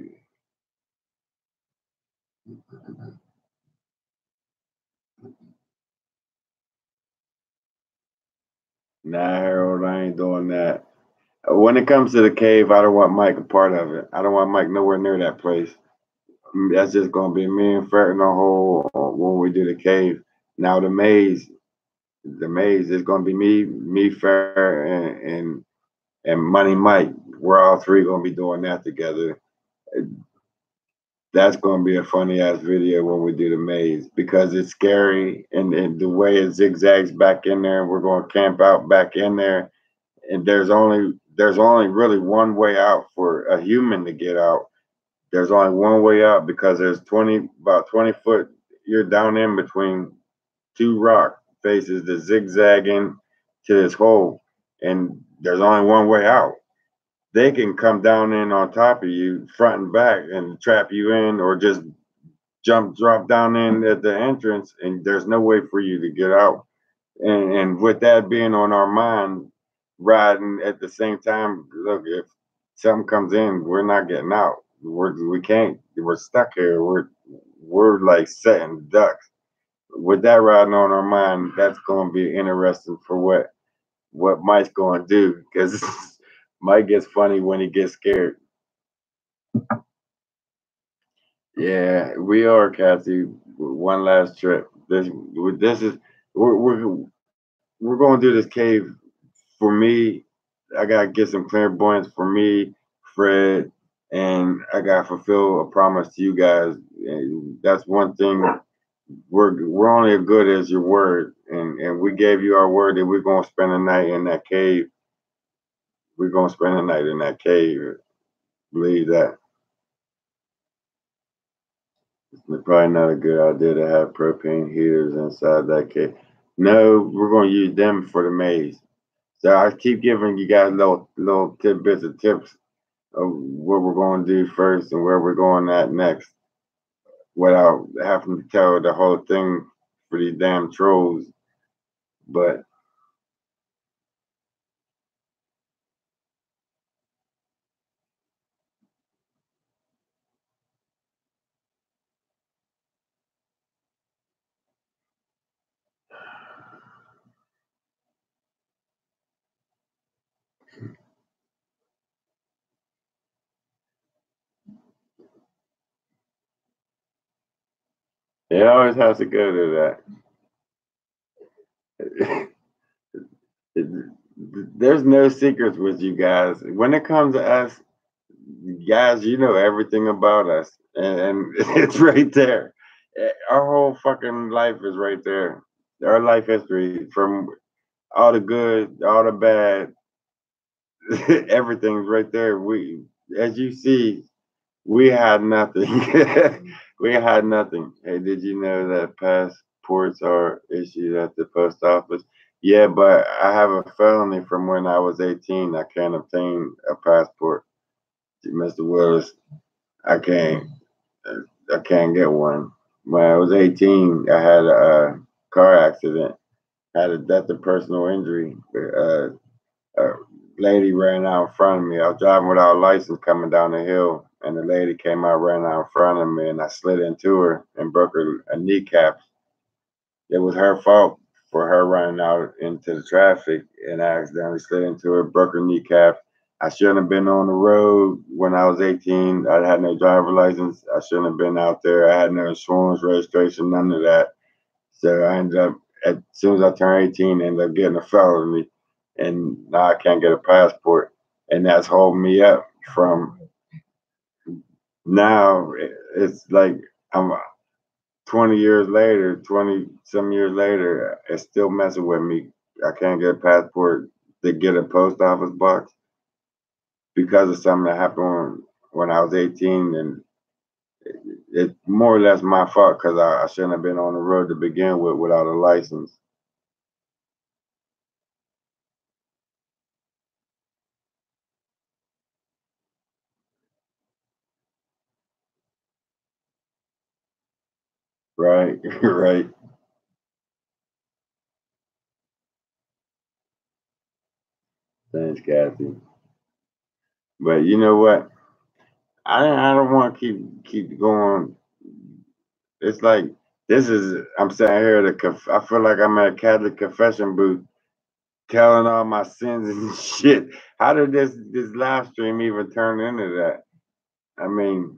Nah, Harold, I ain't doing that. When it comes to the cave, I don't want Mike a part of it. I don't want Mike nowhere near that place. That's just gonna be me and Fred in the hole when we do the cave. Now the maze is gonna be me, Fair, and Money Mike. We're all three gonna be doing that together. That's gonna be a funny ass video when we do the maze because it's scary and the way it zigzags back in there. We're gonna camp out back in there, and there's only really one way out for a human to get out. There's only one way out because there's about 20 foot. You're down in between two rock faces that zigzagging to this hole, and there's only one way out. They can come down in on top of you, front and back, and trap you in, or just drop down in at the entrance, and there's no way for you to get out. And with that being on our mind, riding at the same time, look, if something comes in, we're not getting out. We can't. We're stuck here. We're like setting ducks. With that riding on our mind, that's going to be interesting for what Mike's going to do because Mike gets funny when he gets scared. Yeah, we are, Kathy. One last trip. This is we're going to do this cave for me. I gotta get some clairvoyance for me, Fred, and I gotta fulfill a promise to you guys. And that's one thing. We're only as good as your word, and we gave you our word that we're gonna spend the night in that cave. We're gonna spend the night in that cave. Believe that. It's probably not a good idea to have propane heaters inside that cave. No, we're gonna use them for the maze. So I keep giving you guys little tidbits of tips of what we're going to do first and where we're going at next without having to tell the whole thing for these damn trolls. But It always has to go to that. There's no secrets with you guys. When it comes to us, guys, you know everything about us, and it's right there. Our whole fucking life is right there. Our life history, from all the good, all the bad, everything's right there. As you see, we had nothing. We had nothing. Hey, did you know that passports are issued at the post office? Yeah, but I have a felony from when I was 18. I can't obtain a passport. Mr. Willis, I can't. I can't get one. When I was 18, I had a car accident. Had a death of personal injury. A lady ran out in front of me. I was driving without a license coming down the hill, and the lady came out, ran out in front of me, and I slid into her and broke her a kneecap. It was her fault for her running out into the traffic, and I accidentally slid into her, broke her kneecap. I shouldn't have been on the road when I was 18. I had no driver license. I shouldn't have been out there. I had no insurance, registration, none of that. So I ended up, as soon as I turned 18, I ended up getting a felony, and now I can't get a passport, and that's holding me up from now. It's like I'm 20 years later, 20 some years later, it's still messing with me. I can't get a passport to get a post office box because of something that happened when I was 18, and it's more or less my fault because I shouldn't have been on the road to begin with without a license. Right, right. Thanks, Kathy. But you know what? I don't want to keep going. It's like this is I'm sitting here at I feel like I'm at a Catholic confession booth telling all my sins and shit. How did this live stream even turn into that? I mean,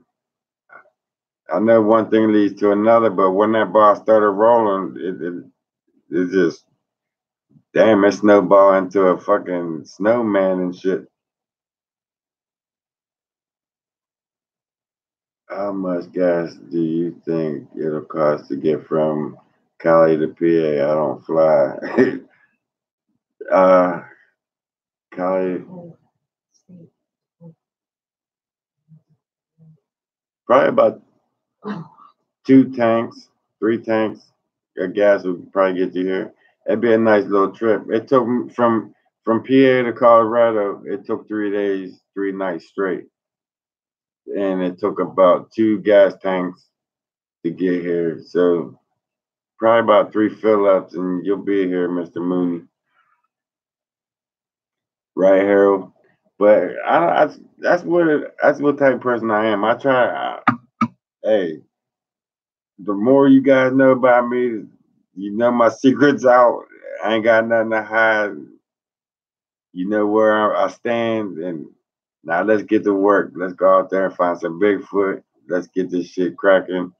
I know one thing leads to another, but when that ball started rolling, it just damn, it snowballed into a fucking snowman and shit. How much gas do you think it'll cost to get from Cali to PA? I don't fly. uh, Cali, probably about 2 tanks, 3 tanks of gas would probably get you here. It'd be a nice little trip. It took from PA to Colorado. It took 3 days, 3 nights straight, and it took about 2 gas tanks to get here. So probably about 3 fill-ups, and you'll be here, Mr. Mooney. Right, Harold. But that's what type of person I am. I try. Hey, the more you guys know about me, you know my secrets out. I ain't got nothing to hide. You know where I stand, and now let's get to work. Let's go out there and find some Bigfoot. Let's get this shit cracking.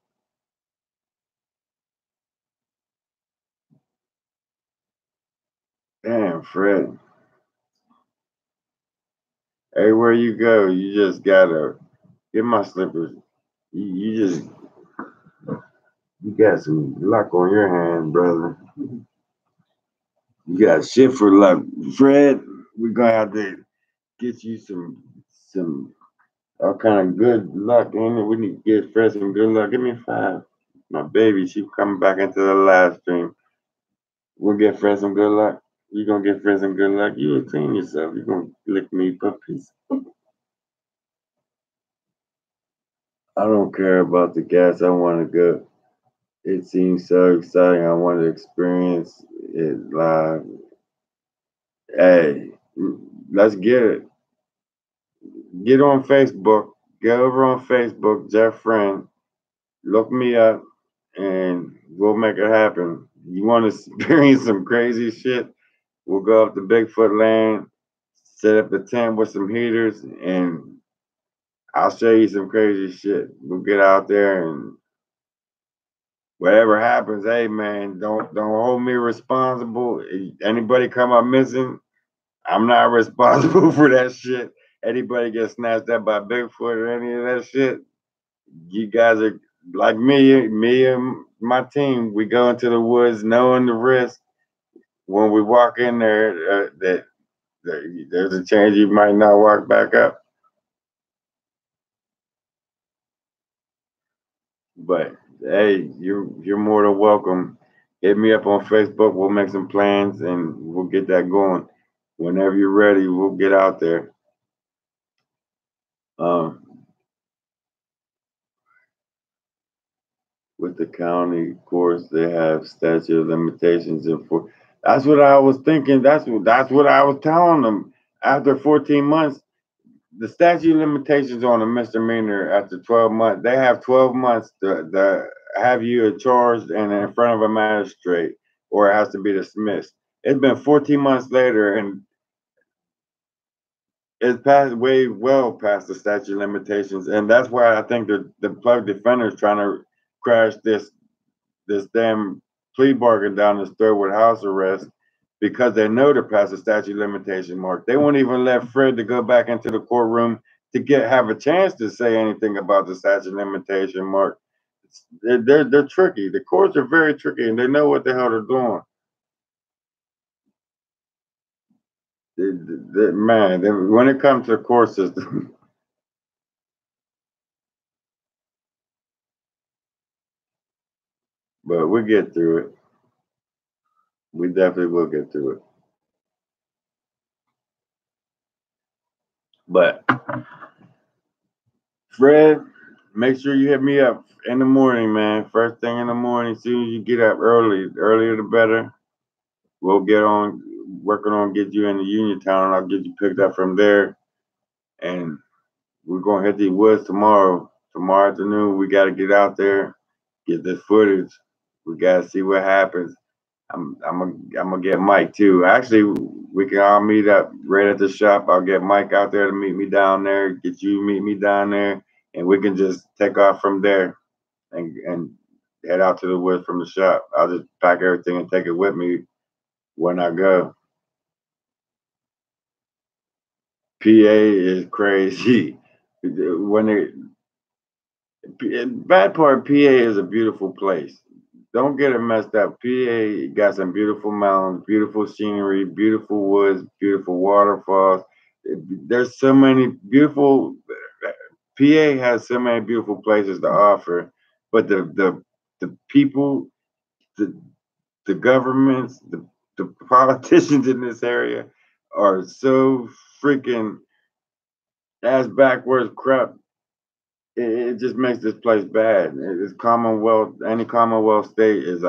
Damn, Fred. Everywhere you go, you just gotta get my slippers. You got some luck on your hand, brother. You got shit for luck, Fred. We're gonna have to get you some all kind of good luck, ain't it? We need to get Fred some good luck. Give me a 5. My baby, she coming back into the live stream. We'll get Fred some good luck. You gonna get Fred some good luck. You will clean yourself. You gonna lick me puppies. I don't care about the gas. I want to go. It seems so exciting. I want to experience it live. Hey, let's get it. Get on Facebook. Get over on Facebook, Jeff Friend. Look me up, and we'll make it happen. You want to experience some crazy shit? We'll go up to Bigfoot land, set up a tent with some heaters, and I'll show you some crazy shit. We'll get out there and whatever happens, hey man, don't hold me responsible. Anybody come up missing, I'm not responsible for that shit. Anybody get snatched up by Bigfoot or any of that shit, you guys are like me and my team. We go into the woods knowing the risk. When we walk in there, there's a chance you might not walk back up. But hey, you're more than welcome. Hit me up on Facebook. We'll make some plans and we'll get that going. Whenever you're ready, we'll get out there. Um, with the county, of course, they have statute of limitations and for that's what I was thinking. That's what I was telling them. After 14 months, the statute of limitations on a misdemeanor after 12 months, they have 12 months to have you charged and in front of a magistrate, or it has to be dismissed. It's been 14 months later, and it's passed way well past the statute of limitations, and that's why I think the plug defenders trying to crash this damn plea bargain down his throat with house arrest because they know they're past the statute of limitation mark. They won't even let Fred to go back into the courtroom to have a chance to say anything about the statute of limitation mark. They're tricky. The courts are very tricky, and they know what the hell they're doing. Man, when it comes to the court system, but we get through it. We definitely will get through it. But Fred, make sure you hit me up in the morning, man. First thing in the morning, as soon as you get up early, earlier the better. We'll get on working on get you into Uniontown, and I'll get you picked up from there. And we're gonna hit the woods tomorrow. Tomorrow afternoon, we got to get out there, get this footage. We got to see what happens. I'm gonna get Mike too. Actually, we can all meet up right at the shop. I'll get Mike out there to meet me down there. Get you to meet me down there, and we can just take off from there and head out to the woods from the shop. I'll just pack everything and take it with me when I go. PA is crazy. When it bad part, PA is a beautiful place. Don't get it messed up. PA got some beautiful mountains, beautiful scenery, beautiful woods, beautiful waterfalls. There's so many beautiful. PA has so many beautiful places to offer, but the people, the the governments, the politicians in this area are so freaking ass backwards crap. It just makes this place bad. It's Commonwealth. Any Commonwealth state is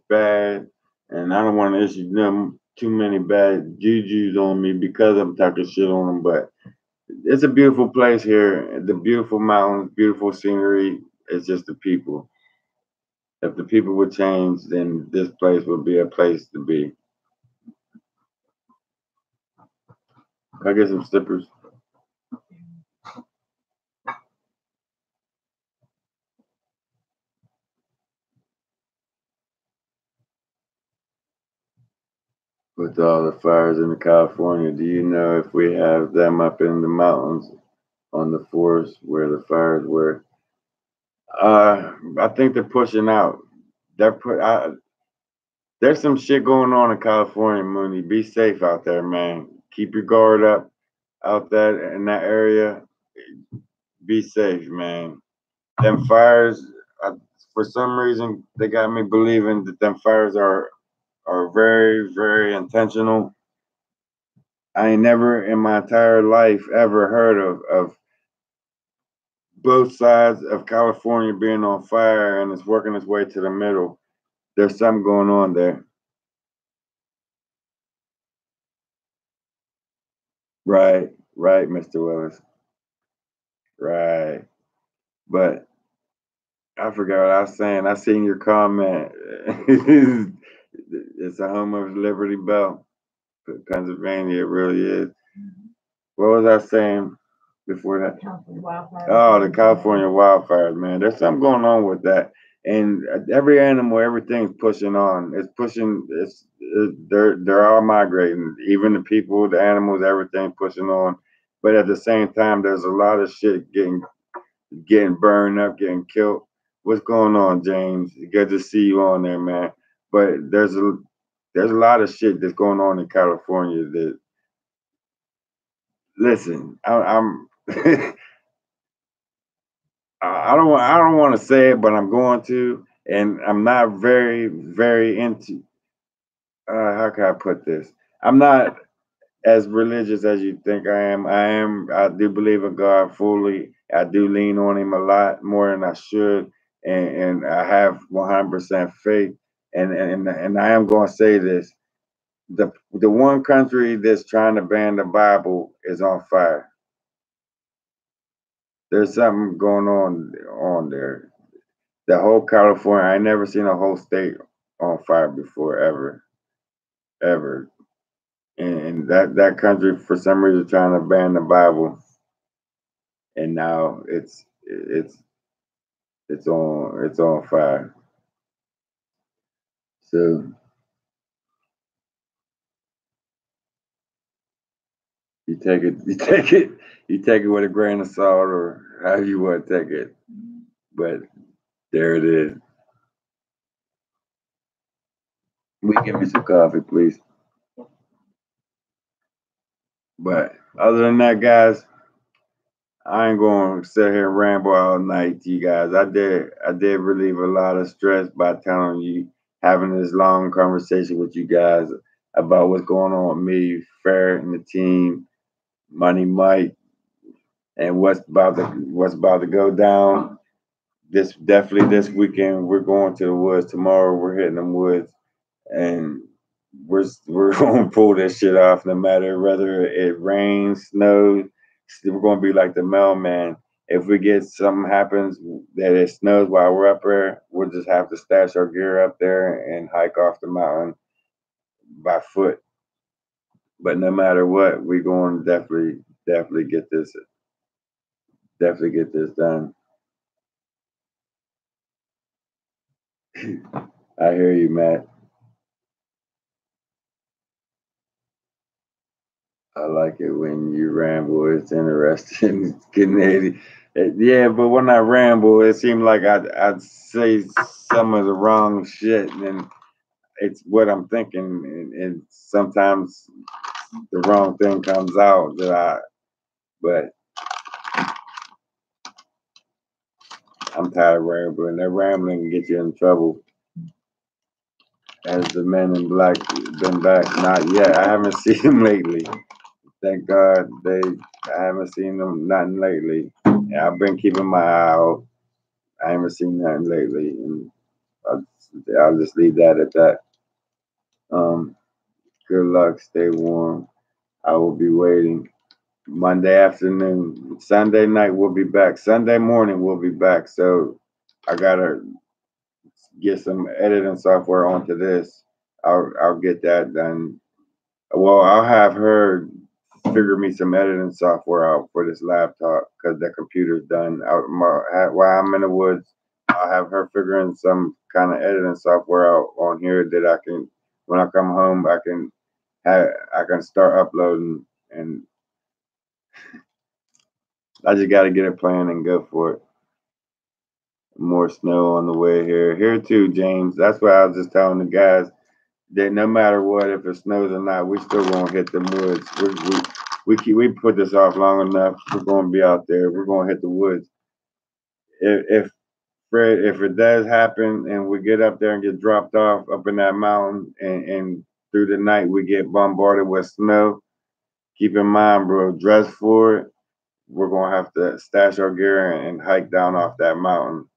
bad, and I don't want to issue them too many bad juju's on me because I'm talking shit on them. But it's a beautiful place here. The beautiful mountains, beautiful scenery. It's just the people. If the people would change, then this place would be a place to be. Can I get some slippers? With all the fires in California, do you know if we have them up in the mountains on the forest where the fires were? I think they're pushing out. They're put. There's some shit going on in California, Mooney. Be safe out there, man. Keep your guard up out there in that area. Be safe, man. Them fires, for some reason, they got me believing that them fires are very, very intentional. I ain't never in my entire life ever heard of both sides of California being on fire and it's working its way to the middle. There's something going on there. Right, Mr. Willis. Right. But I forgot what I was saying. I seen your comment. It's a home of Liberty Bell, Pennsylvania. It really is. What was I saying? before that? California wildfire. Oh, the California wildfires, man. There's something going on with that. And every animal, everything's pushing on. It's pushing. They're all migrating. Even the people, the animals, everything pushing on. But at the same time, there's a lot of shit getting burned up, getting killed. What's going on, James? Good to see you on there, man. But there's a lot of shit that's going on in California. That listen, I'm I don't want to say it, but I'm going to, and I'm not very into. How can I put this? I'm not as religious as you think I am. I do believe in God fully. I do lean on Him a lot more than I should, and I have 100% faith. And I am going to say this: the one country that's trying to ban the Bible is on fire. There's something going on there. The whole California, I never seen a whole state on fire before, ever. And that country, for some reason, trying to ban the Bible, and now it's on fire. So you take it, you take it with a grain of salt, or how you want to take it. But there it is. We give me some coffee, please. But other than that, guys, I ain't going to sit here and ramble all night to you guys. I did relieve a lot of stress by telling you, having this long conversation with you guys about what's going on with me, Fair, and the team, Money Mike, and what's about to go down. This weekend we're going to the woods. Tomorrow we're hitting them woods, and we're gonna pull this shit off no matter whether it rains, snows. We're gonna be like the mailman. If we get something happens that it snows while we're up there, we'll just have to stash our gear up there and hike off the mountain by foot. But no matter what, we're going to definitely get this done. I hear you, Matt. I like it when you ramble. It's interesting. It's getting 80. Yeah, but when I ramble, it seemed like I'd say some of the wrong shit, and it's what I'm thinking, and sometimes the wrong thing comes out but I'm tired of rambling. That rambling can get you in trouble. Has the men in black been back? Not yet. I haven't seen them lately. Thank God I haven't seen them nothing lately. Yeah, I've been keeping my eye out. I haven't seen nothing lately, and I'll, I'll just leave that at that. Um, Good luck. Stay warm. I will be waiting. Monday afternoon, Sunday night we'll be back. Sunday morning we'll be back. So I gotta get some editing software onto this. I'll get that done. Well, I'll have her figure me some editing software out for this laptop because the computer's done. While I'm in the woods, I'll have her figuring some kind of editing software out on here that I can, when I come home, I can start uploading, and I just got to get a plan and go for it. More snow on the way here. Here too, James. That's why I was just telling the guys that no matter what, if it snows or not, we still gonna hit the woods. We put this off long enough. We're gonna be out there. We're gonna hit the woods. If Fred, if it does happen and we get up there and get dropped off up in that mountain, and through the night we get bombarded with snow, keep in mind, bro, dress for it. We're gonna have to stash our gear and hike down off that mountain,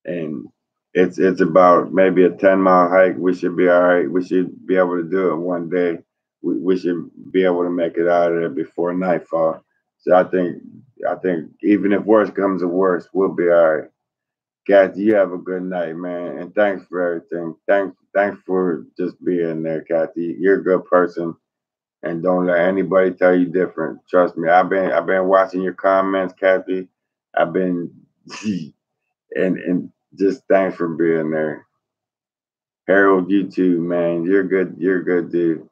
and it's about maybe a 10-mile hike. We should be all right. We should be able to do it one day. We should be able to make it out of there before nightfall. So I think even if worse comes to worse, we'll be all right. Kathy, you have a good night, man, and thanks for everything. Thanks for just being there, Kathy. You're a good person. And don't let anybody tell you different. Trust me, I've been watching your comments, Kathy. I've been and just thanks for being there. Harold, you too, man. You're good, dude.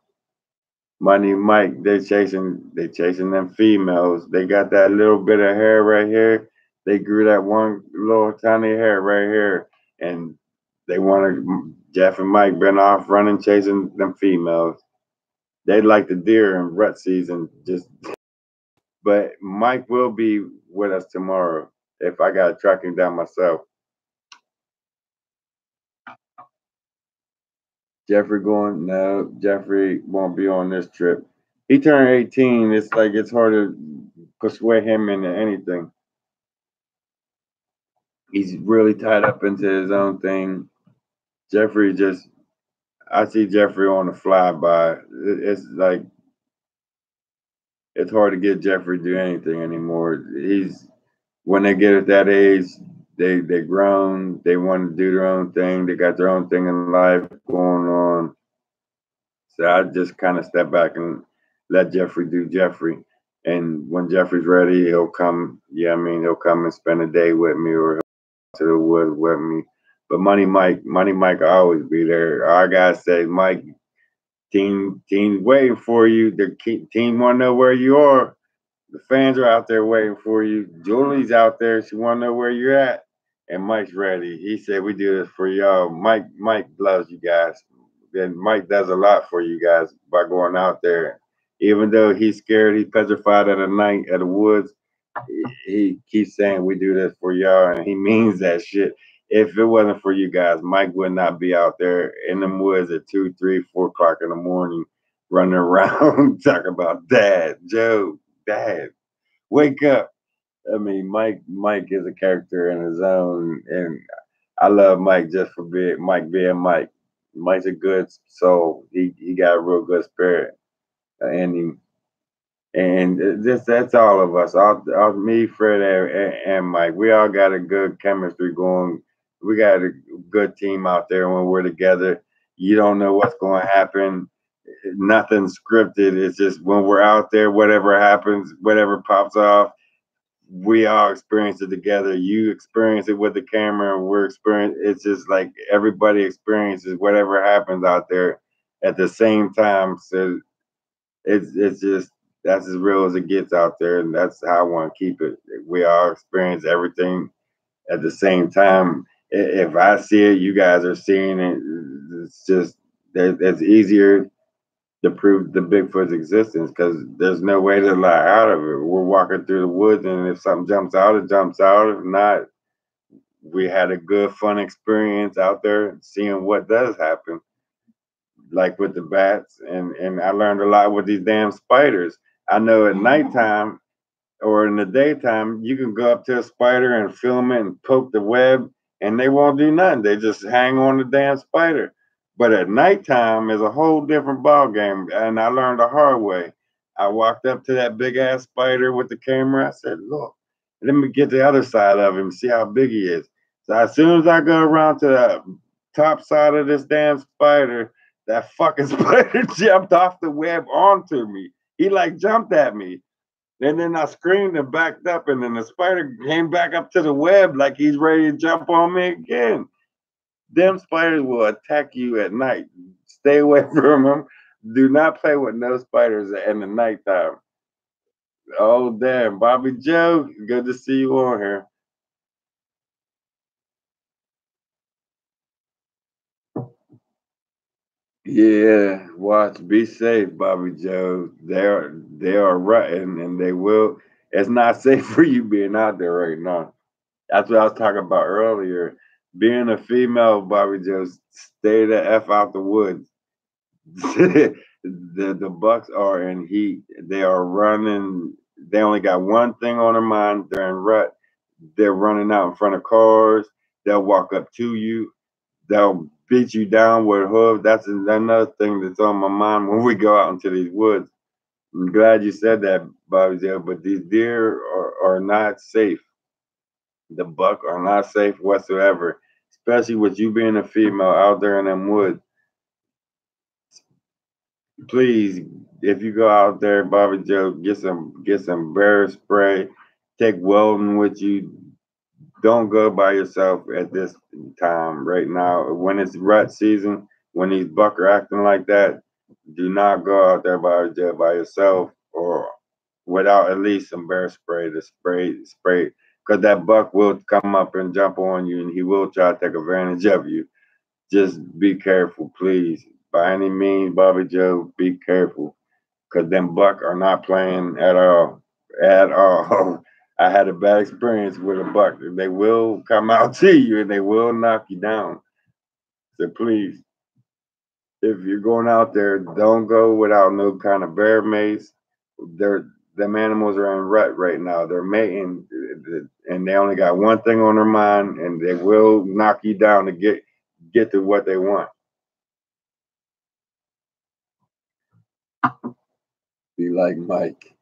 Money Mike, they chasing them females. They got that little bit of hair right here. They grew that one little tiny hair right here. And they want to Jeff and Mike been off running chasing them females. They like the deer in rut season. Just but Mike will be with us tomorrow if I gotta track him down myself. Jeffrey going? No, Jeffrey won't be on this trip. He turned 18. It's like it's hard to persuade him into anything. He's really tied up into his own thing. Jeffrey just, I see Jeffrey on the flyby. It's like it's hard to get Jeffrey to do anything anymore. He's when they get at that age, they grown. They want to do their own thing. They got their own thing in life going on. So I just kind of step back and let Jeffrey do Jeffrey. And when Jeffrey's ready, he'll come. Yeah, I mean, he'll come and spend a day with me, or he'll go to the woods with me. But Money Mike will always be there. Our guys say, Mike, team's waiting for you. The team want to know where you are. The fans are out there waiting for you. Julie's out there. She want to know where you're at. And Mike's ready. He said, we do this for y'all. Mike loves you guys. Then Mike does a lot for you guys by going out there. Even though he's scared, he's petrified at the night at the woods, he keeps saying, we do this for y'all. And he means that shit. If it wasn't for you guys, Mike would not be out there in the woods at 2, 3, 4 o'clock in the morning running around talking about Dad, Joe, Dad, wake up. I mean, Mike is a character in his own, and I love Mike just for being Mike. Mike's a good soul. He got a real good spirit, and just that's all of us. All me, Fred, and Mike. We all got a good chemistry going. We got a good team out there when we're together. You don't know what's going to happen. Nothing scripted. It's just when we're out there, whatever happens, whatever pops off, we all experience it together. You experience it with the camera, and we're experiencing. It's just like everybody experiences whatever happens out there at the same time. So it's just that's as real as it gets out there, and that's how I want to keep it. We all experience everything at the same time. If I see it, you guys are seeing it. It's just it's easier to prove the Bigfoot's existence because there's no way to lie out of it. We're walking through the woods, and if something jumps out, it jumps out. If not, we had a good, fun experience out there seeing what does happen, like with the bats. And I learned a lot with these damn spiders. I know at nighttime or in the daytime, you can go up to a spider and film it and poke the web, and they won't do nothing. They just hang on the damn spider. But at nighttime is a whole different ball game, and I learned the hard way. I walked up to that big ass spider with the camera. I said, "Look, let me get the other side of him, see how big he is." So as soon as I go around to the top side of this damn spider, that fucking spider jumped off the web onto me. He like jumped at me. And then I screamed and backed up, and then the spider came back up to the web like he's ready to jump on me again. Them spiders will attack you at night. Stay away from them. Do not play with no spiders in the nighttime. Oh, damn. Bobby Joe, good to see you on here. Yeah, watch. Be safe, Bobby Joe. They are right, and they will. It's not safe for you being out there right now. That's what I was talking about earlier. Being a female, Bobby, just stay the f out the woods. The Bucks are in heat. They are running. They only got one thing on their mind. They're in rut. They're running out in front of cars. They'll walk up to you. They'll beat you down with hooves. That's another thing that's on my mind when we go out into these woods. I'm glad you said that, Bobby Joe. But these deer are not safe. The buck are not safe whatsoever, especially with you being a female out there in them woods. Please if you go out there, Bobby Joe, get some bear spray. Take welding with you. Don't go by yourself at this time right now. When it's rut season, when these buck are acting like that, do not go out there by yourself or without at least some bear spray to spray, because that buck will come up and jump on you and he will try to take advantage of you. Just be careful, please. By any means, Bobby Joe, be careful, because them buck are not playing at all. At all. I had a bad experience with a buck. They will come out to you and they will knock you down. So please, if you're going out there, don't go without no kind of bear mace. They're them animals are in rut right now. They're mating, and they only got one thing on their mind, and they will knock you down to get to what they want. Be like Mike.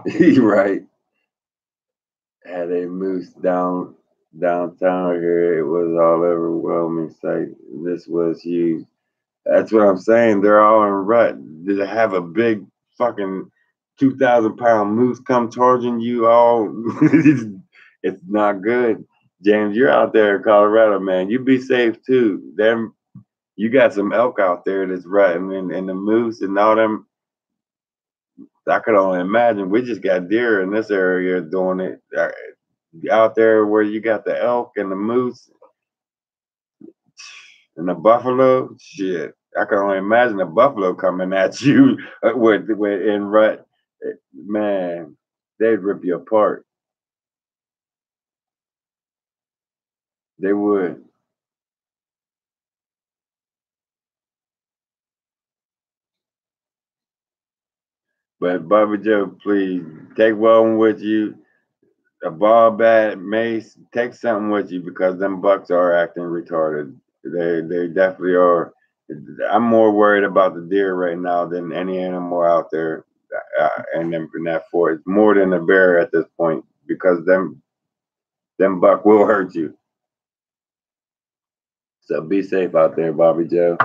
He right. Had a moose downtown here. It was all overwhelming sight. This was huge. That's what I'm saying. They're all in rut. To have a big fucking 2,000-pound moose come charging you all, it's not good. James, you're out there in Colorado, man. You be safe too. Them, you got some elk out there that's rutting, and the moose and all them. I could only imagine. We just got deer in this area doing it. Out there where you got the elk and the moose and the buffalo, shit. I can only imagine a buffalo coming at you with in rut. Man, they'd rip you apart. They would. But Bobby Joe, please take one with you. A ball bat, mace, take something with you because them bucks are acting retarded. They definitely are. I'm more worried about the deer right now than any animal out there, and them in that forest more than the bear at this point because them buck will hurt you. So be safe out there, Bobby Joe.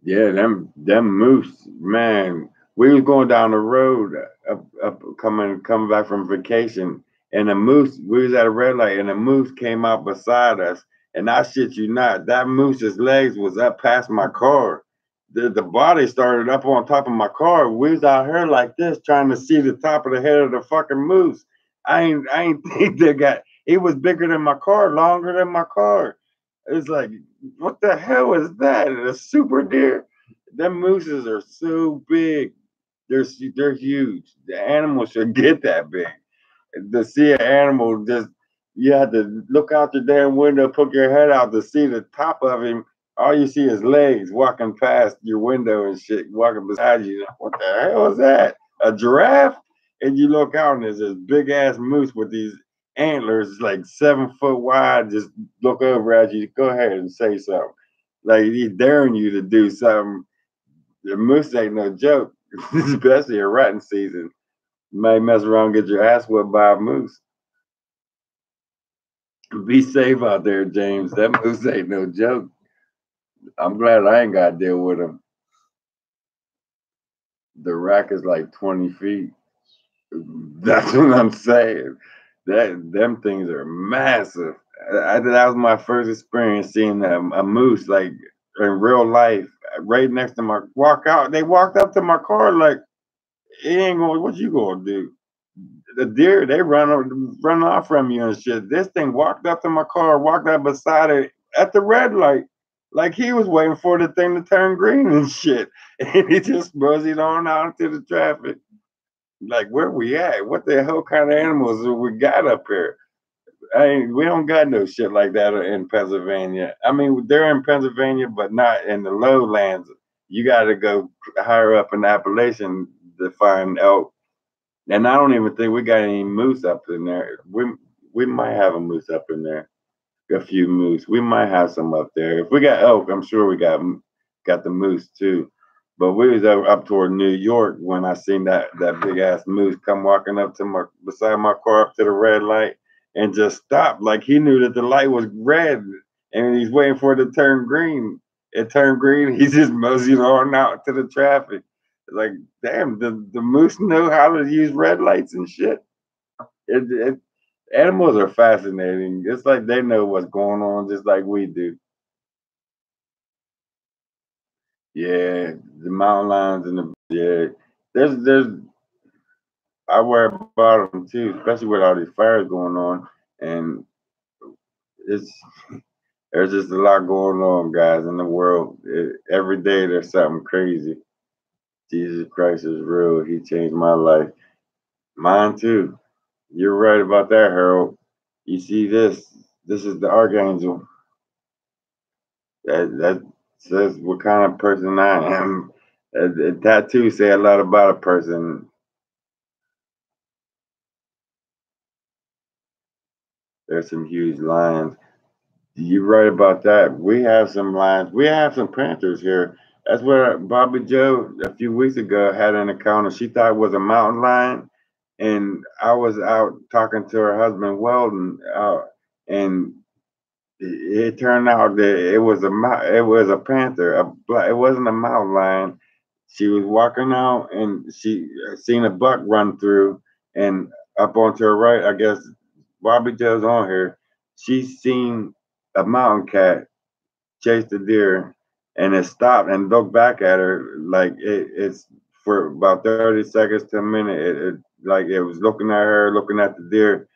Yeah, them moose, man. We was going down the road up coming back from vacation, and a moose. We was at a red light, and a moose came out beside us. And I shit you not, that moose's legs was up past my car. The body started up on top of my car. We was out here like this, trying to see the top of the head of the fucking moose. I ain't think they got. It was bigger than my car, longer than my car. It's like, what the hell is that? A super deer? Them mooses are so big. They're huge. The animal should get that big. To see an animal, just you have to look out the damn window, put your head out to see the top of him. All you see is legs walking past your window and shit, walking beside you. What the hell is that? A giraffe? And you look out and there's this big ass moose with these antlers like 7 foot wide. Just look over at you. Go ahead and say something. Like he's daring you to do something. The moose ain't no joke, especially a rutting season. You might mess around and get your ass whipped by a moose. Be safe out there, James. That moose ain't no joke. I'm glad I ain't got to deal with him. The rack is like 20 feet. That's what I'm saying. Them things are massive. That was my first experience seeing a moose like in real life, right next to my walk out. They walked up to my car like, it ain't going. What you gonna do? The deer they run off from you and shit. This thing walked up to my car, walked up beside it at the red light, like he was waiting for the thing to turn green and shit. And he just buzzing on out into the traffic. Like where we at? What the hell kind of animals do we got up here? We don't got no shit like that in Pennsylvania. I mean, they're in Pennsylvania, but not in the lowlands. You got to go higher up in Appalachian to find elk. And I don't even think we got any moose up in there. We might have a moose up in there, a few moose. We might have some up there. If we got elk, I'm sure we got the moose too. But we was up toward New York when I seen that big ass moose come walking up to my beside my car up to the red light. and just stopped. Like he knew that the light was red and he's waiting for it to turn green. It turned green. He just moseyed on out to the traffic. Like, damn, the moose know how to use red lights and shit. Animals are fascinating. It's like they know what's going on, just like we do. Yeah, the mountain lions and the yeah. There's I worry about them too, especially with all these fires going on, and it's there's just a lot going on, guys, in the world. Every day there's something crazy. Jesus Christ is real. He changed my life, mine too. You're right about that, Harold. You see this? This is the archangel. That says what kind of person I am. Tattoos say a lot about a person. There's some huge lions. You're right about that. We have some lions. We have some panthers here. That's where Bobby Joe a few weeks ago had an encounter. She thought it was a mountain lion, and I was out talking to her husband Weldon, and it turned out that it was a panther. It wasn't a mountain lion. She was walking out and she seen a buck run through, and up onto her right, I guess Bobby Joe's on here. She seen a mountain cat chase the deer, and it stopped and looked back at her like it's for about 30 seconds to a minute. Like it was looking at her, looking at the deer,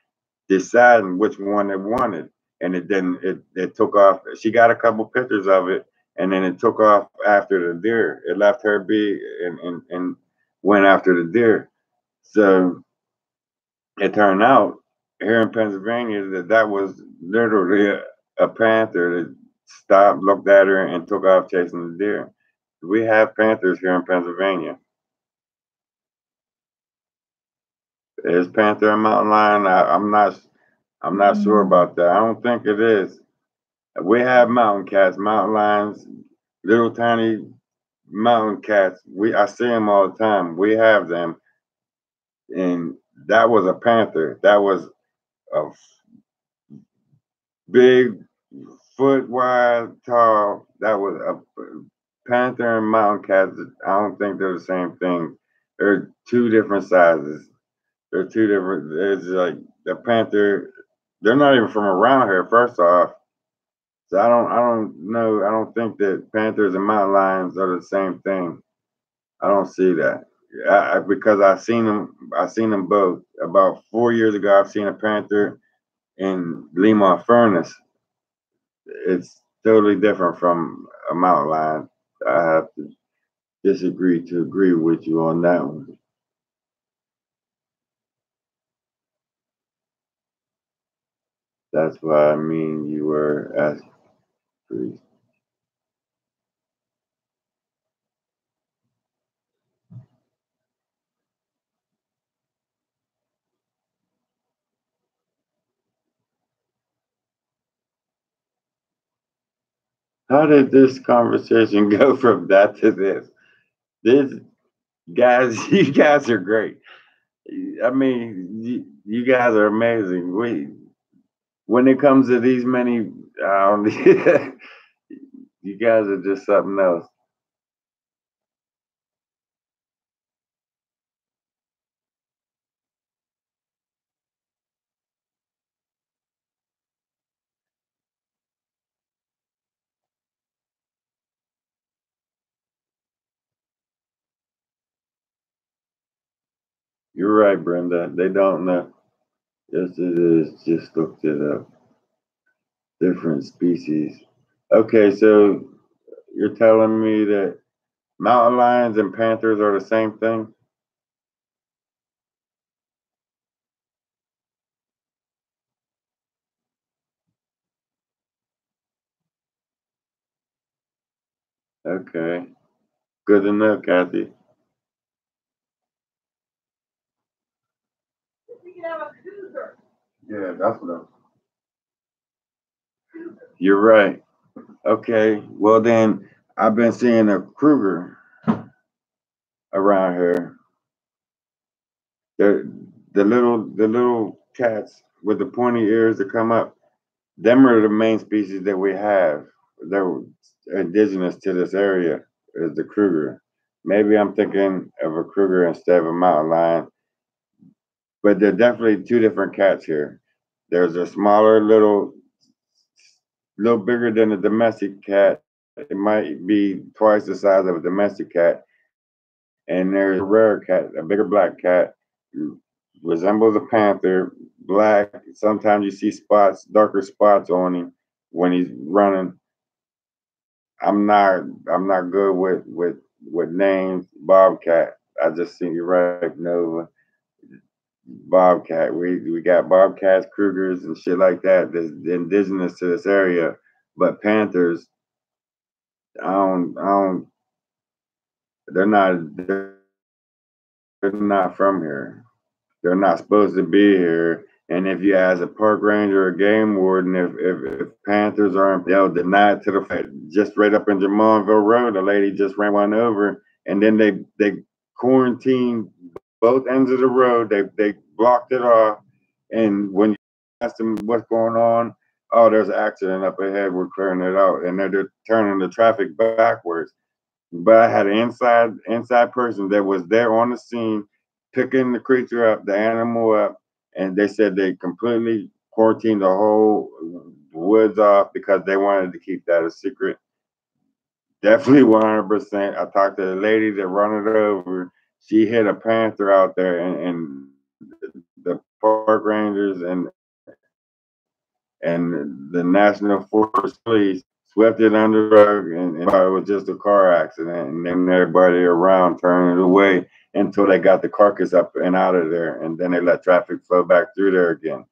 deciding which one it wanted, and it took off. She got a couple pictures of it, and then it took off after the deer. It left her be and went after the deer. So it turned out here in Pennsylvania that was literally a panther that stopped, looked at her, and took off chasing the deer. We have panthers here in Pennsylvania. Is panther a mountain lion? I'm not sure about that. I don't think it is. We have mountain cats, mountain lions, little tiny mountain cats. I see them all the time. We have them, and that was a panther. That was a big, foot wide, tall. That was a panther and mountain cats. I don't think they're the same thing. They're two different sizes. They're two different. It's like the panther. They're not even from around here. First off. So I don't know. I don't think that panthers and mountain lions are the same thing. I don't see that. Because I've seen them. I've seen them both. About 4 years ago, I've seen a panther in Lima Furnace. It's totally different from a mountain lion. I have to disagree to agree with you on that one. That's why I mean you were asking. How did this conversation go from that to this? This guys, you guys are great. I mean, you guys are amazing. When it comes to these many, you guys are just something else. You're right, Brenda. They don't know. Yes, it is. Just looked it up. Different species. Okay, so you're telling me that mountain lions and panthers are the same thing? Okay. Good to know, Kathy. Yeah, that's what I'm. You're right. Okay. Well, then I've been seeing a Kruger around here. The the little cats with the pointy ears that come up, them are the main species that we have. They're indigenous to this area, is the Kruger. Maybe I'm thinking of a Kruger instead of a mountain lion, but they're definitely two different cats here. There's a smaller, little bigger than a domestic cat. It might be twice the size of a domestic cat. And there's a rare cat, a bigger black cat, resembles a panther, black. Sometimes you see spots, darker spots on him when he's running. I'm not good with names. Bobcat. I just seen you right, Nova. Bobcat. We got bobcats, Krugers, and shit like that. That's indigenous to this area. But panthers, I don't. They're not from here. They're not supposed to be here. And if you ask a park ranger or a game warden if panthers are, they'll deny it to the fact. Just right up in Jamonville Road, a lady just ran one over, and then they quarantined both ends of the road. They blocked it off, and when you ask them what's going on, oh, there's an accident up ahead. We're clearing it out, and they're turning the traffic backwards. But I had an inside person that was there on the scene, picking the creature up, the animal up, and they said they completely quarantined the whole woods off because they wanted to keep that a secret. Definitely 100%. I talked to the lady that run it over. She hit a panther out there, and the park rangers and the National Forest Police swept it under the rug, and it was just a car accident. And then everybody around turned it away until they got the carcass up and out of there, and then they let traffic flow back through there again.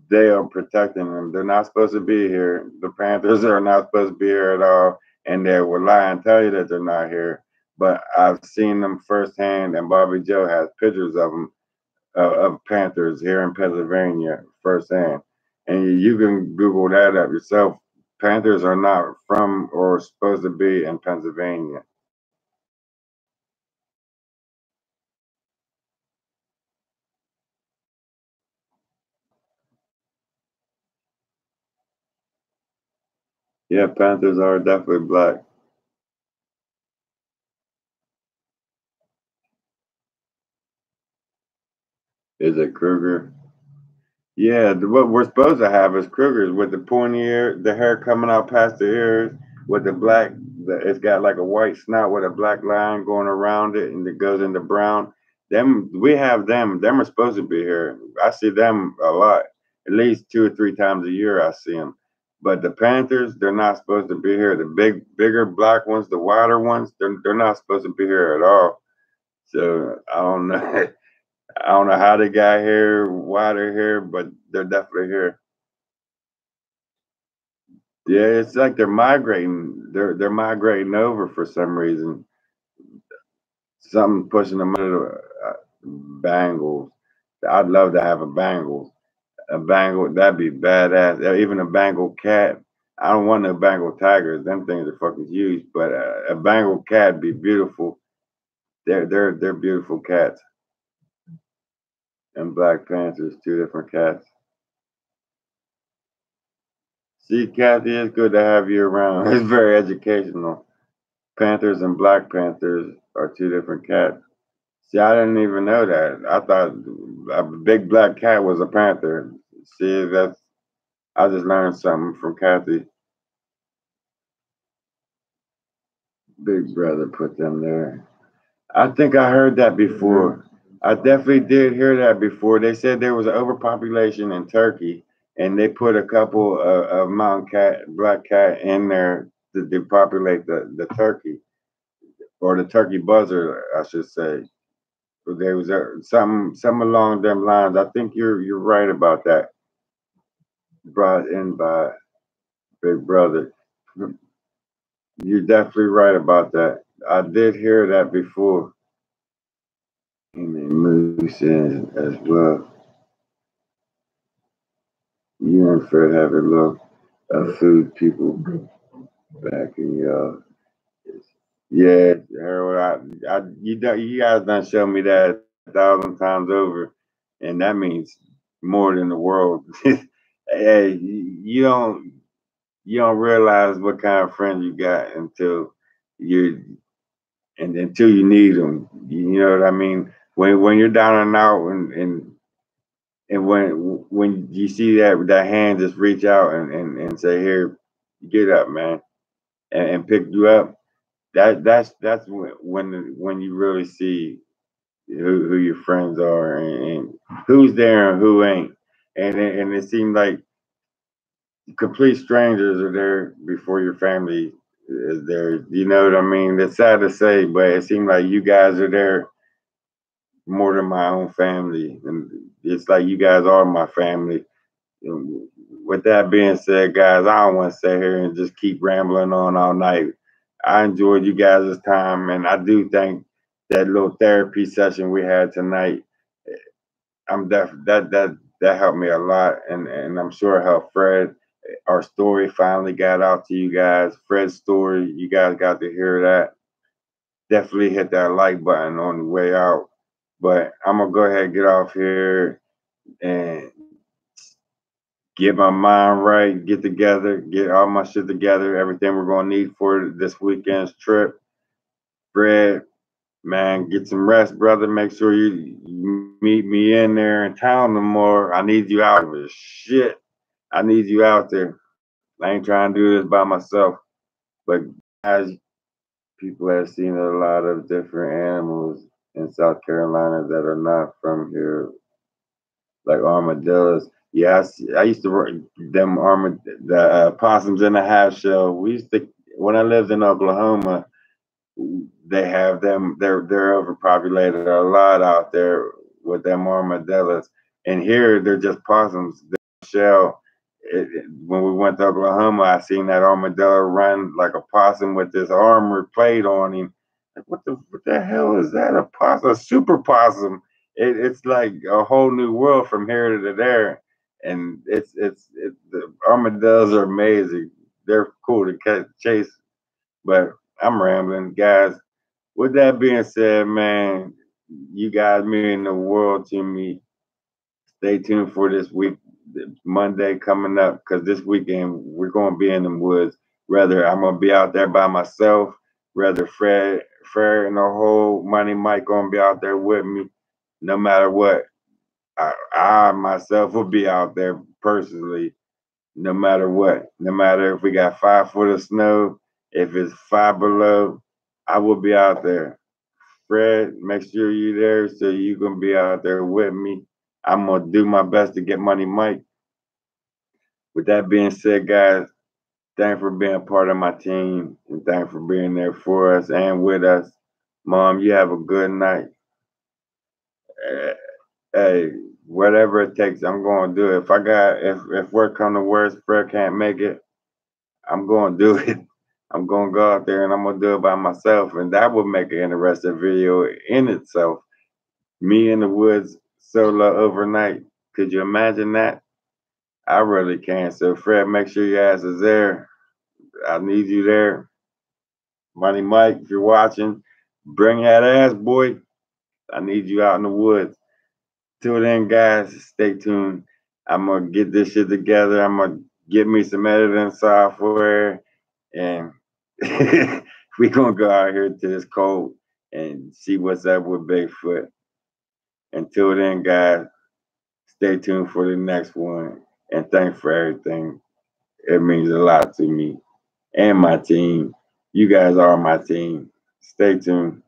They are protecting them. They're not supposed to be here. The Panthers are not supposed to be here at all, and they will lie and tell you that they're not here. But I've seen them firsthand, and Bobby Joe has pictures of them of Panthers here in Pennsylvania firsthand. And you can Google that up yourself. Panthers are not from or supposed to be in Pennsylvania. Yeah, Panthers are definitely black. Is it Kruger? Yeah, what we're supposed to have is Krugers with the pointy ear, the hair coming out past the ears, with the black. It's got like a white snout with a black line going around it, and it goes into brown. Them we have them. Them are supposed to be here. I see them a lot, at least 2 or 3 times a year. I see them. But the Panthers, they're not supposed to be here. The bigger black ones, the wider ones, they're not supposed to be here at all. So I don't know. I don't know how they got here, why they're here, but they're definitely here. Yeah, it's like they're migrating. They're migrating over for some reason. Something pushing them under the Bengals. I'd love to have a Bengal. A Bengal, that'd be badass. Even a Bengal cat. I don't want no Bengal tigers. Them things are fucking huge. But a Bengal cat be beautiful. They're beautiful cats. And Black Panthers, two different cats. See, Kathy, it's good to have you around. It's very educational. Panthers and Black Panthers are two different cats. See, I didn't even know that. I thought a big black cat was a panther. See, I just learned something from Kathy. Big brother put them there. I think I heard that before. I definitely did hear that before. They said there was an overpopulation in Turkey, and they put a couple of mountain cat, black cat in there to depopulate the turkey, or the turkey buzzard, I should say. There was some along them lines. I think you're right about that. Brought in by Big Brother. You're definitely right about that. I did hear that before. And then moose in as well. You and Fred have a look of food people back in y'all. Yeah, Harold, you guys done show me that 1,000 times over, and that means more than the world. Hey, you don't realize what kind of friends you got you until you need them. You know what I mean? When you're down and out, and when you see that hand just reach out and say, "Here, get up, man," and pick you up. That's when you really see who your friends are, and who's there and who ain't. And it seems like complete strangers are there before your family is there. You know what I mean? It's sad to say, but it seems like you guys are there more than my own family, and it's like you guys are my family. And with that being said, guys, I don't want to sit here and just keep rambling on all night. I enjoyed you guys' time, and I do think that little therapy session we had tonight, that helped me a lot, and I'm sure it helped Fred. Our story finally got out to you guys. Fred's story, you guys got to hear that. Definitely hit that like button on the way out. But I'm gonna go ahead and get off here and get my mind right, get together, get all my shit together, everything we're gonna need for this weekend's trip. Fred, man, get some rest, brother. Make sure you meet me in there in town tomorrow. I need you out of it. Shit. I need you out there. I ain't trying to do this by myself. But as people have seen a lot of different animals in South Carolina that are not from here, like armadillos. Yeah, I used to work the possums in the half shell. We used to when I lived in Oklahoma. They have them. They're overpopulated a lot out there with them armadillos. And here they're just possums. The shell. When we went to Oklahoma, I seen that armadillo run like a possum with this armor plate on him. Like, what the hell is that? A possum, a super possum. It's like a whole new world from here to there. And the armadillos are amazing. They're cool to chase. But I'm rambling, guys. With that being said, man, you guys mean the world to me. Stay tuned for this week, Monday coming up, because this weekend we're going to be in the woods. Whether I'm going to be out there by myself, whether Fred and the whole Money Mike going to be out there with me, no matter what, I myself will be out there personally, no matter what. No matter if we got 5 foot of snow, if it's 5 below, I will be out there. Fred, make sure you're there so you can be out there with me. I'm gonna do my best to get Money Mike. With that being said, guys, thanks for being part of my team and thanks for being there for us and with us. Mom, you have a good night. Uh, Hey, whatever it takes, I'm gonna do it. If work come to worst, Fred can't make it, I'm gonna do it. I'm gonna go out there and I'm gonna do it by myself, and that would make an interesting video in itself. Me in the woods solo overnight. Could you imagine that? I really can. So Fred, make sure your ass is there. I need you there. Money Mike, if you're watching, bring that ass, boy. I need you out in the woods. Till then, guys, stay tuned. I'm gonna get this shit together. I'm gonna get me some editing software, and we gonna go out here to this cold and see what's up with Bigfoot. Until then, guys, stay tuned for the next one. And thanks for everything. It means a lot to me and my team. You guys are my team. Stay tuned.